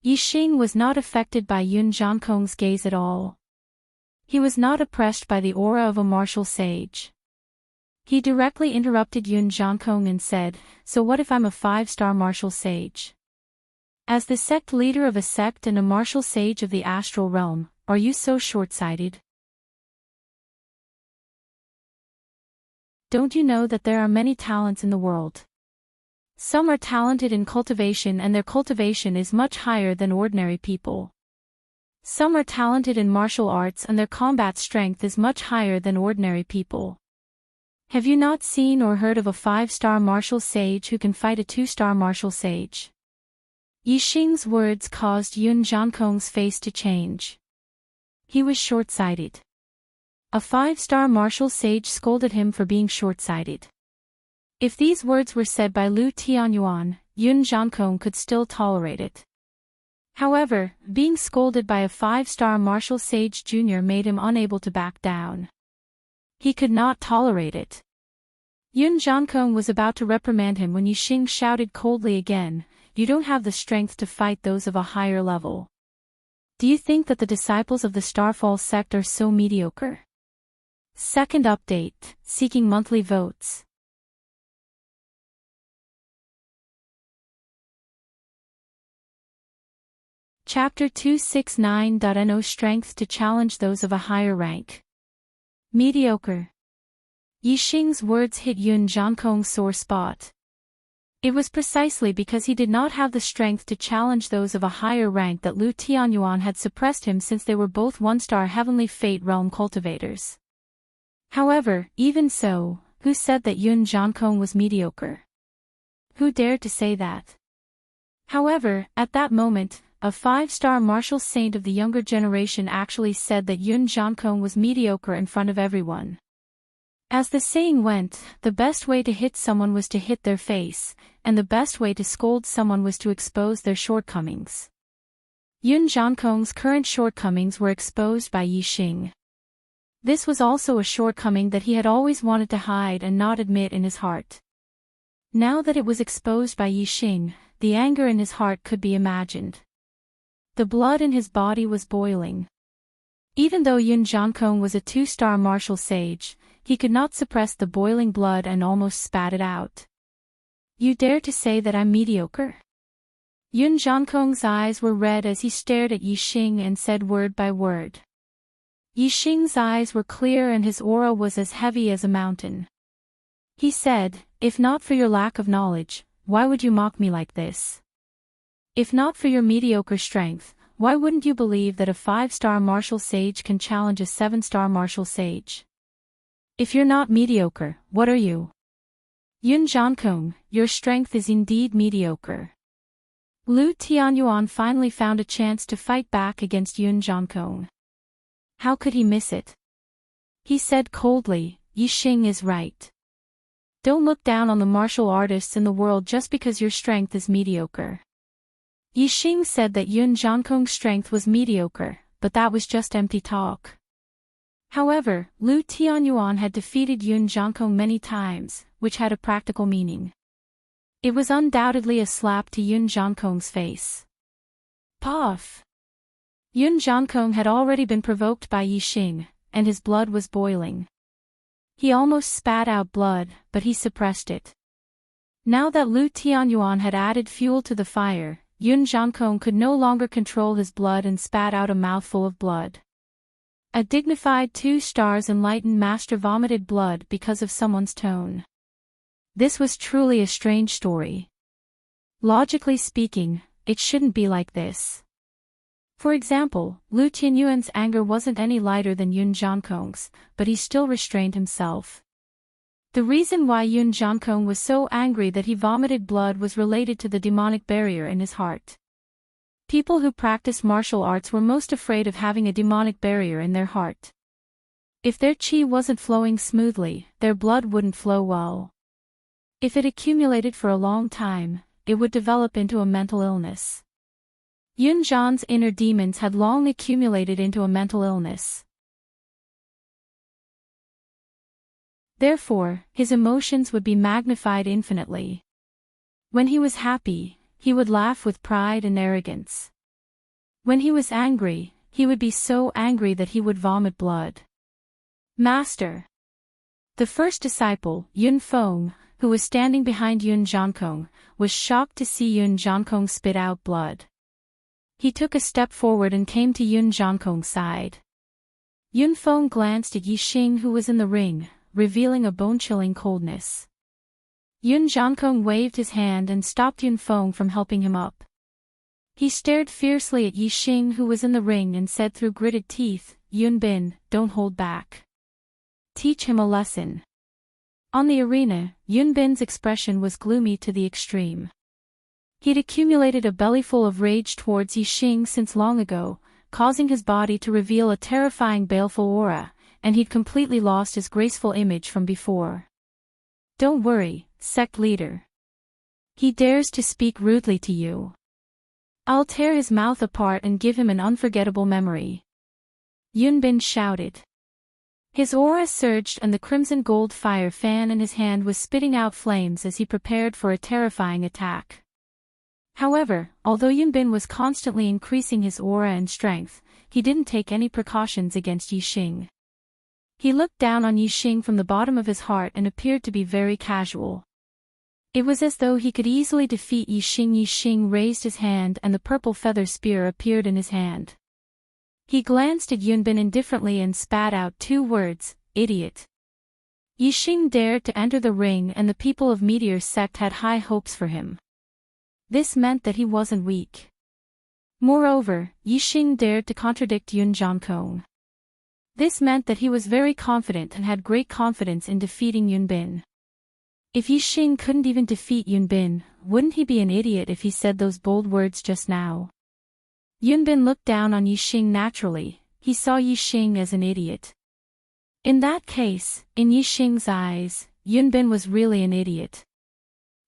Yixing was not affected by Yun Jiankong's gaze at all. He was not oppressed by the aura of a martial sage. He directly interrupted Yun Jiankong and said, "So what if I'm a 5-star martial sage? As the sect leader of a sect and a martial sage of the astral realm, are you so short-sighted? Don't you know that there are many talents in the world? Some are talented in cultivation and their cultivation is much higher than ordinary people. Some are talented in martial arts and their combat strength is much higher than ordinary people. Have you not seen or heard of a 5-star martial sage who can fight a 2-star martial sage?" Yixing's words caused Yun Jiankong's face to change. He was short-sighted. A 5-star martial sage scolded him for being short-sighted. If these words were said by Lu Tianyuan, Yun Jiankong could still tolerate it. However, being scolded by a 5-star martial sage junior made him unable to back down. He could not tolerate it. Yun Jiankong was about to reprimand him when Yixing shouted coldly again, "You don't have the strength to fight those of a higher level. Do you think that the disciples of the Starfall sect are so mediocre?" Second update, seeking monthly votes. Chapter 269.No strength to challenge those of a higher rank. Mediocre. Yixing's words hit Yun Jiankong's sore spot. It was precisely because he did not have the strength to challenge those of a higher rank that Lu Tianyuan had suppressed him since they were both 1-star Heavenly Fate Realm cultivators. However, even so, who said that Yun Jiankong was mediocre? Who dared to say that? However, at that moment, a 5-star martial saint of the younger generation actually said that Yun Jiankong was mediocre in front of everyone. As the saying went, the best way to hit someone was to hit their face, and the best way to scold someone was to expose their shortcomings. Yun Jiankong's current shortcomings were exposed by Yixing. This was also a shortcoming that he had always wanted to hide and not admit in his heart. Now that it was exposed by Yixing, the anger in his heart could be imagined. The blood in his body was boiling. Even though Yun Jiankong was a 2-star martial sage, he could not suppress the boiling blood and almost spat it out. You dare to say that I'm mediocre? Yun Jiankong's eyes were red as he stared at Yixing and said word by word. Yixing's eyes were clear and his aura was as heavy as a mountain. He said, "If not for your lack of knowledge, why would you mock me like this? If not for your mediocre strength, why wouldn't you believe that a 5-star martial sage can challenge a 7-star martial sage? If you're not mediocre, what are you? Yun Jiankong, your strength is indeed mediocre." Lu Tianyuan finally found a chance to fight back against Yun Jiankong. How could he miss it? He said coldly, "Yixing is right. Don't look down on the martial artists in the world just because your strength is mediocre." Yixing said that Yun Jiankong's strength was mediocre, but that was just empty talk. However, Lu Tianyuan had defeated Yun Jiankong many times, which had a practical meaning. It was undoubtedly a slap to Yun Jiankong's face. Puff! Yun Jiankong had already been provoked by Yixing, and his blood was boiling. He almost spat out blood, but he suppressed it. Now that Lu Tianyuan had added fuel to the fire, Yun Jiankong could no longer control his blood and spat out a mouthful of blood. A dignified 2 stars enlightened master vomited blood because of someone's tone. This was truly a strange story. Logically speaking, it shouldn't be like this. For example, Lu Tianyuan's anger wasn't any lighter than Yun Jiankong's, but he still restrained himself. The reason why Yun Jiankong was so angry that he vomited blood was related to the demonic barrier in his heart. People who practice martial arts were most afraid of having a demonic barrier in their heart. If their qi wasn't flowing smoothly, their blood wouldn't flow well. If it accumulated for a long time, it would develop into a mental illness. Yun Jian's inner demons had long accumulated into a mental illness. Therefore, his emotions would be magnified infinitely. When he was happy, he would laugh with pride and arrogance. When he was angry, he would be so angry that he would vomit blood. Master! The first disciple, Yun Feng, who was standing behind Yun Jiankong, was shocked to see Yun Jiankong spit out blood. He took a step forward and came to Yun Jiankong's side. Yun Feng glanced at Yixing who was in the ring, revealing a bone-chilling coldness. Yun Jiankong waved his hand and stopped Yun Feng from helping him up. He stared fiercely at Yixing who was in the ring and said through gritted teeth, "Yun Bin, don't hold back. Teach him a lesson." On the arena, Yun Bin's expression was gloomy to the extreme. He'd accumulated a bellyful of rage towards Yixing since long ago, causing his body to reveal a terrifying baleful aura, and he'd completely lost his graceful image from before. "Don't worry, sect leader. He dares to speak rudely to you. I'll tear his mouth apart and give him an unforgettable memory." Yun Bin shouted. His aura surged and the crimson gold fire fan in his hand was spitting out flames as he prepared for a terrifying attack. However, although Yun Bin was constantly increasing his aura and strength, he didn't take any precautions against Yixing. He looked down on Yixing from the bottom of his heart and appeared to be very casual. It was as though he could easily defeat Yixing. Yixing raised his hand and the purple feather spear appeared in his hand. He glanced at Yun Bin indifferently and spat out 2 words, "Idiot." Yixing dared to enter the ring and the people of Meteor's sect had high hopes for him. This meant that he wasn't weak. Moreover, Yixing dared to contradict Yun Jiankong. This meant that he was very confident and had great confidence in defeating Yun Bin. If Yixing couldn't even defeat Yun Bin, wouldn't he be an idiot if he said those bold words just now? Yun Bin looked down on Yixing naturally, he saw Yixing as an idiot. In that case, in Yixing's eyes, Yunbin was really an idiot.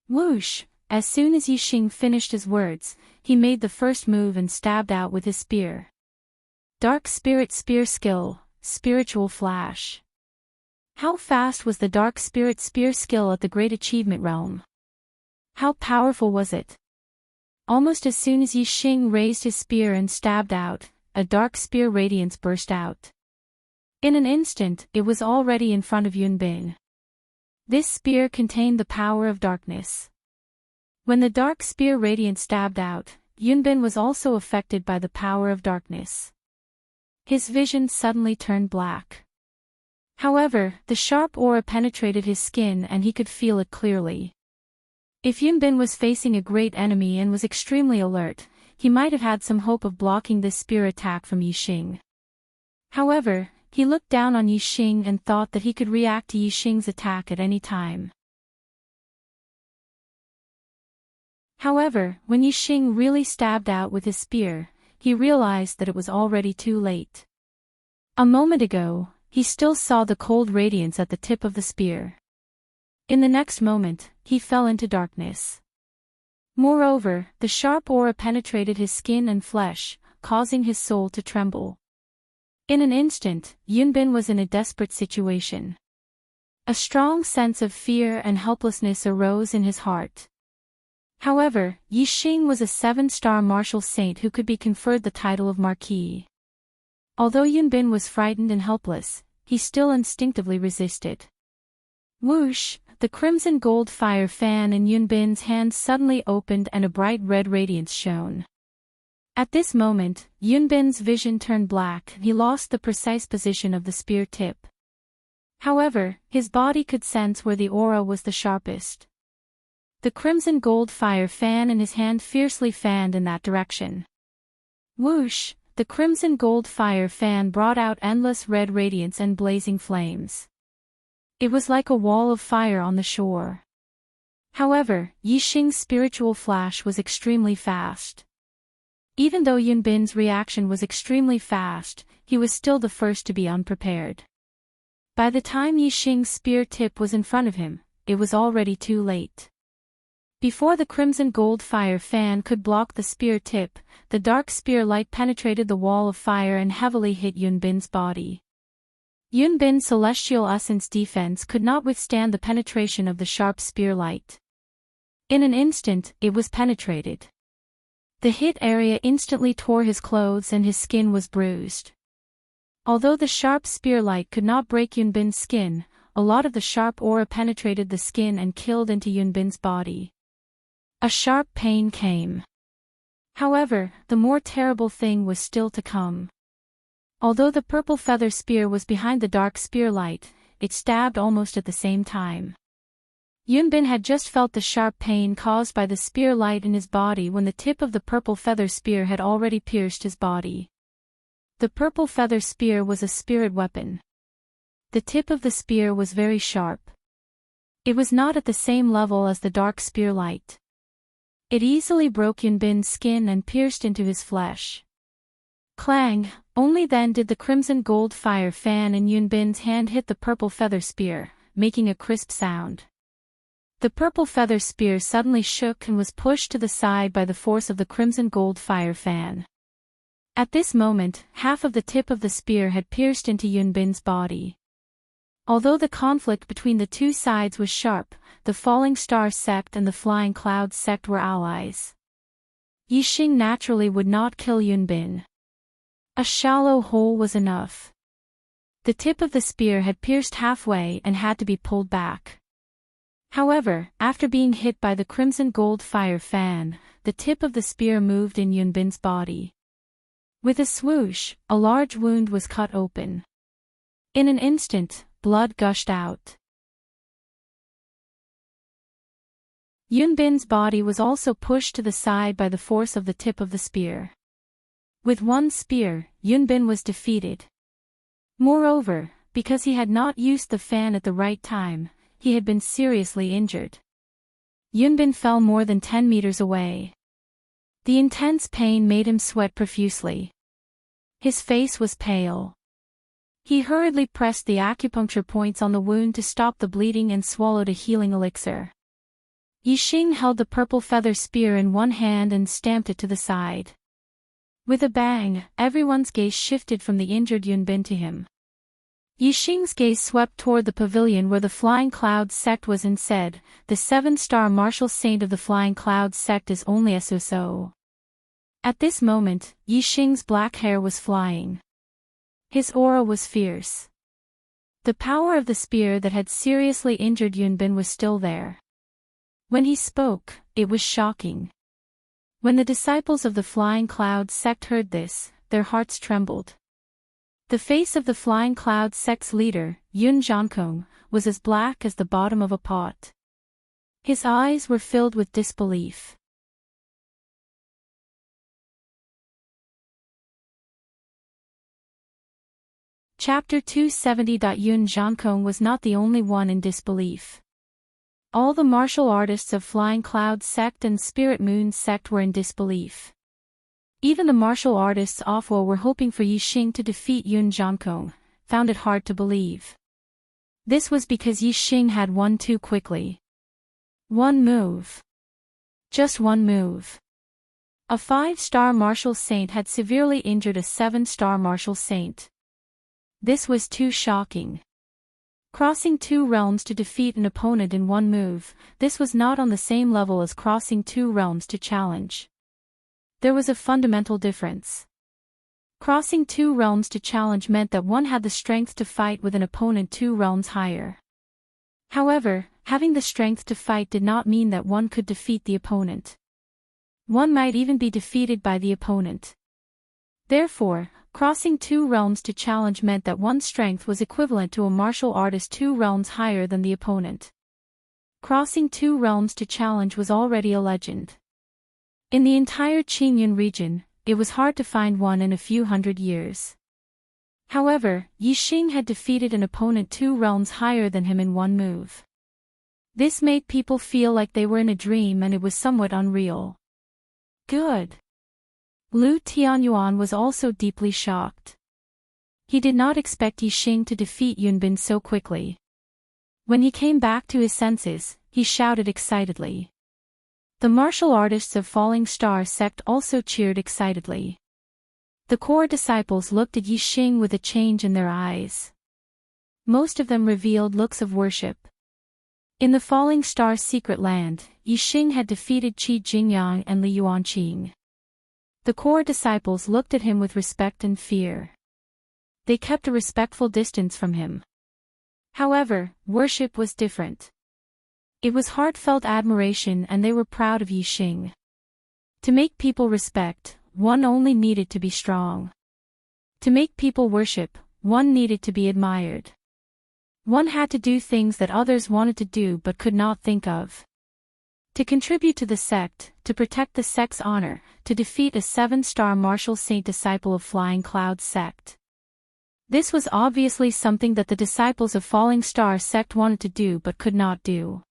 Whoosh! As soon as Yixing finished his words, he made the first move and stabbed out with his spear. Dark Spirit Spear Skill, Spiritual Flash. How fast was the Dark Spirit Spear skill at the Great Achievement Realm? How powerful was it? Almost as soon as Yixing raised his spear and stabbed out, a dark spear radiance burst out. In an instant, it was already in front of Yunbin. This spear contained the power of darkness. When the dark spear radiance stabbed out, Yunbin was also affected by the power of darkness. His vision suddenly turned black. However, the sharp aura penetrated his skin and he could feel it clearly. If Yunbin was facing a great enemy and was extremely alert, he might have had some hope of blocking this spear attack from Yixing. However, he looked down on Yixing and thought that he could react to Yixing's attack at any time. However, when Yixing really stabbed out with his spear, he realized that it was already too late. A moment ago, he still saw the cold radiance at the tip of the spear. In the next moment, he fell into darkness. Moreover, the sharp aura penetrated his skin and flesh, causing his soul to tremble. In an instant, Yunbin was in a desperate situation. A strong sense of fear and helplessness arose in his heart. However, Yixing was a 7-star martial saint who could be conferred the title of Marquis. Although Yunbin was frightened and helpless, he still instinctively resisted. Whoosh! The crimson gold fire fan in Yunbin's hand suddenly opened and a bright red radiance shone. At this moment, Yunbin's vision turned black and he lost the precise position of the spear tip. However, his body could sense where the aura was the sharpest. The crimson gold fire fan in his hand fiercely fanned in that direction. Whoosh! The crimson gold fire fan brought out endless red radiance and blazing flames. It was like a wall of fire on the shore. However, Yixing's spiritual flash was extremely fast. Even though Yunbin's reaction was extremely fast, he was still the first to be unprepared. By the time Yixing's spear tip was in front of him, it was already too late. Before the crimson gold fire fan could block the spear tip, the dark spear light penetrated the wall of fire and heavily hit Yunbin's body. Yunbin's celestial essence defense could not withstand the penetration of the sharp spear light. In an instant, it was penetrated. The hit area instantly tore his clothes and his skin was bruised. Although the sharp spear light could not break Yunbin's skin, a lot of the sharp aura penetrated the skin and killed into Yunbin's body. A sharp pain came. However, the more terrible thing was still to come. Although the purple feather spear was behind the dark spear light, it stabbed almost at the same time. Yunbin had just felt the sharp pain caused by the spear light in his body when the tip of the purple feather spear had already pierced his body. The purple feather spear was a spirit weapon. The tip of the spear was very sharp. It was not at the same level as the dark spear light. It easily broke Yunbin's skin and pierced into his flesh. Clang! Only then did the crimson gold fire fan in Yunbin's hand hit the purple feather spear, making a crisp sound. The purple feather spear suddenly shook and was pushed to the side by the force of the crimson gold fire fan. At this moment, half of the tip of the spear had pierced into Yunbin's body. Although the conflict between the two sides was sharp, the Falling Star sect and the Flying Clouds sect were allies. Yixing naturally would not kill Yunbin. A shallow hole was enough. The tip of the spear had pierced halfway and had to be pulled back. However, after being hit by the crimson gold fire fan, the tip of the spear moved in Yunbin's body. With a swoosh, a large wound was cut open. In an instant, blood gushed out. Yunbin's body was also pushed to the side by the force of the tip of the spear. With one spear, Yunbin was defeated. Moreover, because he had not used the fan at the right time, he had been seriously injured. Yunbin fell more than 10 meters away. The intense pain made him sweat profusely. His face was pale. He hurriedly pressed the acupuncture points on the wound to stop the bleeding and swallowed a healing elixir. Yixing held the purple feather spear in one hand and stamped it to the side. With a bang, everyone's gaze shifted from the injured Yunbin to him. Yixing's gaze swept toward the pavilion where the Flying Clouds sect was and said, "The 7-star martial saint of the Flying Clouds sect is only a so-so." At this moment, Yixing's black hair was flying. His aura was fierce. The power of the spear that had seriously injured Yunbin was still there. When he spoke, it was shocking. When the disciples of the Flying Clouds sect heard this, their hearts trembled. The face of the Flying Clouds sect's leader, Yun Jiankong, was as black as the bottom of a pot. His eyes were filled with disbelief. Chapter 270. Yun Jiankong was not the only one in disbelief. All the martial artists of Flying Clouds sect and Spirit Moon sect were in disbelief. Even the martial artists Offwo were hoping for Yixing to defeat Yun Jiankong, found it hard to believe. This was because Yixing had won too quickly. One move. Just one move. A 5-star martial saint had severely injured a 7-star martial saint. This was too shocking. Crossing 2 realms to defeat an opponent in one move, this was not on the same level as crossing 2 realms to challenge. There was a fundamental difference. Crossing 2 realms to challenge meant that one had the strength to fight with an opponent 2 realms higher. However, having the strength to fight did not mean that one could defeat the opponent. One might even be defeated by the opponent. Therefore, crossing 2 realms to challenge meant that one's strength was equivalent to a martial artist 2 realms higher than the opponent. Crossing 2 realms to challenge was already a legend. In the entire Qingyun region, it was hard to find one in a few hundred years. However, Yixing had defeated an opponent 2 realms higher than him in one move. This made people feel like they were in a dream and it was somewhat unreal. Good. Lu Tianyuan was also deeply shocked. He did not expect Yixing to defeat Yunbin so quickly. When he came back to his senses, he shouted excitedly. The martial artists of Falling Star sect also cheered excitedly. The core disciples looked at Yixing with a change in their eyes. Most of them revealed looks of worship. In the Falling Star secret land, Yixing had defeated Qi Jingyang and Li Yuanqing. The core disciples looked at him with respect and fear. They kept a respectful distance from him. However, worship was different. It was heartfelt admiration and they were proud of Yixing. To make people respect, one only needed to be strong. To make people worship, one needed to be admired. One had to do things that others wanted to do but could not think of. To contribute to the sect, to protect the sect's honor, to defeat a 7-star martial saint disciple of Flying Clouds sect. This was obviously something that the disciples of Falling Star sect wanted to do but could not do.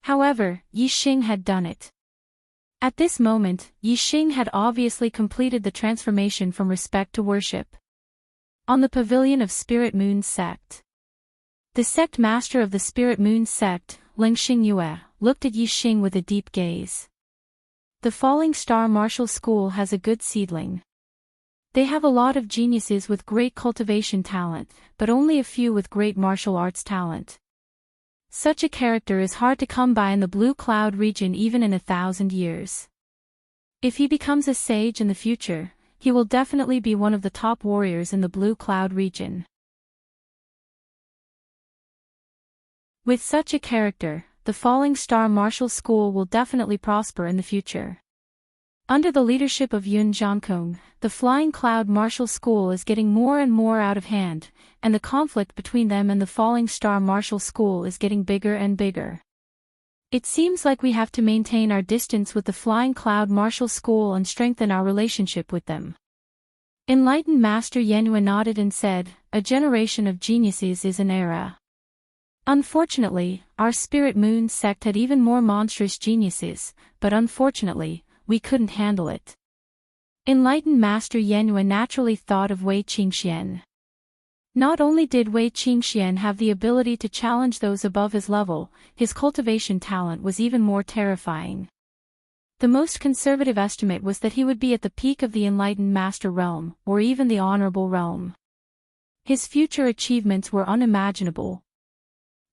However, Yixing had done it. At this moment, Yixing had obviously completed the transformation from respect to worship. On the pavilion of Spirit Moon sect. The sect master of the Spirit Moon sect, Lingxing Yue, looked at Yixing with a deep gaze. The Falling Star Martial School has a good seedling. They have a lot of geniuses with great cultivation talent, but only a few with great martial arts talent. Such a character is hard to come by in the Blue Cloud region even in 1,000 years. If he becomes a sage in the future, he will definitely be one of the top warriors in the Blue Cloud region. With such a character, the Falling Star Martial School will definitely prosper in the future. Under the leadership of Yun Jiankong, the Flying Cloud Martial School is getting more and more out of hand, and the conflict between them and the Falling Star Martial School is getting bigger and bigger. It seems like we have to maintain our distance with the Flying Cloud Martial School and strengthen our relationship with them. Enlightened Master Yenhua nodded and said, "A generation of geniuses is an era. Unfortunately, our Spirit Moon sect had even more monstrous geniuses, but unfortunately, we couldn't handle it." Enlightened Master Yenhua naturally thought of Wei Qingxian. Not only did Wei Qingxian have the ability to challenge those above his level, his cultivation talent was even more terrifying. The most conservative estimate was that he would be at the peak of the Enlightened Master realm, or even the Honorable realm. His future achievements were unimaginable.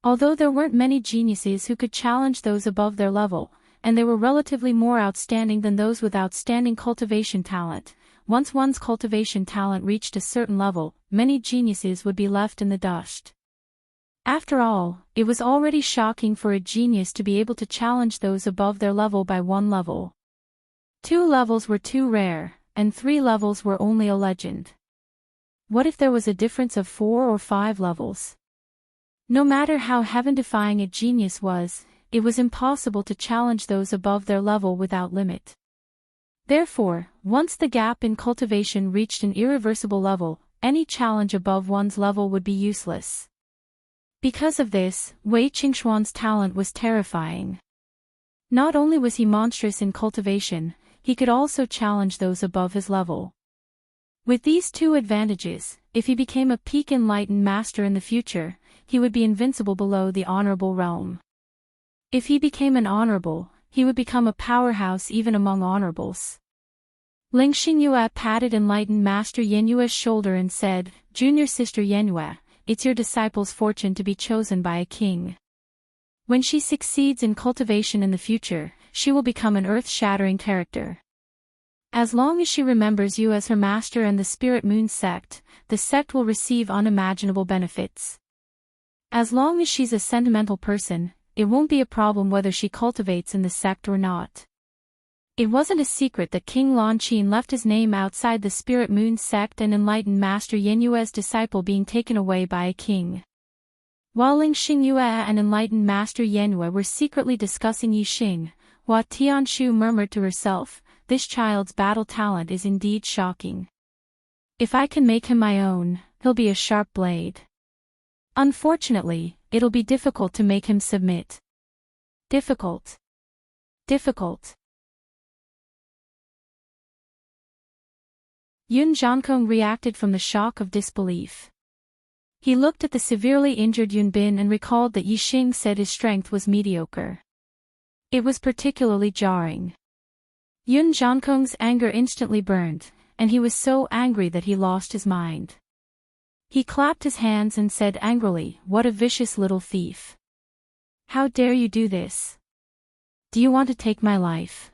Although there weren't many geniuses who could challenge those above their level, and they were relatively more outstanding than those with outstanding cultivation talent, once one's cultivation talent reached a certain level, many geniuses would be left in the dust. After all, it was already shocking for a genius to be able to challenge those above their level by one level. 2 levels were too rare, and 3 levels were only a legend. What if there was a difference of 4 or 5 levels? No matter how heaven-defying a genius was, it was impossible to challenge those above their level without limit. Therefore, once the gap in cultivation reached an irreversible level, any challenge above one's level would be useless. Because of this, Wei Qingxuan's talent was terrifying. Not only was he monstrous in cultivation, he could also challenge those above his level. With these 2 advantages, if he became a peak enlightened master in the future, he would be invincible below the honorable realm. If he became an honorable, he would become a powerhouse even among honorables. Ling Xingyue patted enlightened Master Yenyue's shoulder and said, "Junior sister Yenyue, it's your disciple's fortune to be chosen by a king. When she succeeds in cultivation in the future, she will become an earth-shattering character. As long as she remembers you as her master and the Spirit Moon sect, the sect will receive unimaginable benefits. As long as she's a sentimental person, it won't be a problem whether she cultivates in the sect or not." It wasn't a secret that King Lanqin left his name outside the Spirit Moon sect and enlightened Master Yenyue's disciple being taken away by a king. While Ling Xingyue and enlightened Master Yenyue were secretly discussing Yixing, Hua Tianshu murmured to herself, "This child's battle talent is indeed shocking. If I can make him my own, he'll be a sharp blade. Unfortunately, it'll be difficult to make him submit. Difficult. Difficult." Yun Zhankong reacted from the shock of disbelief. He looked at the severely injured Yun Bin and recalled that Yixing said his strength was mediocre. It was particularly jarring. Yun Zhankong's anger instantly burned, and he was so angry that he lost his mind. He clapped his hands and said angrily, "What a vicious little thief. How dare you do this? Do you want to take my life?"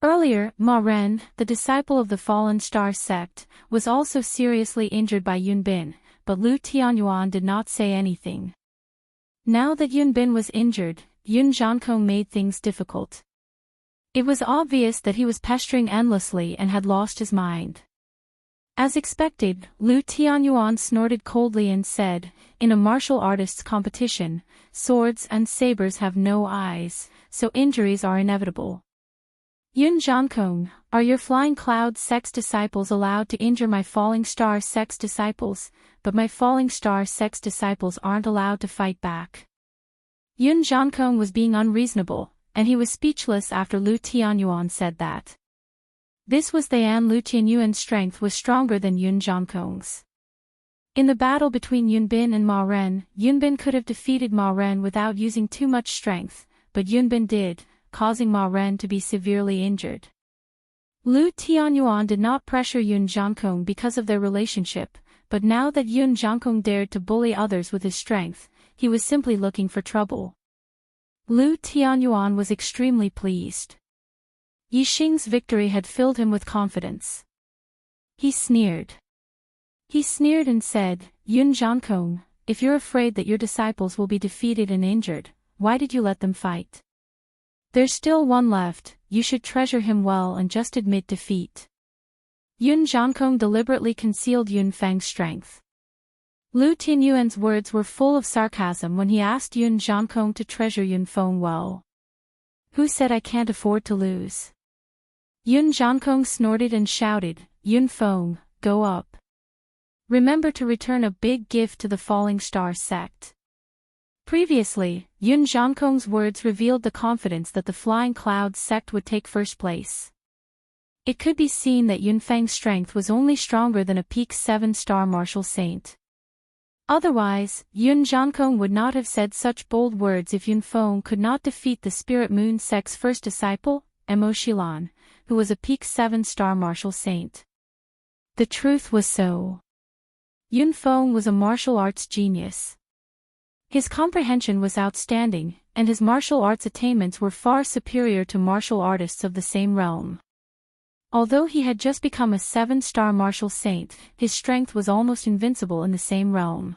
Earlier, Ma Ren, the disciple of the Fallen Star sect, was also seriously injured by Yun Bin, but Lu Tianyuan did not say anything. Now that Yun Bin was injured, Yun Zhankong made things difficult. It was obvious that he was pestering endlessly and had lost his mind. As expected, Lu Tianyuan snorted coldly and said, "In a martial artists' competition, swords and sabers have no eyes, so injuries are inevitable. Yun Zhankong, are your Flying Cloud sect's disciples allowed to injure my Falling Star sect's disciples, but my Falling Star sect's disciples aren't allowed to fight back?" Yun Zhankong was being unreasonable, and he was speechless after Lu Tianyuan said that. This was Than Lu Tianyuan's strength was stronger than Yun Zhankong's. In the battle between Yun Bin and Ma Ren, Yun Bin could have defeated Ma Ren without using too much strength, but Yun Bin did, causing Ma Ren to be severely injured. Lu Tianyuan did not pressure Yun Zhankong because of their relationship, but now that Yun Zhankong dared to bully others with his strength, he was simply looking for trouble. Lu Tianyuan was extremely pleased. Yixing's victory had filled him with confidence. He sneered. He sneered and said, "Yun Zhankong, if you're afraid that your disciples will be defeated and injured, why did you let them fight? There's still one left, you should treasure him well and just admit defeat." Yun Zhankong deliberately concealed Yun Feng's strength. Lu Tianyuan's words were full of sarcasm when he asked Yun Zhankong to treasure Yun Feng well. "Who said I can't afford to lose?" Yun Zhankong snorted and shouted, "Yun Feng, go up. Remember to return a big gift to the Falling Star sect." Previously, Yun Zhankong's words revealed the confidence that the Flying Cloud sect would take first place. It could be seen that Yun Feng's strength was only stronger than a peak 7-star martial saint. Otherwise, Yun Jiankong would not have said such bold words if Yun Feng could not defeat the Spirit Moon sect's first disciple, Mo Shilan, who was a peak 7-star martial saint. The truth was so. Yun Feng was a martial arts genius. His comprehension was outstanding, and his martial arts attainments were far superior to martial artists of the same realm. Although he had just become a 7-star martial saint, his strength was almost invincible in the same realm.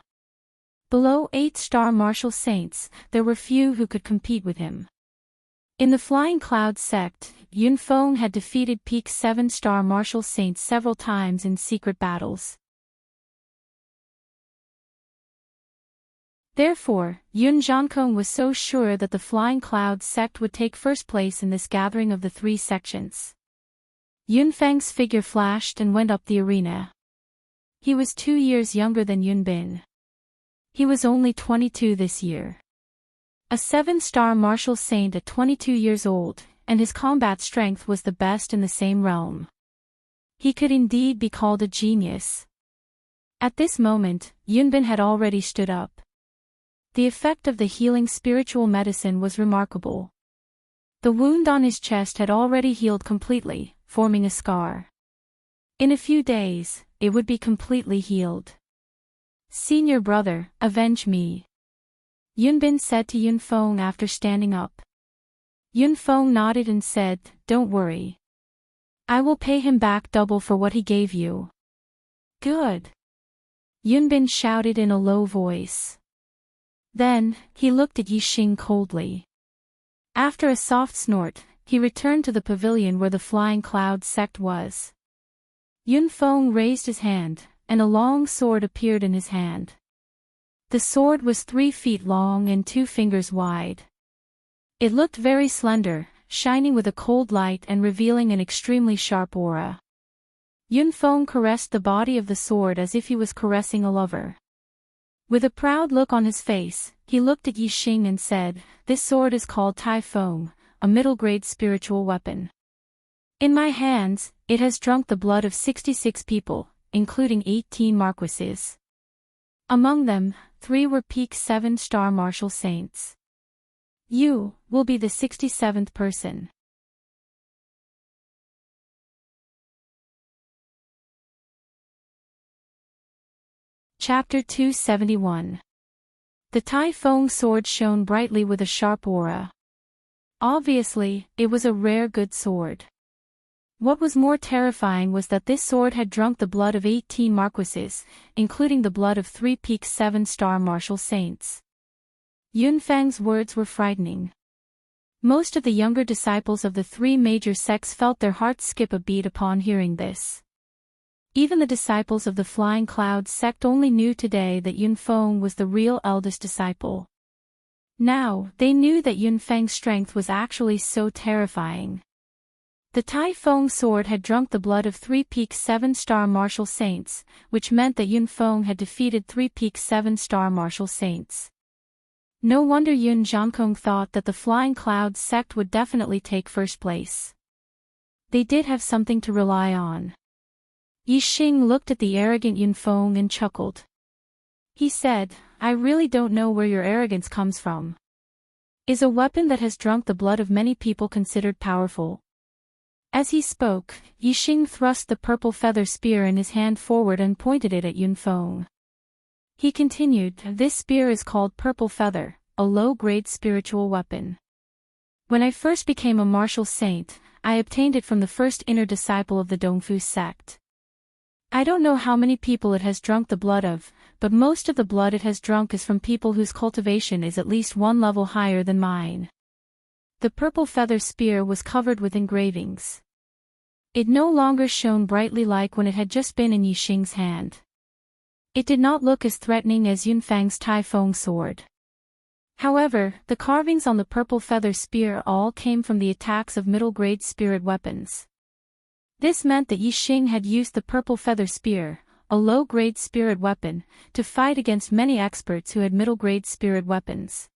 Below 8-star martial saints, there were few who could compete with him. In the Flying Cloud sect, Yun Feng had defeated peak 7-star martial saints several times in secret battles. Therefore, Yun Jiankong was so sure that the Flying Cloud sect would take first place in this gathering of the 3 sections. Yun Feng's figure flashed and went up the arena. He was 2 years younger than Yun Bin. He was only 22 this year. A 7-star martial saint at 22 years old, and his combat strength was the best in the same realm. He could indeed be called a genius. At this moment, Yun Bin had already stood up. The effect of the healing spiritual medicine was remarkable. The wound on his chest had already healed completely, forming a scar. In a few days, it would be completely healed. "Senior brother, avenge me," Yun Bin said to Yun Feng after standing up. Yun Feng nodded and said, "Don't worry. I will pay him back double for what he gave you." "Good," Yun Bin shouted in a low voice. Then, he looked at Yixing coldly. After a soft snort, he returned to the pavilion where the Flying Cloud sect was. Yun Feng raised his hand, and a long sword appeared in his hand. The sword was 3 feet long and 2 fingers wide. It looked very slender, shining with a cold light and revealing an extremely sharp aura. Yun Feng caressed the body of the sword as if he was caressing a lover. With a proud look on his face, he looked at Yixing and said, "This sword is called Tai Feng, a middle-grade spiritual weapon. In my hands, it has drunk the blood of 66 people, including 18 marquises. Among them, 3 were peak 7-star martial saints. You will be the 67th person." Chapter 271. The Tai Feng sword shone brightly with a sharp aura. Obviously, it was a rare good sword. What was more terrifying was that this sword had drunk the blood of 18 marquises, including the blood of 3 peak 7-star martial saints. Yun Feng's words were frightening. Most of the younger disciples of the 3 major sects felt their hearts skip a beat upon hearing this. Even the disciples of the Flying Cloud sect only knew today that Yun Feng was the real eldest disciple. Now, they knew that Yun Feng's strength was actually so terrifying. The Tai Feng sword had drunk the blood of 3 peak 7-star martial saints, which meant that Yun Feng had defeated 3 peak 7-star martial saints. No wonder Yun Jiankong thought that the Flying Cloud sect would definitely take first place. They did have something to rely on. Yixing looked at the arrogant Yun Feng and chuckled. He said, "I really don't know where your arrogance comes from. Is a weapon that has drunk the blood of many people considered powerful?" As he spoke, Yixing thrust the purple feather spear in his hand forward and pointed it at Yun Feng. He continued, "This spear is called Purple Feather, a low-grade spiritual weapon. When I first became a martial saint, I obtained it from the first inner disciple of the Dongfu sect. I don't know how many people it has drunk the blood of, but most of the blood it has drunk is from people whose cultivation is at least 1 level higher than mine." The purple feather spear was covered with engravings. It no longer shone brightly like when it had just been in Yixing's hand. It did not look as threatening as Yun Feng's Tai Feng sword. However, the carvings on the purple feather spear all came from the attacks of middle-grade spirit weapons. This meant that Yixing had used the purple feather spear, a low-grade spirit weapon, to fight against many experts who had middle-grade spirit weapons.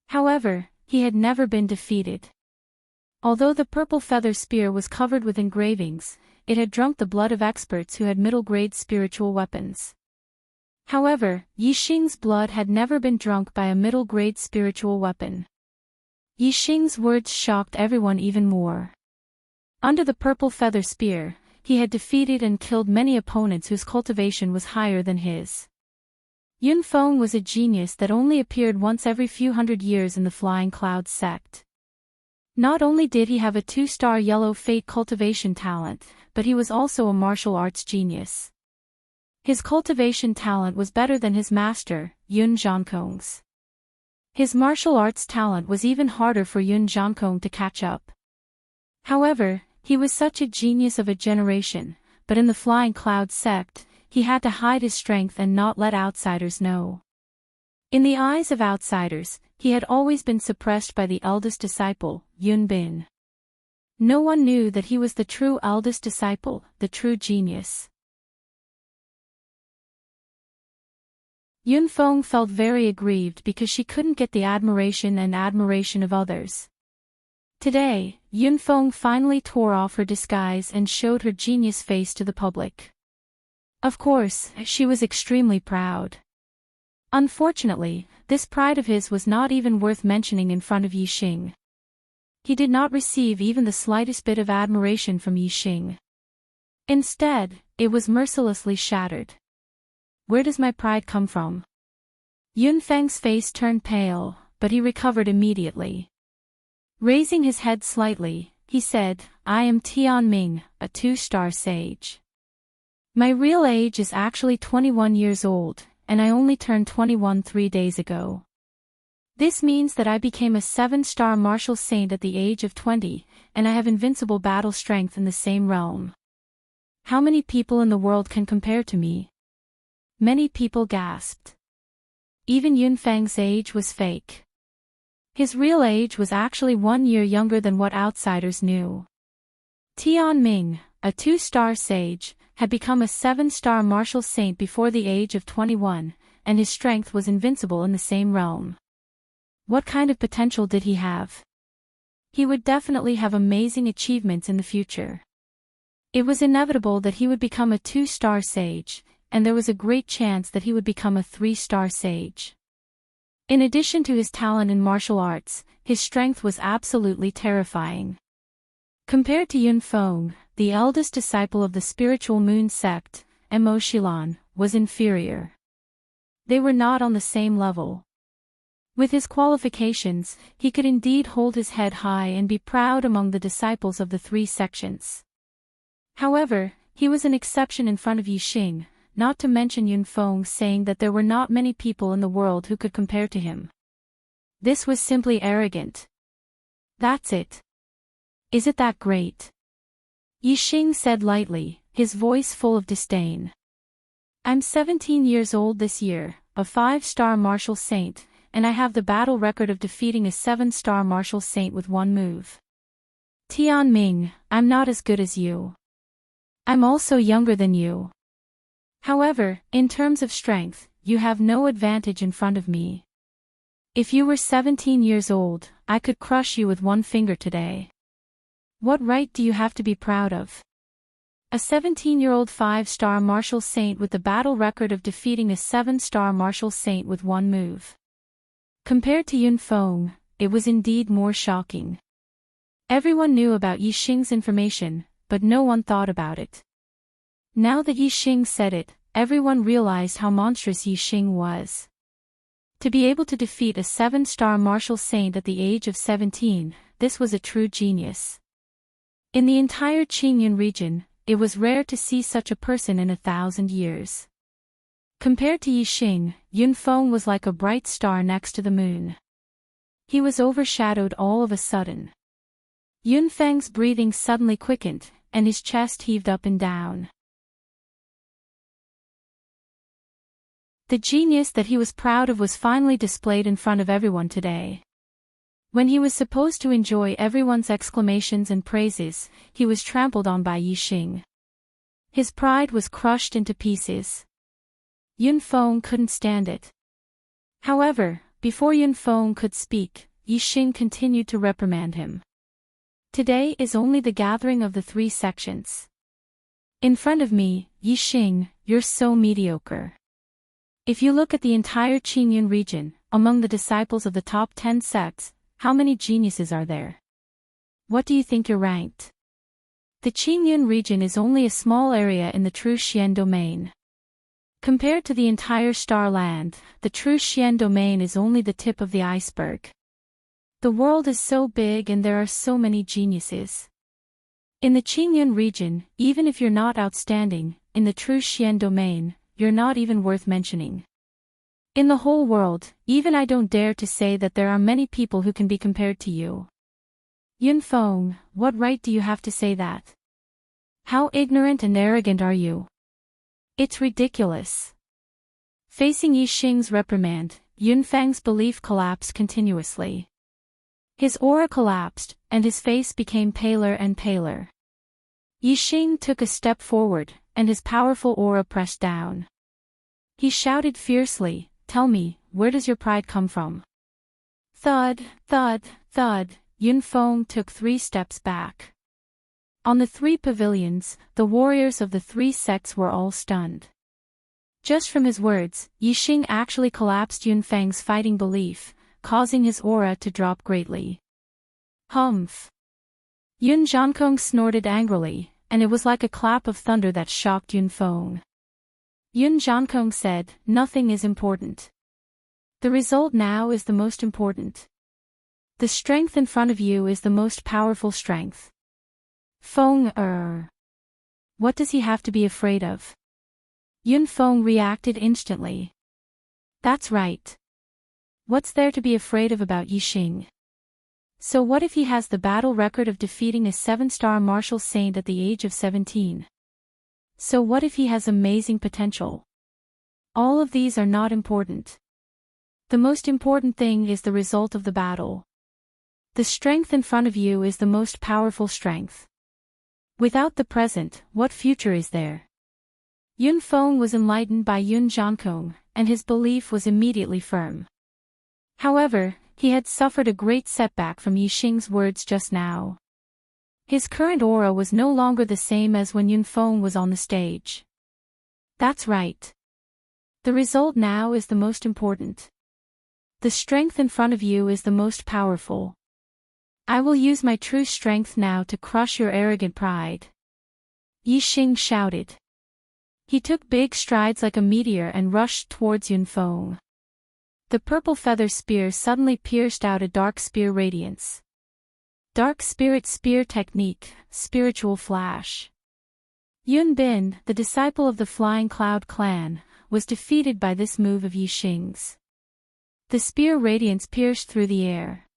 However, he had never been defeated. Although the purple feather spear was covered with engravings, it had drunk the blood of experts who had middle-grade spiritual weapons. However, Yixing's blood had never been drunk by a middle-grade spiritual weapon. Yixing's words shocked everyone even more. Under the purple feather spear, he had defeated and killed many opponents whose cultivation was higher than his. Yunfeng was a genius that only appeared once every few hundred years in the Flying Clouds sect. Not only did he have a 2-star yellow fate cultivation talent, but he was also a martial arts genius. His cultivation talent was better than his master, Yun Zhankong's. His martial arts talent was even harder for Yun Zhankong to catch up. However, he was such a genius of a generation, but in the Flying Cloud sect, he had to hide his strength and not let outsiders know. In the eyes of outsiders, he had always been suppressed by the eldest disciple, Yun Bin. No one knew that he was the true eldest disciple, the true genius. Yunfeng felt very aggrieved because she couldn't get the admiration of others. Today, Yunfeng finally tore off her disguise and showed her genius face to the public. Of course, she was extremely proud. Unfortunately, this pride of his was not even worth mentioning in front of Yixing. He did not receive even the slightest bit of admiration from Yixing. Instead, it was mercilessly shattered. Where does my pride come from? Yunfeng's face turned pale, but he recovered immediately. Raising his head slightly, he said, I am Tianming, a 2-star sage. My real age is actually 21 years old, and I only turned 21 3 days ago. This means that I became a 7-star martial saint at the age of 20, and I have invincible battle strength in the same realm. How many people in the world can compare to me? Many people gasped. Even Yunfeng's age was fake. His real age was actually 1 year younger than what outsiders knew. Tianming, a 2-star sage, had become a 7-star martial saint before the age of 21, and his strength was invincible in the same realm. What kind of potential did he have? He would definitely have amazing achievements in the future. It was inevitable that he would become a 2-star sage, and there was a great chance that he would become a 3-star sage. In addition to his talent in martial arts, his strength was absolutely terrifying. Compared to Yunfeng, the eldest disciple of the spiritual moon sect, Mo Shilan, was inferior. They were not on the same level. With his qualifications, he could indeed hold his head high and be proud among the disciples of the 3 sections. However, he was an exception in front of Yixing, not to mention Yunfeng saying that there were not many people in the world who could compare to him. This was simply arrogant. That's it. Is it that great? Yixing said lightly, his voice full of disdain. I'm 17 years old this year, a 5-star martial saint, and I have the battle record of defeating a 7-star martial saint with 1 move. Tianming, I'm not as good as you. I'm also younger than you. However, in terms of strength, you have no advantage in front of me. If you were 17 years old, I could crush you with 1 finger today. What right do you have to be proud of? A 17-year-old 5-star martial saint with the battle record of defeating a 7-star martial saint with 1 move. Compared to Yunfeng, it was indeed more shocking. Everyone knew about Yixing's information, but no one thought about it. Now that Yixing said it, everyone realized how monstrous Yixing was. To be able to defeat a 7-star martial saint at the age of 17, this was a true genius. In the entire Qingyun region, it was rare to see such a person in 1,000 years. Compared to Yixing, Yunfeng was like a bright star next to the moon. He was overshadowed all of a sudden. Yunfeng's breathing suddenly quickened, and his chest heaved up and down. The genius that he was proud of was finally displayed in front of everyone today. When he was supposed to enjoy everyone's exclamations and praises, he was trampled on by Yixing. His pride was crushed into pieces. Yunfeng couldn't stand it. However, before Yunfeng could speak, Yixing continued to reprimand him. Today is only the gathering of the 3 sections. In front of me, Yixing, you're so mediocre. If you look at the entire Qingyun region, among the disciples of the top 10 sects, how many geniuses are there? What do you think you're ranked? The Qingyun region is only a small area in the true Xian domain. Compared to the entire star land, the true Xian domain is only the tip of the iceberg. The world is so big and there are so many geniuses. In the Qingyun region, even if you're not outstanding, in the true Xian domain, you're not even worth mentioning. In the whole world, even I don't dare to say that there are many people who can be compared to you. Yunfeng, what right do you have to say that? How ignorant and arrogant are you? It's ridiculous. Facing Yixing's reprimand, Yunfeng's belief collapsed continuously. His aura collapsed, and his face became paler and paler. Yixing took a step forward, and his powerful aura pressed down. He shouted fiercely, "Tell me, where does your pride come from?" Thud, thud, thud, Yunfeng took 3 steps back. On the 3 pavilions, the warriors of the 3 sects were all stunned. Just from his words, Yixing actually collapsed Yunfeng's fighting belief, causing his aura to drop greatly. Humph! Yun Zhankong snorted angrily, and it was like a clap of thunder that shocked Yunfeng. Yun Zhankong said, "Nothing is important. The result now is the most important. The strength in front of you is the most powerful strength." Feng what does he have to be afraid of? Yunfeng reacted instantly. That's right. What's there to be afraid of about Yixing? So what if he has the battle record of defeating a 7-star martial saint at the age of 17? So what if he has amazing potential? All of these are not important. The most important thing is the result of the battle. The strength in front of you is the most powerful strength. Without the present, what future is there? Yunfeng was enlightened by Yun Zhankong, and his belief was immediately firm. However, he had suffered a great setback from Yixing's words just now. His current aura was no longer the same as when Yunfeng was on the stage. That's right. The result now is the most important. The strength in front of you is the most powerful. I will use my true strength now to crush your arrogant pride. Yixing shouted. He took big strides like a meteor and rushed towards Yunfeng. The purple feather spear suddenly pierced out a dark spear radiance. Dark Spirit Spear Technique, Spiritual Flash. Yun Bin, the disciple of the Flying Cloud clan, was defeated by this move of Yixing's. The spear radiance pierced through the air.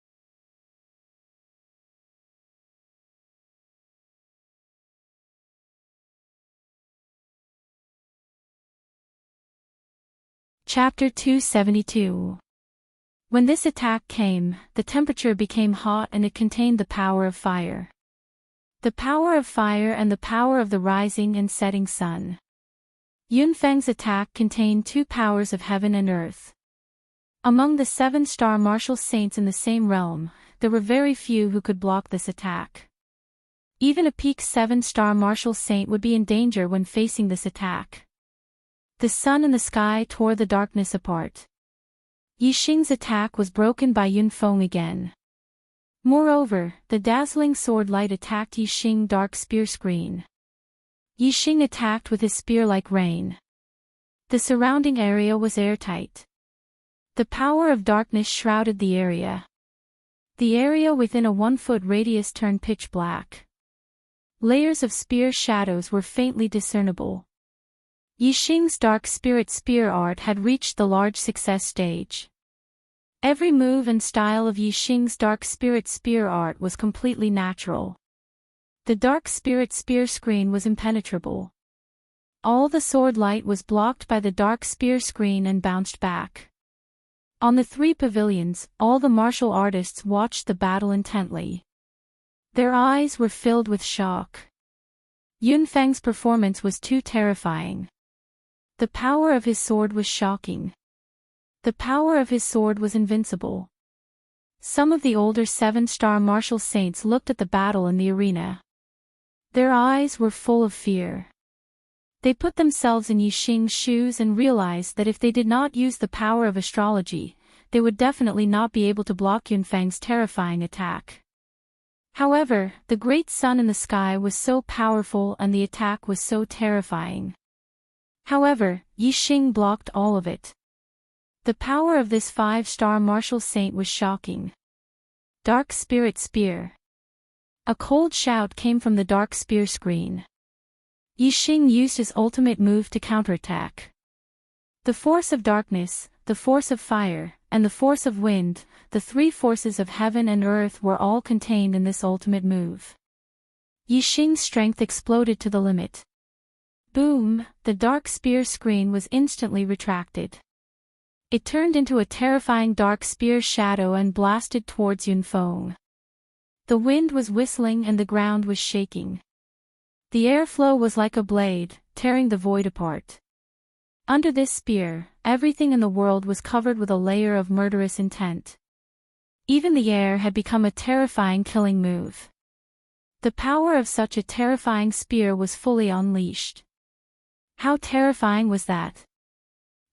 Chapter 272. When this attack came, the temperature became hot and it contained the power of fire. The power of fire and the power of the rising and setting sun. Yunfeng's attack contained 2 powers of heaven and earth. Among the 7-star martial saints in the same realm, there were very few who could block this attack. Even a peak 7-star martial saint would be in danger when facing this attack. The sun and the sky tore the darkness apart. Yixing's attack was broken by Yunfeng again. Moreover, the dazzling sword light attacked Yixing's dark spear screen. Yixing attacked with his spear like rain. The surrounding area was airtight. The power of darkness shrouded the area. The area within a 1-foot radius turned pitch black. Layers of spear shadows were faintly discernible. Yixing's dark spirit spear art had reached the large success stage. Every move and style of Yixing's dark spirit spear art was completely natural. The dark spirit spear screen was impenetrable. All the sword light was blocked by the dark spear screen and bounced back. On the 3 pavilions, all the martial artists watched the battle intently. Their eyes were filled with shock. Yunfeng's performance was too terrifying. The power of his sword was shocking. The power of his sword was invincible. Some of the older 7-star martial saints looked at the battle in the arena. Their eyes were full of fear. They put themselves in Yixing's shoes and realized that if they did not use the power of astrology, they would definitely not be able to block Yunfang's terrifying attack. However, the great sun in the sky was so powerful and the attack was so terrifying. However, Yixing blocked all of it. The power of this 5-star martial saint was shocking. Dark Spirit Spear. A cold shout came from the Dark Spear screen. Yixing used his ultimate move to counterattack. The force of darkness, the force of fire, and the force of wind, the 3 forces of heaven and earth were all contained in this ultimate move. Yixing's strength exploded to the limit. Boom! The dark spear screen was instantly retracted. It turned into a terrifying dark spear shadow and blasted towards Yunfeng. The wind was whistling and the ground was shaking. The airflow was like a blade, tearing the void apart. Under this spear, everything in the world was covered with a layer of murderous intent. Even the air had become a terrifying killing move. The power of such a terrifying spear was fully unleashed. How terrifying was that?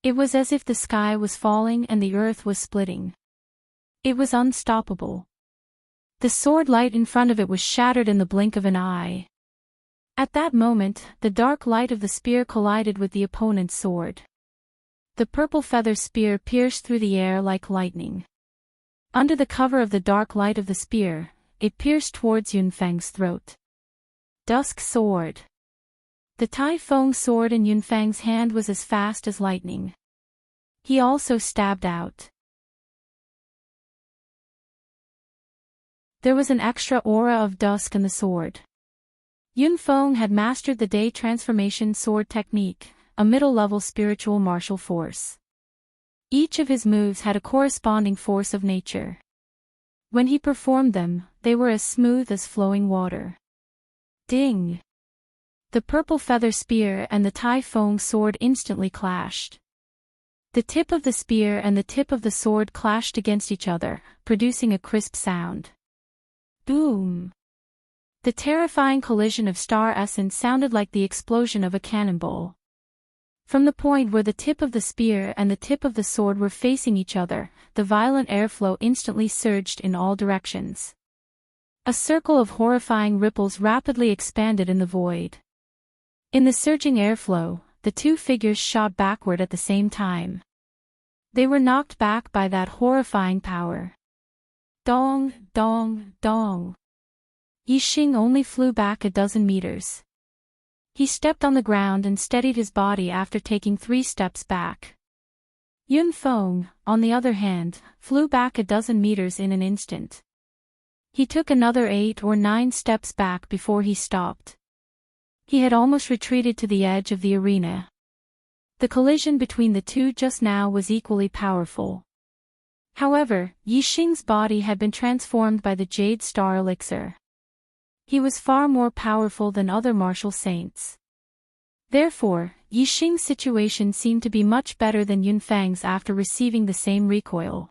It was as if the sky was falling and the earth was splitting. It was unstoppable. The sword light in front of it was shattered in the blink of an eye. At that moment, the dark light of the spear collided with the opponent's sword. The purple feather spear pierced through the air like lightning. Under the cover of the dark light of the spear, it pierced towards Yunfeng's throat. Dusk Sword. The Tai Feng sword in Yunfeng's hand was as fast as lightning. He also stabbed out. There was an extra aura of dusk in the sword. Yunfeng had mastered the Day Transformation Sword technique, a middle-level spiritual martial force. Each of his moves had a corresponding force of nature. When he performed them, they were as smooth as flowing water. Ding! The purple feather spear and the Tai Feng sword instantly clashed. The tip of the spear and the tip of the sword clashed against each other, producing a crisp sound. Boom! The terrifying collision of star essence sounded like the explosion of a cannonball. From the point where the tip of the spear and the tip of the sword were facing each other, the violent airflow instantly surged in all directions. A circle of horrifying ripples rapidly expanded in the void. In the surging airflow, the 2 figures shot backward at the same time. They were knocked back by that horrifying power. Dong, dong, dong. Yixing only flew back a dozen meters. He stepped on the ground and steadied his body after taking 3 steps back. Yunfeng, on the other hand, flew back a dozen meters in an instant. He took another 8 or 9 steps back before he stopped. He had almost retreated to the edge of the arena. The collision between the two just now was equally powerful. However, Yixing's body had been transformed by the Jade Star Elixir. He was far more powerful than other martial saints. Therefore, Yixing's situation seemed to be much better than Yunfeng's after receiving the same recoil.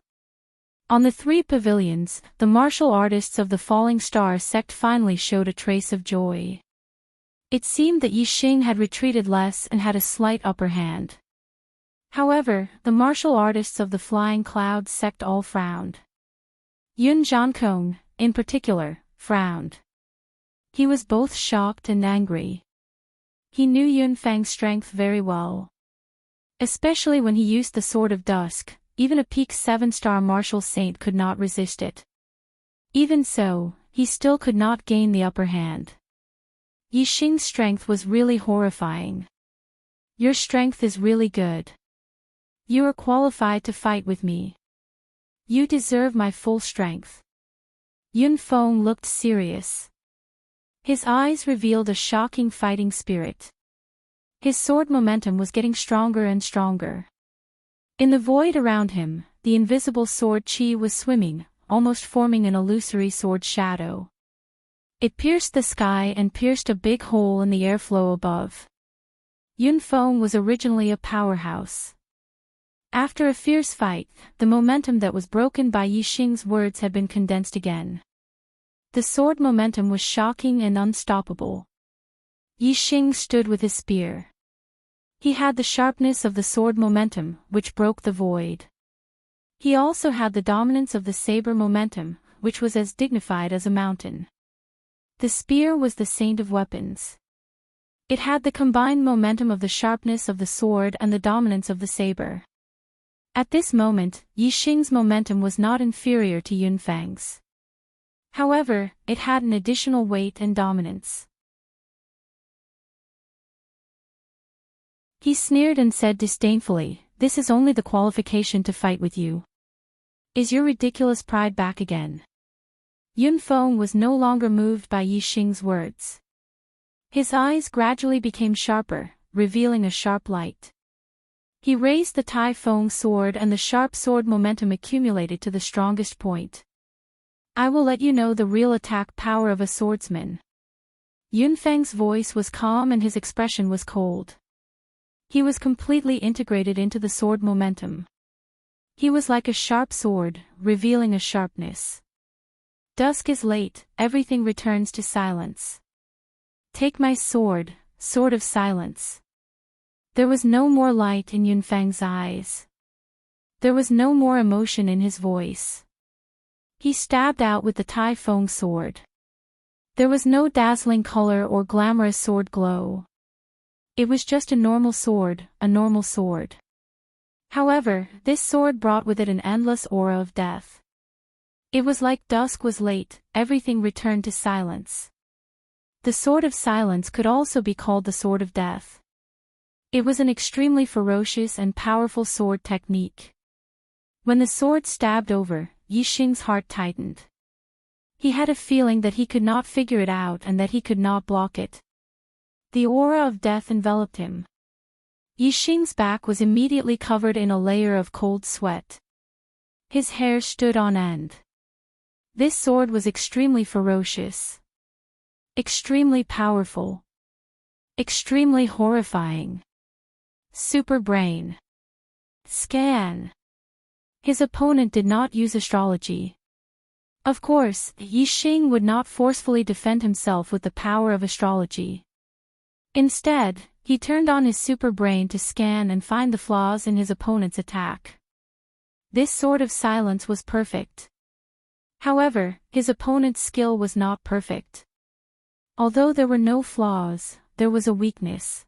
On the 3 pavilions, the martial artists of the Falling Star sect finally showed a trace of joy. It seemed that Yixing had retreated less and had a slight upper hand. However, the martial artists of the Flying Clouds sect all frowned. Yun Zhankong, in particular, frowned. He was both shocked and angry. He knew Yunfeng's strength very well. Especially when he used the Sword of Dusk, even a peak 7-star martial saint could not resist it. Even so, he still could not gain the upper hand. Yixing's strength was really horrifying. Your strength is really good. You are qualified to fight with me. You deserve my full strength. Yunfeng looked serious. His eyes revealed a shocking fighting spirit. His sword momentum was getting stronger and stronger. In the void around him, the invisible sword chi was swimming, almost forming an illusory sword shadow. It pierced the sky and pierced a big hole in the airflow above. Yunfeng was originally a powerhouse. After a fierce fight, the momentum that was broken by Yixing's words had been condensed again. The sword momentum was shocking and unstoppable. Yixing stood with his spear. He had the sharpness of the sword momentum, which broke the void. He also had the dominance of the saber momentum, which was as dignified as a mountain. The spear was the saint of weapons. It had the combined momentum of the sharpness of the sword and the dominance of the saber. At this moment, Yixing's momentum was not inferior to Yunfang's. However, it had an additional weight and dominance. He sneered and said disdainfully, "This is only the qualification to fight with you. Is your ridiculous pride back again?" Yunfeng was no longer moved by Yixing's words. His eyes gradually became sharper, revealing a sharp light. He raised the Tai Feng sword and the sharp sword momentum accumulated to the strongest point. "I will let you know the real attack power of a swordsman." Yunfeng's voice was calm and his expression was cold. He was completely integrated into the sword momentum. He was like a sharp sword, revealing a sharpness. "Dusk is late, everything returns to silence. Take my sword, sword of silence." There was no more light in Yunfeng's eyes. There was no more emotion in his voice. He stabbed out with the Tai Feng sword. There was no dazzling color or glamorous sword glow. It was just a normal sword, a normal sword. However, this sword brought with it an endless aura of death. It was like dusk was late, everything returned to silence. The sword of silence could also be called the sword of death. It was an extremely ferocious and powerful sword technique. When the sword stabbed over, Yixing's heart tightened. He had a feeling that he could not figure it out and that he could not block it. The aura of death enveloped him. Yixing's back was immediately covered in a layer of cold sweat. His hair stood on end. This sword was extremely ferocious. Extremely powerful. Extremely horrifying. Super brain. Scan. His opponent did not use astrology. Of course, Yixing would not forcefully defend himself with the power of astrology. Instead, he turned on his super brain to scan and find the flaws in his opponent's attack. This sword of silence was perfect. However, his opponent's skill was not perfect. Although there were no flaws, there was a weakness.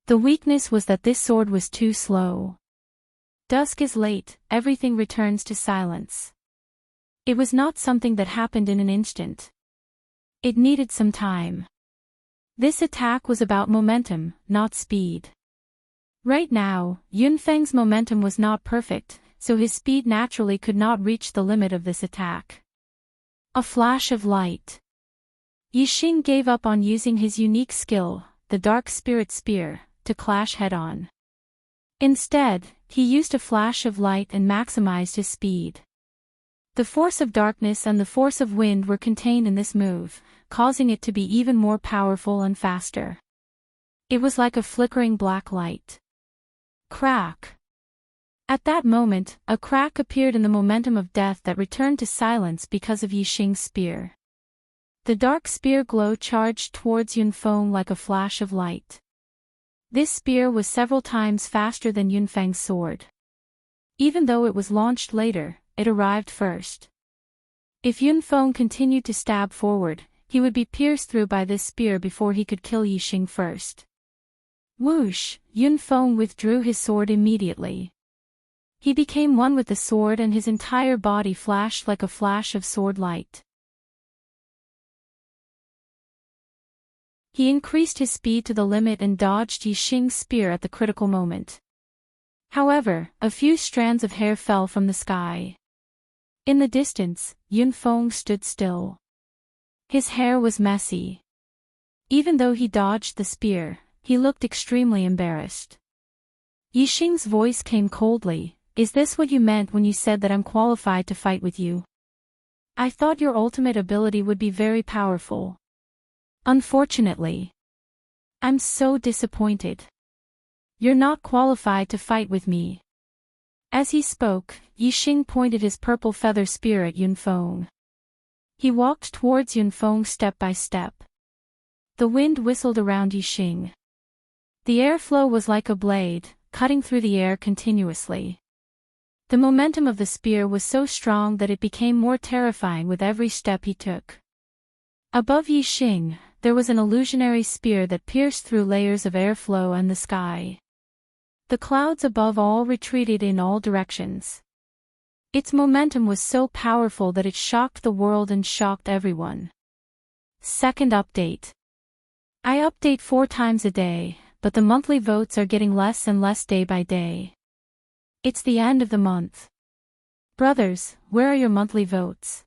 The weakness was that this sword was too slow. Dusk is late, everything returns to silence. It was not something that happened in an instant. It needed some time. This attack was about momentum, not speed. Right now, Yunfeng's momentum was not perfect, so his speed naturally could not reach the limit of this attack. A flash of light. Yixing gave up on using his unique skill, the Dark Spirit Spear, to clash head-on. Instead, he used a flash of light and maximized his speed. The force of darkness and the force of wind were contained in this move, causing it to be even more powerful and faster. It was like a flickering black light. Crack. At that moment, a crack appeared in the momentum of death that returned to silence because of Yixing's spear. The dark spear glow charged towards Yunfeng like a flash of light. This spear was several times faster than Yunfeng's sword. Even though it was launched later, it arrived first. If Yunfeng continued to stab forward, he would be pierced through by this spear before he could kill Yixing first. Whoosh! Yunfeng withdrew his sword immediately. He became one with the sword and his entire body flashed like a flash of sword light. He increased his speed to the limit and dodged Yixing's spear at the critical moment. However, a few strands of hair fell from the sky. In the distance, Yunfeng stood still. His hair was messy. Even though he dodged the spear, he looked extremely embarrassed. Yixing's voice came coldly, "Is this what you meant when you said that I'm qualified to fight with you? I thought your ultimate ability would be very powerful. Unfortunately. I'm so disappointed. You're not qualified to fight with me." As he spoke, Yixing pointed his purple feather spear at Yunfeng. He walked towards Yunfeng step by step. The wind whistled around Yixing. The airflow was like a blade, cutting through the air continuously. The momentum of the spear was so strong that it became more terrifying with every step he took. Above Yixing, there was an illusionary spear that pierced through layers of airflow and the sky. The clouds above all retreated in all directions. Its momentum was so powerful that it shocked the world and shocked everyone. Second update. I update 4 times a day, but the monthly votes are getting less and less day by day. It's the end of the month. Brothers, where are your monthly votes?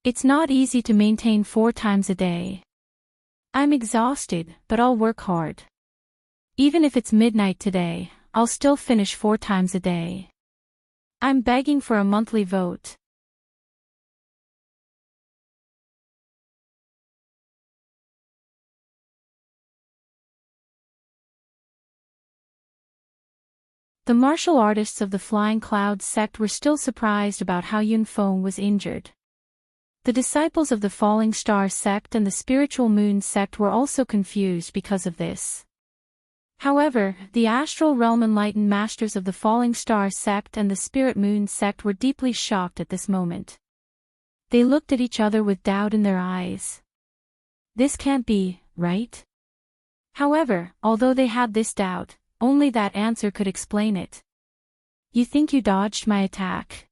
It's not easy to maintain 4 times a day. I'm exhausted, but I'll work hard. Even if it's midnight today, I'll still finish 4 times a day. I'm begging for a monthly vote. The martial artists of the Flying Clouds sect were still surprised about how Yunfeng was injured. The disciples of the Falling Star sect and the Spiritual Moon sect were also confused because of this. However, the Astral Realm Enlightened Masters of the Falling Star sect and the Spirit Moon sect were deeply shocked at this moment. They looked at each other with doubt in their eyes. This can't be, right? However, although they had this doubt, only that answer could explain it. You think you dodged my attack?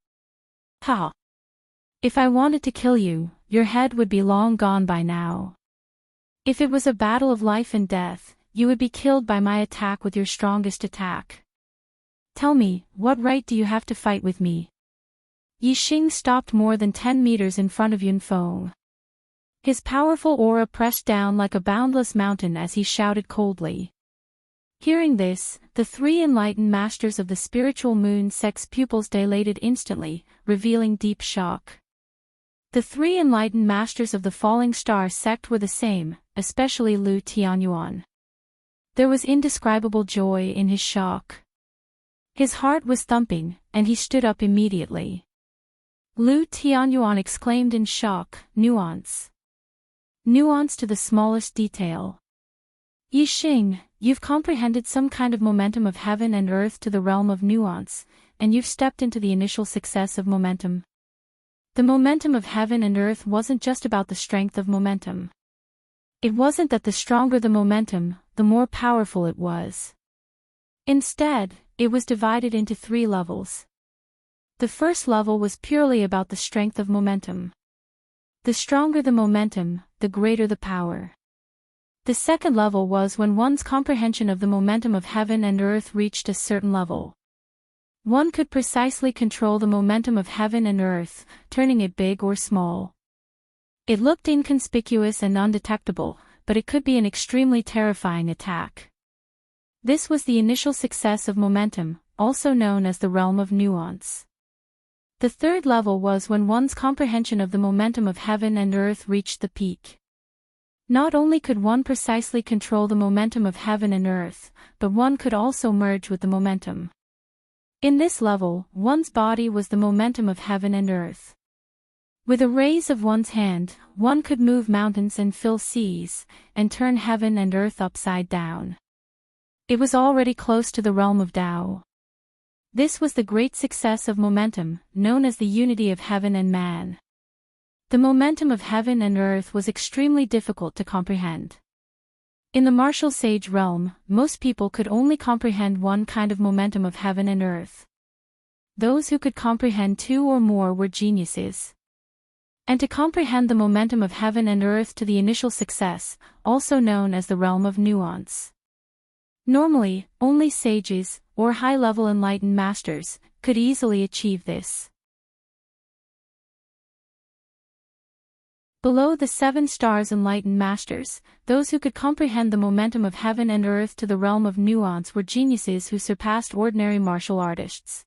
Ha! If I wanted to kill you, your head would be long gone by now. If it was a battle of life and death, you would be killed by my attack with your strongest attack. Tell me, what right do you have to fight with me? Yixing stopped more than 10 meters in front of Yunfeng. His powerful aura pressed down like a boundless mountain as he shouted coldly. Hearing this, the 3 enlightened masters of the Spiritual Moon sect's pupils dilated instantly, revealing deep shock. The 3 enlightened masters of the Falling Star sect were the same, especially Lu Tianyuan. There was indescribable joy in his shock. His heart was thumping, and he stood up immediately. Lu Tianyuan exclaimed in shock, nuance. Nuance to the smallest detail. Yixing, you've comprehended some kind of momentum of heaven and earth to the realm of nuance, and you've stepped into the initial success of momentum. The momentum of heaven and earth wasn't just about the strength of momentum. It wasn't that the stronger the momentum, the more powerful it was. Instead, it was divided into 3 levels. The first level was purely about the strength of momentum. The stronger the momentum, the greater the power. The second level was when one's comprehension of the momentum of heaven and earth reached a certain level. One could precisely control the momentum of heaven and earth, turning it big or small. It looked inconspicuous and undetectable, but it could be an extremely terrifying attack. This was the initial success of momentum, also known as the realm of nuance. The third level was when one's comprehension of the momentum of heaven and earth reached the peak. Not only could one precisely control the momentum of heaven and earth, but one could also merge with the momentum. In this level, one's body was the momentum of heaven and earth. With a raise of one's hand, one could move mountains and fill seas, and turn heaven and earth upside down. It was already close to the realm of Tao. This was the great success of momentum, known as the unity of heaven and man. The momentum of heaven and earth was extremely difficult to comprehend. In the martial sage realm, most people could only comprehend one kind of momentum of heaven and earth. Those who could comprehend 2 or more were geniuses. And to comprehend the momentum of heaven and earth to the initial success, also known as the realm of nuance. Normally, only sages, or high-level enlightened masters, could easily achieve this. Below the 7 stars enlightened masters, those who could comprehend the momentum of heaven and earth to the realm of nuance were geniuses who surpassed ordinary martial artists.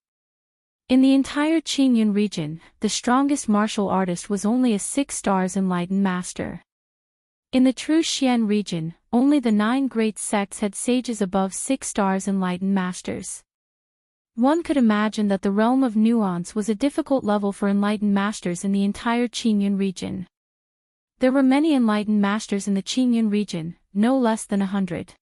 In the entire Qingyun region, the strongest martial artist was only a 6 stars enlightened master. In the true Xian region, only the 9 great sects had sages above 6 stars enlightened masters. One could imagine that the realm of nuance was a difficult level for enlightened masters in the entire Qingyun region. There were many enlightened masters in the Qingyun region, no less than 100.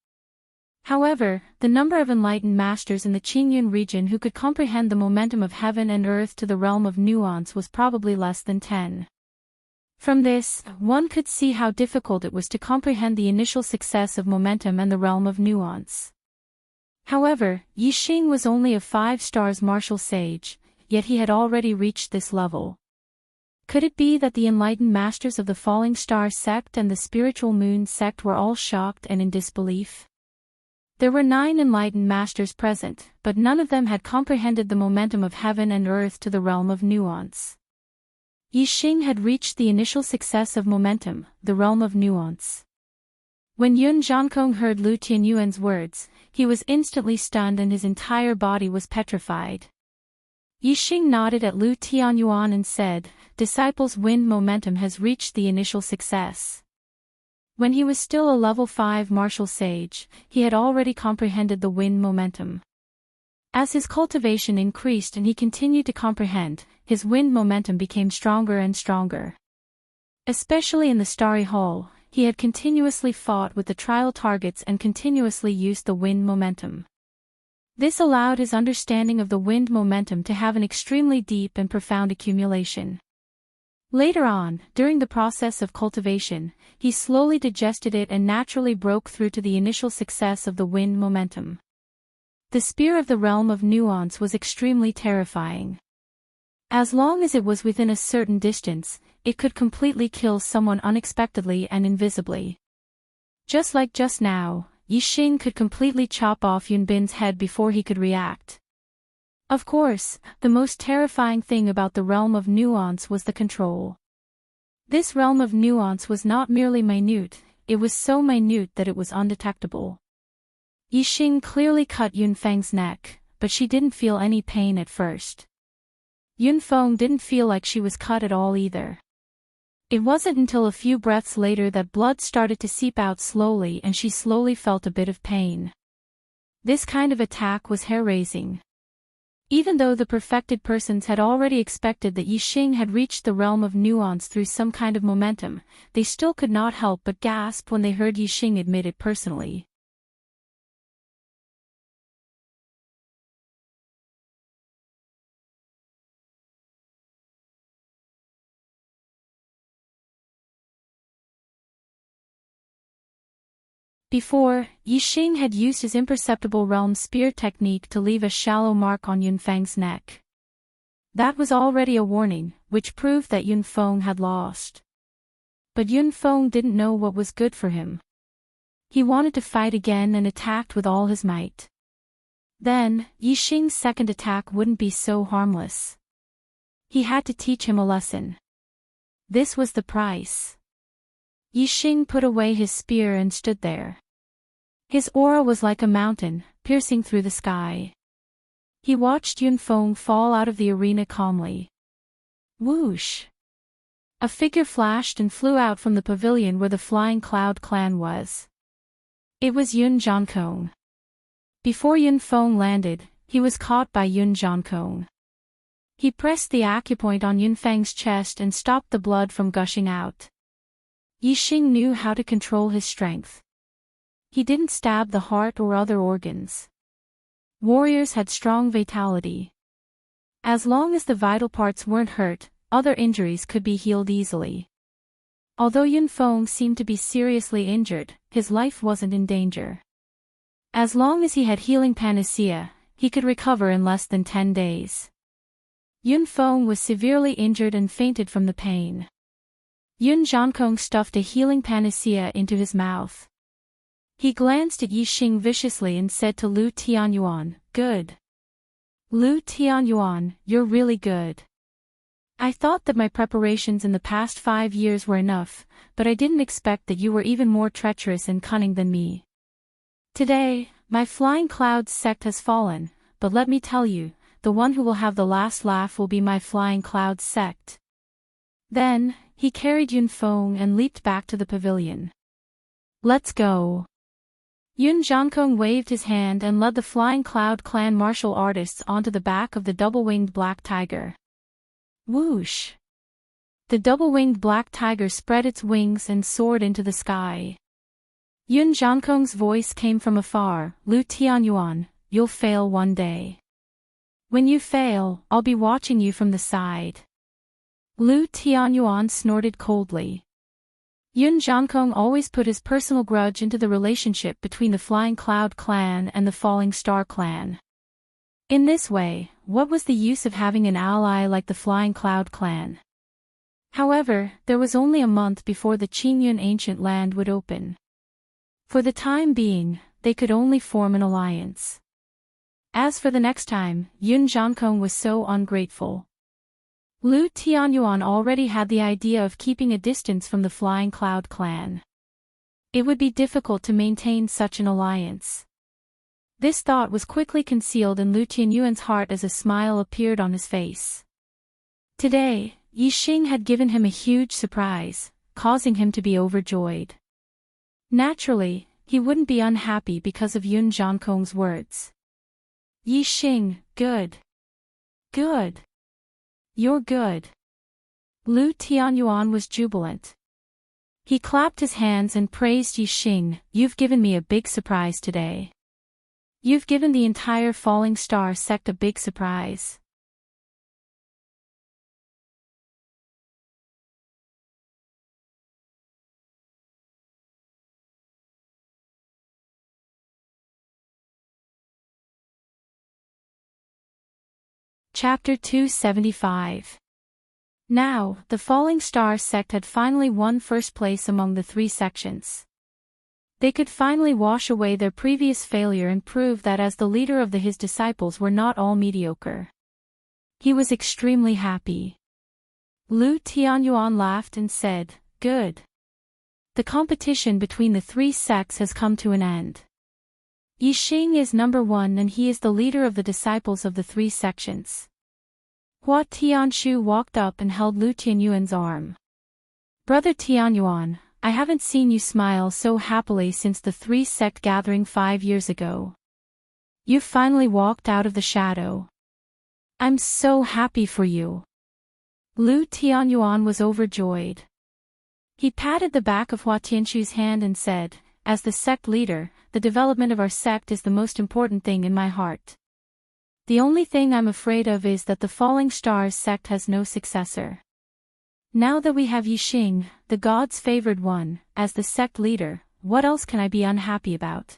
However, the number of enlightened masters in the Qingyun region who could comprehend the momentum of heaven and earth to the realm of nuance was probably less than 10. From this, one could see how difficult it was to comprehend the initial success of momentum and the realm of nuance. However, Yixing was only a 5 stars martial sage, yet he had already reached this level. Could it be that the enlightened masters of the Falling Star sect and the Spiritual Moon sect were all shocked and in disbelief? There were 9 enlightened masters present, but none of them had comprehended the momentum of heaven and earth to the realm of nuance. Yixing had reached the initial success of momentum, the realm of nuance. When Yun Zhankong heard Lu Tianyuan's words, he was instantly stunned and his entire body was petrified. Yixing nodded at Lu Tianyuan and said, "Disciples' wind momentum has reached the initial success." When he was still a level 5 martial sage, he had already comprehended the wind momentum. As his cultivation increased and he continued to comprehend, his wind momentum became stronger and stronger. Especially in the Starry Hall, he had continuously fought with the trial targets and continuously used the wind momentum. This allowed his understanding of the wind momentum to have an extremely deep and profound accumulation. Later on, during the process of cultivation, he slowly digested it and naturally broke through to the initial success of the wind momentum. The spear of the realm of nuance was extremely terrifying. As long as it was within a certain distance, it could completely kill someone unexpectedly and invisibly. Just like just now, Yixing could completely chop off Yun Bin's head before he could react. Of course, the most terrifying thing about the realm of nuance was the control. This realm of nuance was not merely minute, it was so minute that it was undetectable. Yixing clearly cut Yun Feng's neck, but she didn't feel any pain at first. Yun Feng didn't feel like she was cut at all either. It wasn't until a few breaths later that blood started to seep out slowly and she slowly felt a bit of pain. This kind of attack was hair-raising. Even though the perfected persons had already expected that Yixing had reached the realm of nuance through some kind of momentum, they still could not help but gasp when they heard Yixing admit it personally. Before, Yixing had used his imperceptible realm spear technique to leave a shallow mark on Yun Feng's neck. That was already a warning, which proved that Yun Feng had lost. But Yun Feng didn't know what was good for him. He wanted to fight again and attacked with all his might. Then, Yixing's second attack wouldn't be so harmless. He had to teach him a lesson. This was the price. Yixing put away his spear and stood there. His aura was like a mountain, piercing through the sky. He watched Yun Feng fall out of the arena calmly. Whoosh! A figure flashed and flew out from the pavilion where the Flying Cloud clan was. It was Yun Zhankong. Before Yun Feng landed, he was caught by Yun Zhankong. He pressed the acupoint on Yun Feng's chest and stopped the blood from gushing out. Yixing knew how to control his strength. He didn't stab the heart or other organs. Warriors had strong vitality. As long as the vital parts weren't hurt, other injuries could be healed easily. Although Yun Feng seemed to be seriously injured, his life wasn't in danger. As long as he had healing panacea, he could recover in less than 10 days. Yun Feng was severely injured and fainted from the pain. Yun Zhankong stuffed a healing panacea into his mouth. He glanced at Yixing viciously and said to Lu Tianyuan, "Good. Lu Tianyuan, you're really good. I thought that my preparations in the past 5 years were enough, but I didn't expect that you were even more treacherous and cunning than me. Today, my Flying Cloud sect has fallen, but let me tell you, the one who will have the last laugh will be my Flying Cloud sect." Then, he carried Yun Feng and leaped back to the pavilion. "Let's go." Yun Zhankong waved his hand and led the Flying Cloud clan martial artists onto the back of the double-winged black tiger. Whoosh! The double-winged black tiger spread its wings and soared into the sky. Yun Jiankong's voice came from afar. Lu Tianyuan, you'll fail one day. When you fail, I'll be watching you from the side. Lu Tianyuan snorted coldly. Yun Jiankong always put his personal grudge into the relationship between the Flying Cloud clan and the Falling Star clan. In this way, what was the use of having an ally like the Flying Cloud clan? However, there was only a month before the Qingyun ancient land would open. For the time being, they could only form an alliance. As for the next time, Yun Jiankong was so ungrateful. Lu Tianyuan already had the idea of keeping a distance from the Flying Cloud clan. It would be difficult to maintain such an alliance. This thought was quickly concealed in Lu Tianyuan's heart as a smile appeared on his face. Today, Yixing had given him a huge surprise, causing him to be overjoyed. Naturally, he wouldn't be unhappy because of Yun Jiankong's words. Yixing, good. Good. You're good. Lu Tianyuan was jubilant. He clapped his hands and praised Yixing. You've given me a big surprise today. You've given the entire Falling Star sect a big surprise. Chapter 275. Now, the Falling Star sect had finally won first place among the three sections. They could finally wash away their previous failure and prove that as the leader of his disciples were not all mediocre. He was extremely happy. Lu Tianyuan laughed and said, good. The competition between the three sects has come to an end. Yixing is number one and he is the leader of the disciples of the three sections. Hua Tianshu walked up and held Lu Tianyuan's arm. Brother Tianyuan, I haven't seen you smile so happily since the three-sect gathering 5 years ago. You finally walked out of the shadow. I'm so happy for you. Lu Tianyuan was overjoyed. He patted the back of Hua Tianshu's hand and said, as the sect leader, the development of our sect is the most important thing in my heart. The only thing I'm afraid of is that the Falling Stars sect has no successor. Now that we have Yixing, the gods' favored one, as the sect leader, what else can I be unhappy about?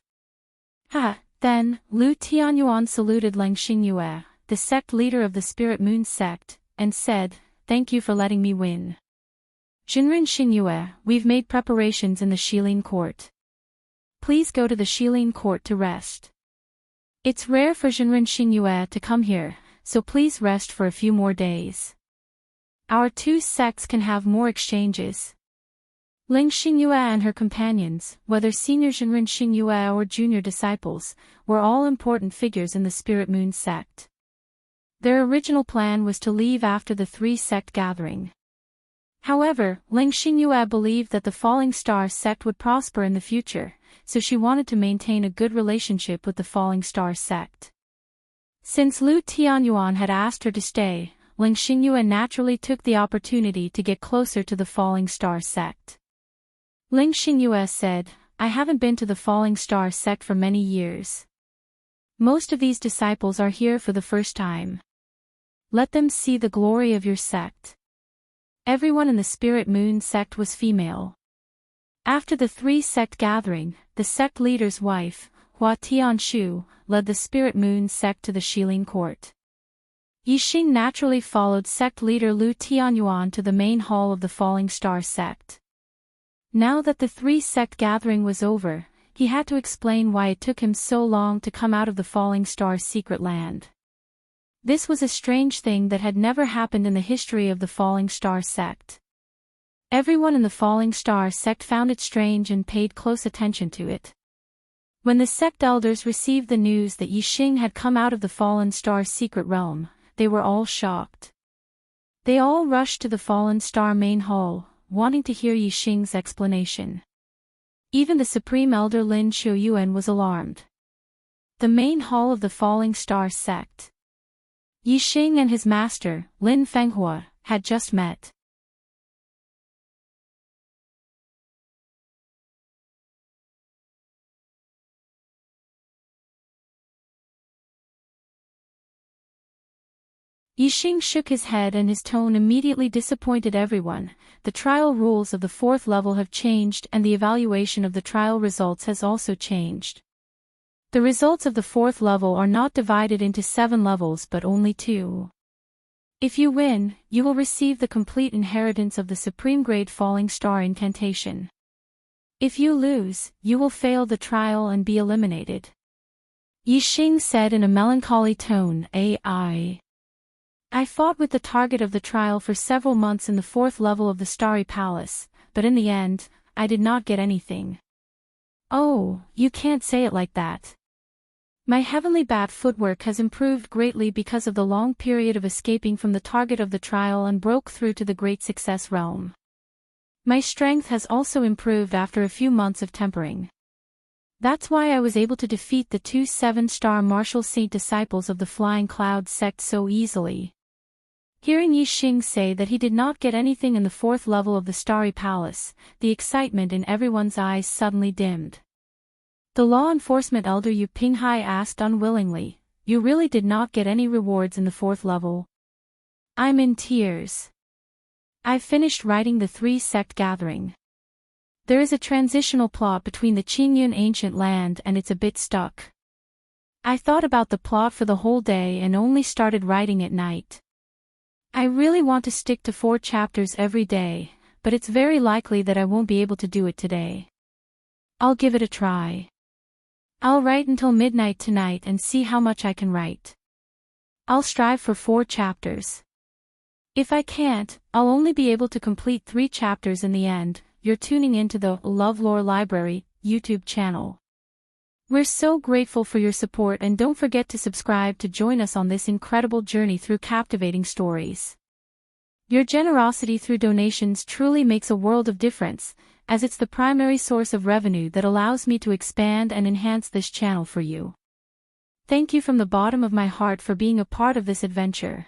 Then, Lu Tianyuan saluted Lang Xingyue, the sect leader of the Spirit Moon sect, and said, thank you for letting me win. Jinren Xingyue, we've made preparations in the Shilin court. Please go to the Shilin court to rest. It's rare for Jinren Xingyue to come here, so please rest for a few more days. Our two sects can have more exchanges. Ling Xingyue and her companions, whether senior Jinren Xingyue or junior disciples, were all important figures in the Spirit Moon sect. Their original plan was to leave after the three-sect gathering. However, Ling Xingyue believed that the Falling Star sect would prosper in the future, so she wanted to maintain a good relationship with the Falling Star sect. Since Lu Tianyuan had asked her to stay, Ling Xingyue naturally took the opportunity to get closer to the Falling Star sect. Ling Xingyue said, I haven't been to the Falling Star sect for many years. Most of these disciples are here for the first time. Let them see the glory of your sect. Everyone in the Spirit Moon sect was female. After the three-sect gathering, the sect leader's wife, Hua Tianshu, led the Spirit Moon sect to the Shilin court. Yixing naturally followed sect leader Lu Tianyuan to the main hall of the Falling Star sect. Now that the three-sect gathering was over, he had to explain why it took him so long to come out of the Falling Star's secret land. This was a strange thing that had never happened in the history of the Falling Star sect. Everyone in the Falling Star sect found it strange and paid close attention to it. When the sect elders received the news that Yixing had come out of the Fallen Star's secret realm, they were all shocked. They all rushed to the Fallen Star main hall, wanting to hear Yixing's explanation. Even the Supreme Elder Lin Qiuyuan was alarmed. The main hall of the Falling Star sect. Yixing and his master, Lin Fenghua, had just met. Yixing shook his head and his tone immediately disappointed everyone. The trial rules of the 4th level have changed and the evaluation of the trial results has also changed. The results of the 4th level are not divided into 7 levels but only 2. If you win, you will receive the complete inheritance of the Supreme Grade Falling Star Incantation. If you lose, you will fail the trial and be eliminated. Yixing said in a melancholy tone, I fought with the target of the trial for several months in the 4th level of the Starry Palace, but in the end, I did not get anything. Oh, you can't say it like that. My heavenly bat footwork has improved greatly because of the long period of escaping from the target of the trial and broke through to the great success realm. My strength has also improved after a few months of tempering. That's why I was able to defeat the 2 7-star Martial Saint disciples of the Flying Cloud sect so easily. Hearing Yixing say that he did not get anything in the 4th level of the Starry Palace, the excitement in everyone's eyes suddenly dimmed. The law enforcement elder Yu Pinghai asked unwillingly, "You really did not get any rewards in the 4th level?" I'm in tears. I've finished writing the 3-sect gathering. There is a transitional plot between the Qingyun ancient land and it's a bit stuck. I thought about the plot for the whole day and only started writing at night. I really want to stick to 4 chapters every day, but it's very likely that I won't be able to do it today. I'll give it a try. I'll write until midnight tonight and see how much I can write. I'll strive for 4 chapters. If I can't, I'll only be able to complete 3 chapters in the end. You're tuning into the LoveLore Library YouTube channel. We're so grateful for your support and don't forget to subscribe to join us on this incredible journey through captivating stories. Your generosity through donations truly makes a world of difference, as it's the primary source of revenue that allows me to expand and enhance this channel for you. Thank you from the bottom of my heart for being a part of this adventure.